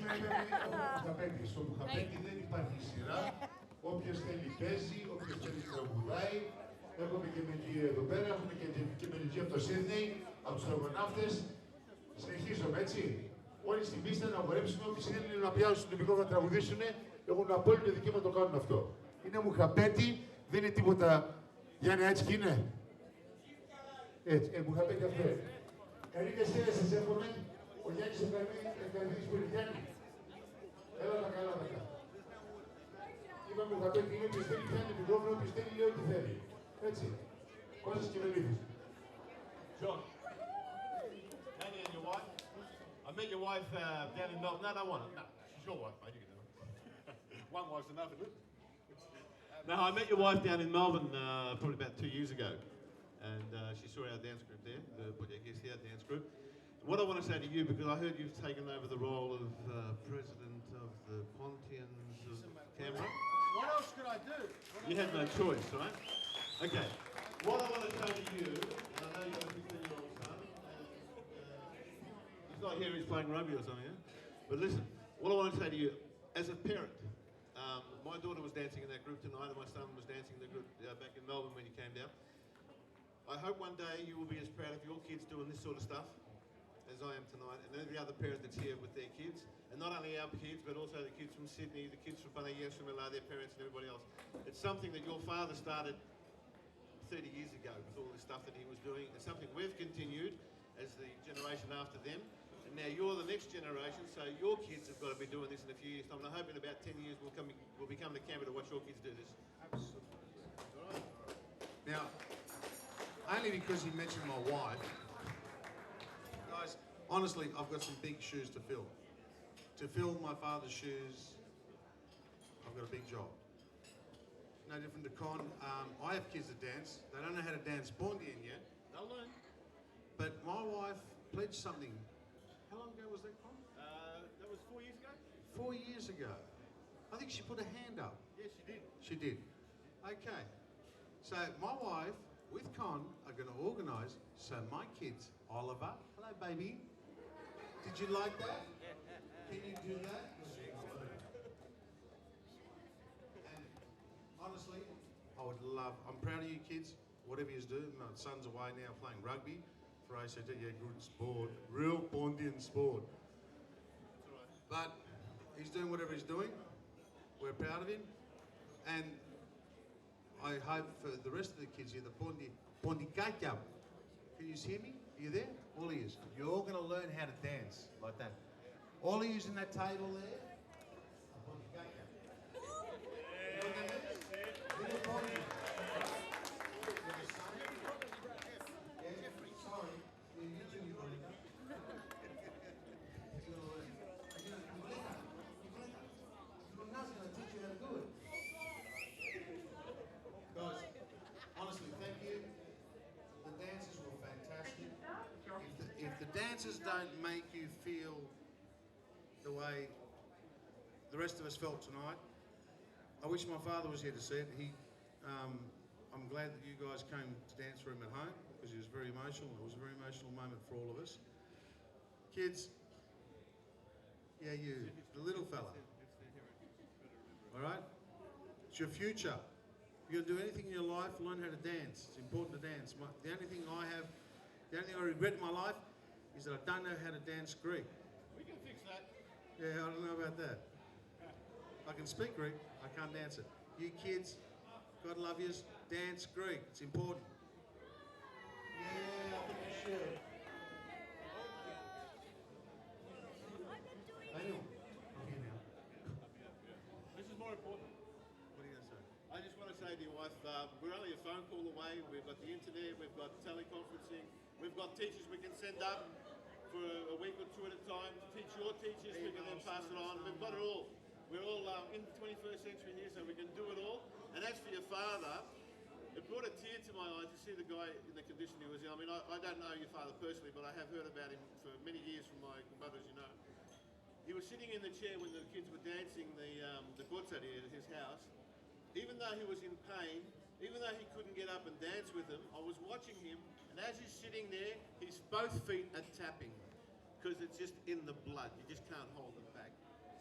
Μπουχαπέτη. Στο Μπουχαπέτη δεν υπάρχει σειρά. Όποιος θέλει παίζει, όποιος θέλει τραγουδάει. Έχουμε και με τη εδώ πέρα, έχουμε και με τη από το Σίδνεϊ, από τους τραγωναύτες. Συνεχίζουμε, έτσι. Όλοι στην πίστα να αγορέψουν, όποιοι θέλουν να πιάσουν το μικρόφωνο να τραγουδήσουν, έχουν απόλυτο δικαίωμα να το κάνουν αυτό. Είναι Μπουχαπέτη, δεν είναι τίποτα. Γιάννη, έτσι κι είναι. Έτσι, Μπουχαπέτη αυτό είναι. Καλή δεσμεύεια σας εύχομαι. Ο Γιάννης Εφkarpidis που είναι Γιάννη. Έλα τα καλά, τα καλά. Είπαμε Μπουχαπέτη είναι ποιος θέλει πιάνει το μικρόφωνο, ποιος θέλει λέει ό,τι θέλει. Έτσι. Κώστας και Μελίδης. John, Nanny and your wife. I met your wife down in Melbourne. No, don't want it. No, she's your wife, mate. You can do it. One wife's enough, isn't it? No, I met your wife down in Melbourne probably about 2 years ago. And she saw our dance group there, the our dance group. What I want to say to you, because I heard you've taken over the role of president of the Pontians of Canberra. What else could I do? You had no choice, right? Okay. What I want to say to you, and I know you've got a 15-year-old son, and he's not here, he's playing rugby or something, yeah? But listen, what I want to say to you, as a parent, my daughter was dancing in that group tonight, and my son was dancing in the group back in Melbourne when he came down. I hope one day you will be as proud of your kids doing this sort of stuff as I am tonight, and every other parent that's here with their kids, and not only our kids, but also the kids from Sydney, the kids from Pontians, from their parents and everybody else. It's something that your father started 30 years ago with all this stuff that he was doing. It's something we've continued as the generation after them, and now you're the next generation, so your kids have got to be doing this in a few years' time, and I hope in about 10 years we'll be coming to Canberra to watch your kids do this. Absolutely. Now, only because he mentioned my wife, guys, honestly, I've got some big shoes to fill. To fill my father's shoes, I've got a big job. No different to Con. I have kids that dance. They don't know how to dance Pontian yet. They'll learn. But my wife pledged something. How long ago was that, Con? That was 4 years ago? 4 years ago. I think she put a hand up. Yes, she did. She did. Okay. So my wife, with Con, are going to organise so my kids, Oliver, hello baby, did you like that? Can you do that? And honestly, I would love, I'm proud of you kids, whatever you do. My son's away now playing rugby for ACT, yeah, good sport, real Pontian sport. But he's doing whatever he's doing, we're proud of him, and I hope for the rest of the kids here, the Pontikaka. Can you hear me? Are you there? All of you. You're all going to learn how to dance like that. All of you in that table there. Pontikaka. You know what that is? Little Pontian. You're the same. Yeah, sorry. You're using your Pontika. Your nurse going to teach you how to do it. Guys, honestly, thank you. The dances were fantastic. If the dances don't make you feel the way the rest of us felt tonight, I wish my father was here to see it. I'm glad that you guys came to dance for him at home because he was very emotional. It was a very emotional moment for all of us. Kids, yeah, you, the little fella. All right? It's your future. If you're going to do anything in your life, learn how to dance. It's important to dance. The only thing I regret in my life is that I don't know how to dance Greek. We can fix that. Yeah, I don't know about that. I can speak Greek, I can't dance it. You kids, God love yous, dance Greek. It's important. Yeah, I think you should. I know. I'm here now. This is more important. What are you going to say? I just want to say to your wife, we're only a phone call away. We've got the internet, we've got teleconferencing, we've got teachers we can send up for a week or two at a time to teach your teachers. We can then pass it on. We've got it all. We're all in the 21st century here, so we can do it all. And as for your father, it brought a tear to my eyes to see the guy in the condition he was in. I mean, I don't know your father personally, but I have heard about him for many years from my brothers, you know. He was sitting in the chair when the kids were dancing the Gotsa at his house. Even though he was in pain, even though he couldn't get up and dance with them, I was watching him, and as he's sitting there, his both feet are tapping, because it's just in the blood. You just can't hold them back.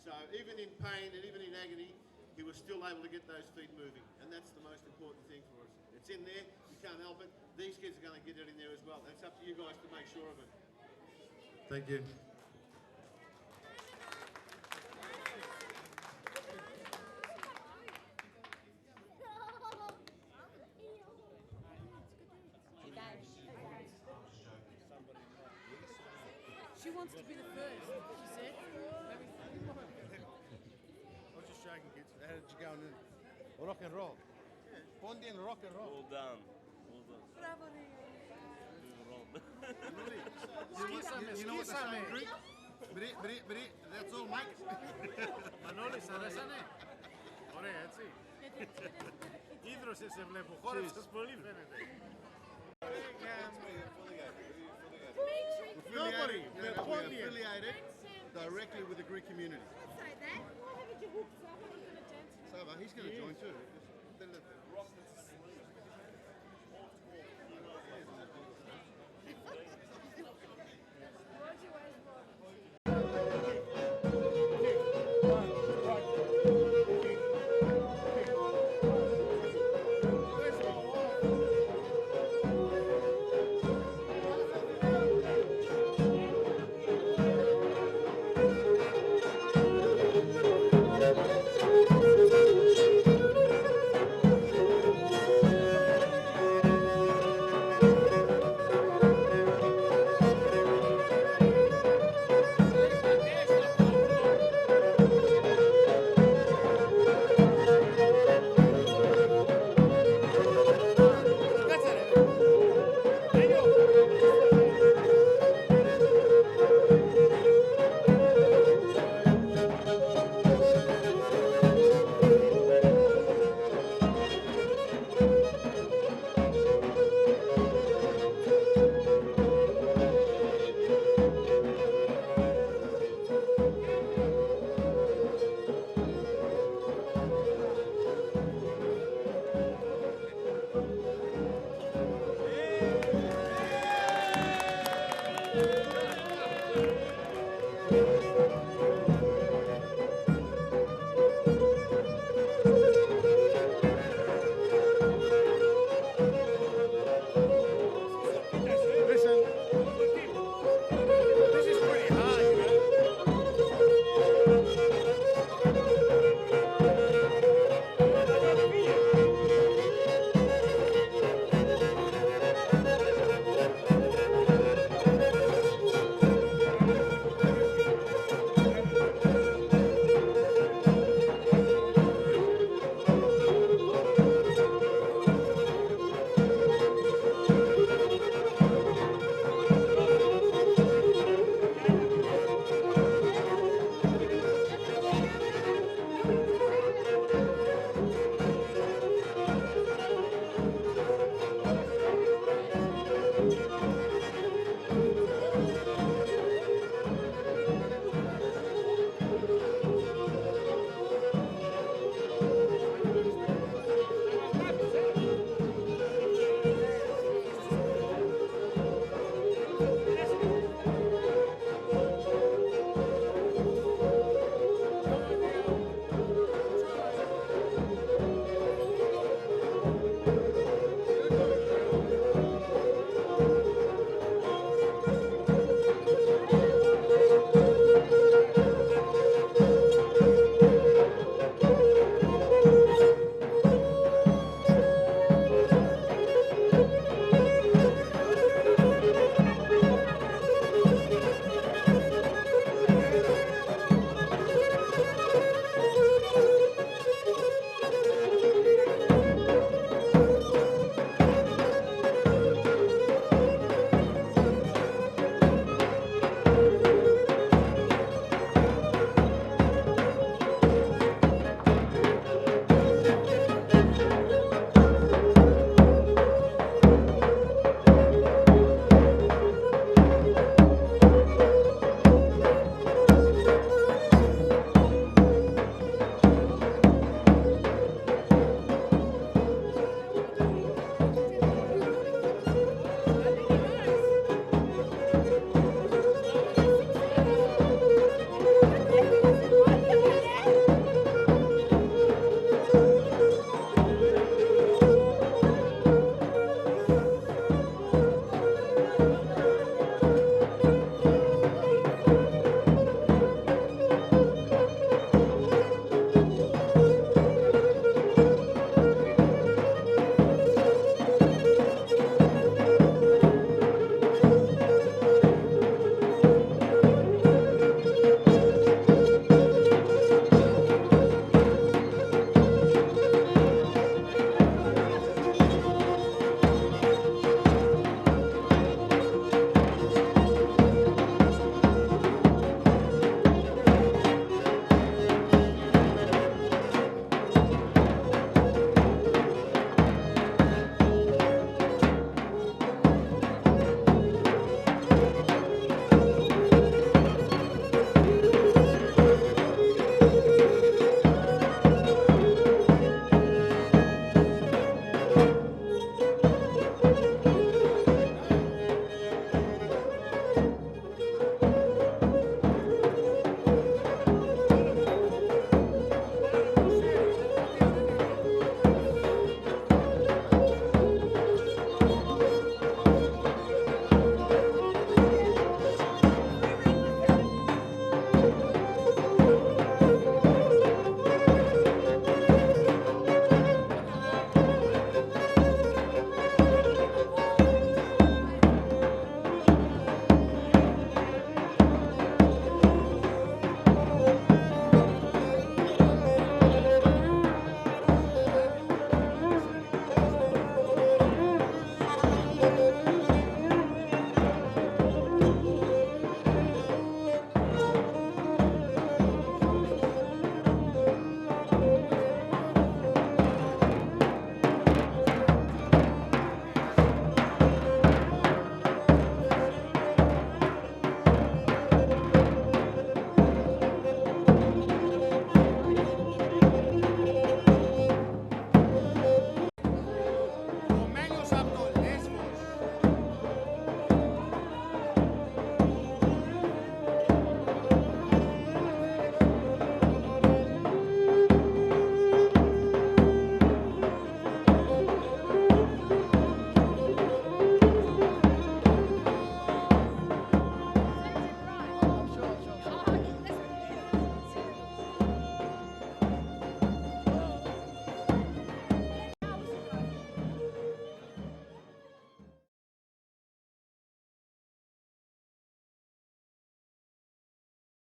So even in pain and even in agony, he was still able to get those feet moving, and that's the most important thing for us. It's in there, you can't help it. These kids are going to get it in there as well. That's up to you guys to make sure of it. Thank you. She wants to be the first, she said. I was just joking, kids. How did you go in? Rock and roll. Pontian rock and roll. Well done. Well done. Bravo, You know what they say in Greek? Μπρι, that's all, Mike. Μανώλη, σ' αρέσανε. Ωραία, έτσι. Ίδρωσε σε βλέπω. Χόρεψες πολύ, φαίνεται. Nobody. We're affiliated directly with the Greek community. Sava, he's going to join too.